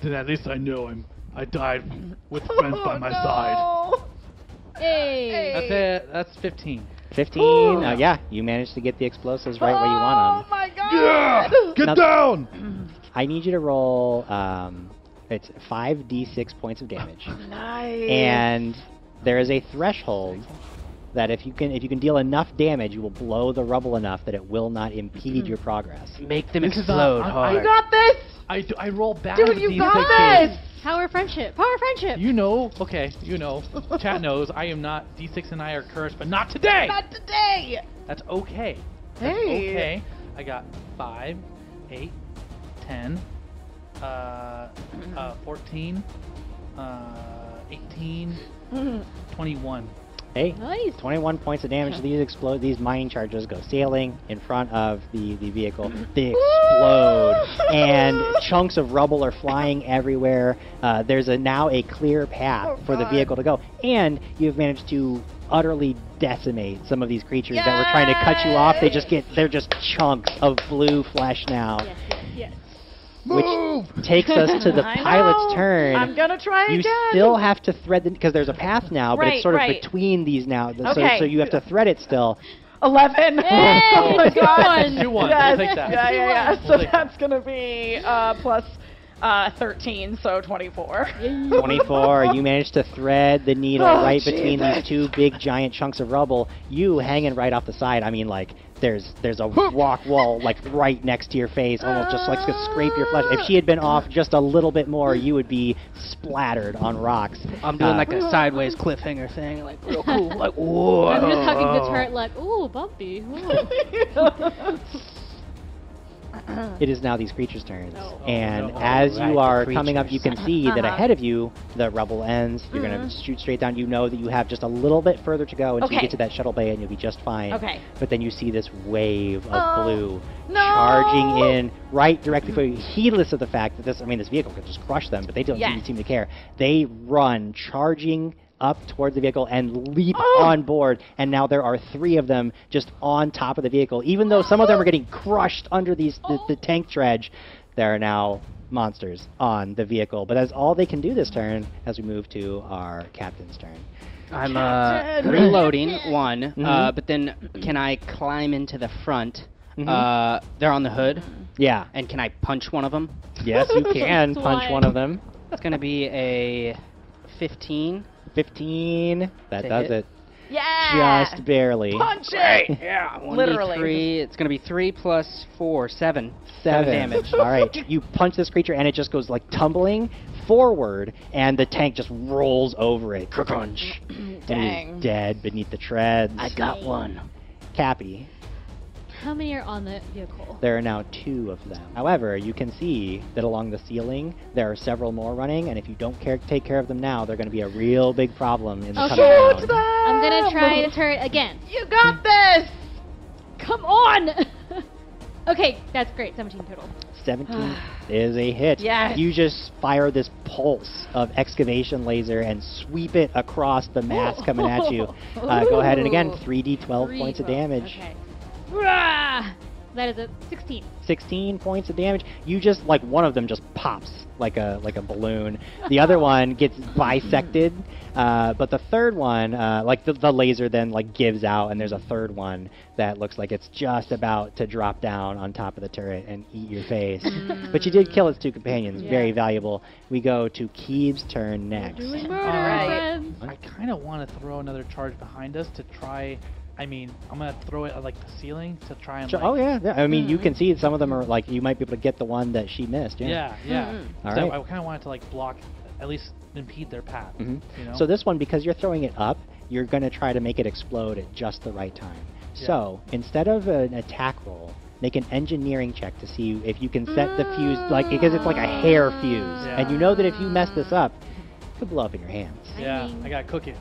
then at least I know I died with friends by my side. Hey. That's it. That's 15. 15. Yeah, you managed to get the explosives right where you want them. Oh my god. Yeah! Get Now- down! I need you to roll. It's 5d6 points of damage, Nice. and there is a threshold that if you can deal enough damage, you will blow the rubble enough that it will not impede your progress. Make them This is explode I hard. You got this. I roll bad Dude, with you these got sixes. this. Power friendship. Power friendship. You know, okay, you know. Chat knows I am not. D6 and I are cursed, but not today. Not today. That's okay. That's Hey. okay. I got 5, 8, 10, 14, 18, 21. Hey, Nice. 21 points of damage. These mining charges go sailing in front of the vehicle. They explode, and chunks of rubble are flying everywhere. There's now a clear path for the vehicle to go, and you've managed to utterly decimate some of these creatures that were trying to cut you off. They're just chunks of blue flesh now, Yes, yes, yes. which takes us to the I pilot's know. turn. I'm gonna try You again. still have to thread because there's a path now, but Right, it's sort of right. between these now. Okay. So you have to thread it still. 11. Hey, Oh my god. 2-1. Yes. We'll take that. Yeah. We'll So take that's gonna be plus 13, so 24. 24. You managed to thread the needle Oh, right between Jesus. these two big giant chunks of rubble. You hanging right off the side. I mean, like there's a rock wall like right next to your face, almost just like to scrape your flesh. If she had been off just a little bit more, you would be splattered on rocks. I'm doing like a sideways cliffhanger thing, like real cool, like whoa. I'm just hugging the turret like, ooh, bumpy. Ooh. It is now these creatures' turns, Oh. and no. as Right, you the are coming up, you creatures. can see that Uh-huh. ahead of you, the rubble ends. You're gonna shoot straight down. You know that you have just a little bit further to go until you Okay. get to that shuttle bay, and you'll be just fine. Okay. But then you see this wave of Oh, blue no. charging in right directly for you, heedless of the fact that this vehicle could just crush them, but they don't Yes. seem to care. They run, charging up towards the vehicle and leap Oh. on board, and now there are 3 of them just on top of the vehicle. Even though some of them are getting crushed under the tank dredge, there are now monsters on the vehicle. But that's all they can do this turn as we move to our captain's turn. I'm Captain. reloading one, Mhm. but then can I climb into the front? Mhm. They're on the hood, Yeah. and can I punch one of them? Yes, you can punch Swine. one of them. It's gonna be a 15. 15. That To does hit. it. Yeah. Just barely. Punch it. Yeah, Literally. 3. It's gonna be 3 plus 4, 7. 7 damage. All right. You punch this creature, and it just goes like tumbling forward, and the tank just rolls over it. Crunch. And it Dang. is dead beneath the treads. I got one. Cappy. How many are on the vehicle? There are now 2 of them. However, you can see that along the ceiling there are several more running, and if you don't take care of them now, they're going to be a real big problem in the Okay. coming round. Shoot them. I'm gonna try the turret again. You got this. Come on! Okay, that's great. 17 total. 17 is a hit. Yes. You just fire this pulse of excavation laser and sweep it across the mass coming at you. Go ahead and again, 3d12 points of damage. Okay. Rah! That is a 16. 16 points of damage. You just like one of them just pops like a balloon. The other one gets bisected, but the third one, like the laser then like gives out, and there's a third one that looks like it's just about to drop down on top of the turret and eat your face. But you did kill its 2 companions. Yeah. Very valuable. We go to Keeb's turn next. Doing murder, Alright. friends. I kind of want to throw another charge behind us to try. I mean, I'm gonna throw it at like the ceiling to try and. Sure. Like, Oh yeah. I mean, you can see some of them are like you might be able to get the one that she missed. Yeah, yeah. All So right. I kind of wanted to like block, at least impede their path. Mhm. You know. So this one, because you're throwing it up, you're going to try to make it explode at just the right time. So, instead of an attack roll, make an engineering check to see if you can set the fuse, like, because it's like a hair fuse. Yeah. And you know that if you mess this up, it could blow up in your hands. Yeah, I gotta cook it.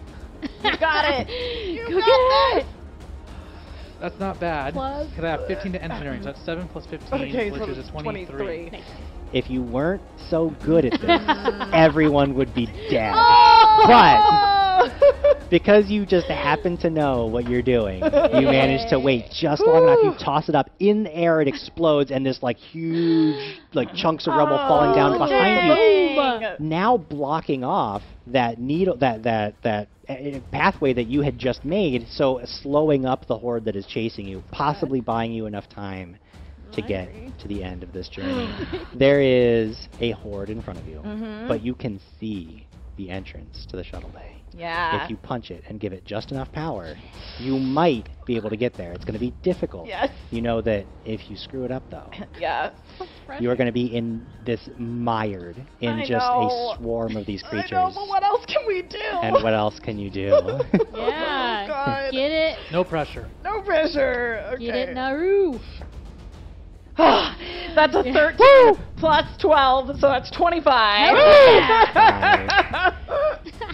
You got it. Go get it! That's not bad. Plus- Could I have 15 to engineering? So that's 7 plus 15, Okay, which so is a 23. If you weren't so good at this, everyone would be dead. Oh! But because you just happen to know what you're doing, you manage to wait just long enough. You toss it up in the air, it explodes, and this like huge like chunks of rubble falling down behind you. Dang. Now blocking off that needle, that pathway that you had just made, so slowing up the horde that is chasing you, possibly buying you enough time to get to the end of this journey. There is a horde in front of you, but you can see the entrance to the shuttle bay. Yeah. If you punch it and give it just enough power, you might be able to get there. It's going to be difficult. Yes. You know that if you screw it up, though, Yeah. you are going to be in this mired in I just know. a swarm of these creatures. I know, but what else can we do? And what else can you do? Yeah. Oh, God. Get it. No pressure. No pressure. Okay. Get it, Naru. That's a 13 plus 12, so that's 25.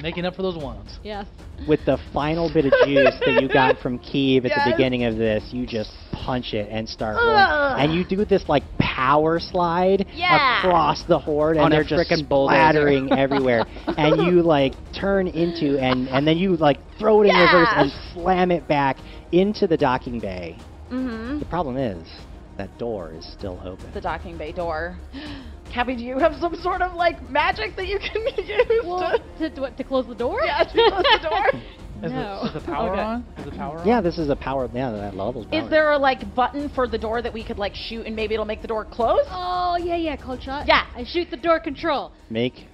Making up for those ones. Yes. With the final bit of juice that you got from Keeve at Yes. the beginning of this, you just punch it and start rolling. Ugh. And you do this like power slide Yeah. across the horde, and On a they're just frickin' bulldozer. splattering everywhere. And you like turn into and then you like throw it in reverse and slam it back into the docking bay. Mm-hmm. The problem is that door is still open. The docking bay door. Cappy, do you have some sort of like magic that you can use Well, to? to close the door? Yeah, to close the door. Is the power Okay. on? Is the power on? Yeah, this is a power. Yeah, that level's power. Is there a like button for the door that we could like shoot and maybe it'll make the door close? Oh, yeah, cold shot. Yeah. I shoot the door control. Make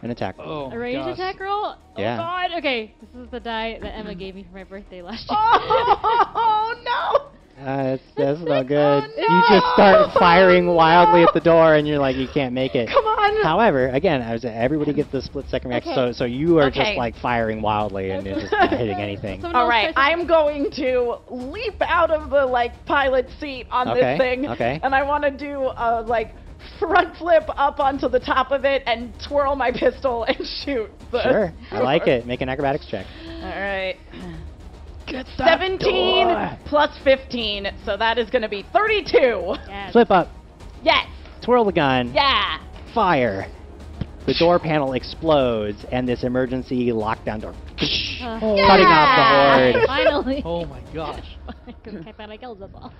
an attack. Oh, A ranged gosh. attack roll? Yeah. Oh, God. Okay, this is the die that Emma gave me for my birthday last year. Oh no! That's not good. Oh, You just start firing wildly at the door, and you're like, you can't make it. Come on! However, again, everybody gets the split second reaction, Okay. so you are Okay. just like firing wildly and you're just not hitting anything. Someone All else right, try I'm going to leap out of the like pilot seat on Okay, this thing, okay. and I want to do a like front flip up onto the top of it and twirl my pistol and shoot. The Sure, I like it. Make an acrobatics check. All right. 17 plus 15, so that is going to be 32. Yes. Flip up, Yes. twirl the gun, Yeah. fire. The door panel explodes, and this emergency lockdown door cutting off the horde. Finally. Oh my gosh. I thought I killed us all.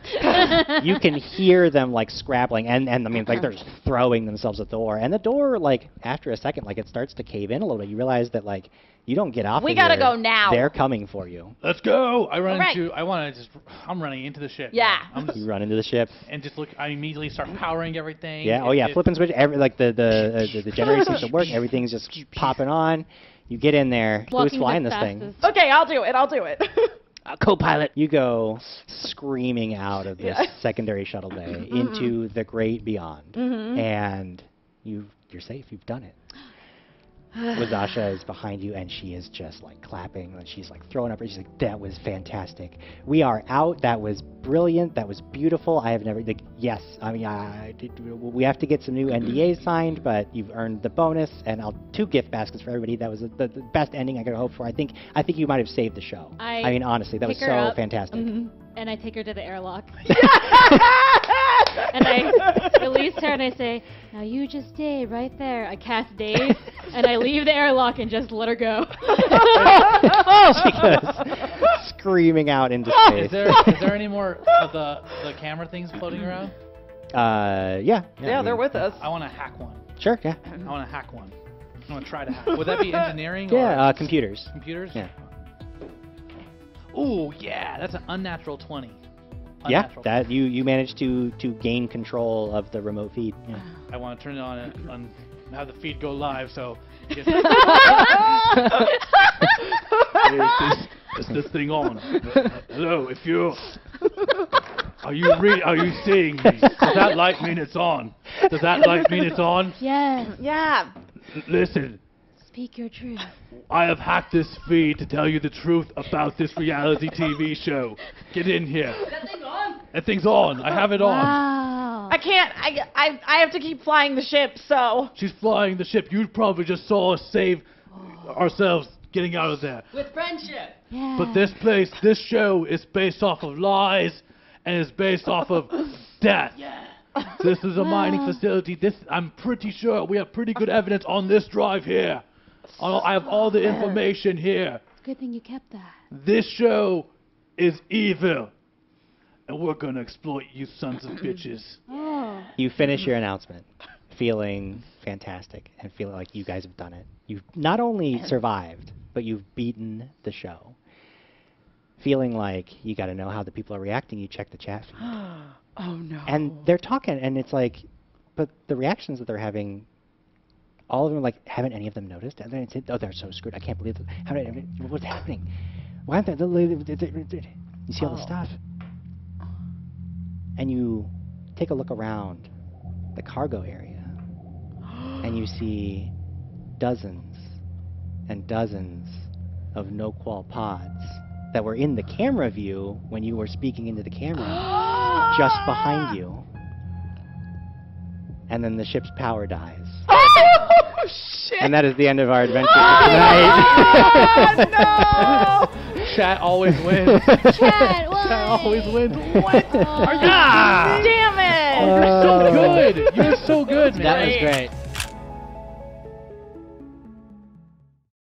You can hear them like scrabbling, and I mean like they're just throwing themselves at the door, and the door like after a second like it starts to cave in a little bit. You realize that like you don't get off. We of gotta here. go now. They're coming for you. Let's go. I run All right. into. I'm running into the ship. Yeah. I'm just, You run into the ship. and just look. I immediately start powering everything. Yeah. Oh yeah. It- Flip and switch. Like the generator seems to work. Everything's just popping on. You get in there. Who's Walking flying the this thing? fastest. Okay, I'll do it. Co-pilot. You go screaming out of this Yeah. secondary shuttle bay into the great beyond, and you're safe. You've done it. Wazasha is behind you, and she is just like clapping, and she's like throwing up. She's like, "That was fantastic. We are out. That was brilliant. That was beautiful. I have never. Like, yes, I mean, we have to get some new NDAs signed, but you've earned the bonus, and I'll 2 gift baskets for everybody. That was the best ending I could hope for. I think you might have saved the show. I I mean, honestly, that was pick her so up. fantastic. And I take her to the airlock. And I release her and I say, now you just stay right there. I cast Dave and I leave the airlock and just let her go. She goes screaming out into space. Is there any more of the camera things floating around? Yeah. Yeah, they're with us. I want to hack one. Sure, yeah. I want to hack one. I want to try to hack. Would that be engineering Yeah, or computers. computers? Yeah. Ooh, yeah, that's an unnatural 20. Yeah, Unnatural. that you managed to gain control of the remote feed. Yeah. I want to turn it on and have the feed go live. So, Is this thing on? Hello, if you're... Are you seeing me? Does that light mean it's on? Does that light mean it's on? Yes. Yeah. Listen, Speak your truth. I have hacked this feed to tell you the truth about this reality TV show. Get in here. That thing on? That thing's on. I have it on. Wow. I can't. I have to keep flying the ship, so. She's flying the ship. You probably just saw us save ourselves getting out of there. With friendship. Yeah. But this show is based off of lies and is based off of death. Yeah. This is a mining Wow. facility. I'm pretty sure we have pretty good evidence on this drive here. I have all the information here. It's a good thing you kept that. This show is evil. And we're gonna exploit you sons of bitches. Oh. You finish your announcement feeling fantastic and feeling like you guys have done it. You've not only survived, but you've beaten the show. Feeling like you got to know how the people are reacting, you check the chat feed. Oh no. And they're talking, and it's like, but the reactions that they're having, all of them are like, haven't any of them noticed? And then it's, oh, they're so screwed. I can't believe it. What's happening? Why aren't they? You see all the stuff. And you take a look around the cargo area, and you see dozens and dozens of no-qual pods that were in the camera view when you were speaking into the camera, just behind you. And then the ship's power dies. Oh shit! And that is the end of our adventure for tonight. Oh Chat always wins. Chat, Chat always wins. What? Ah! Damn it! You're so good. You're so good, man. That was great.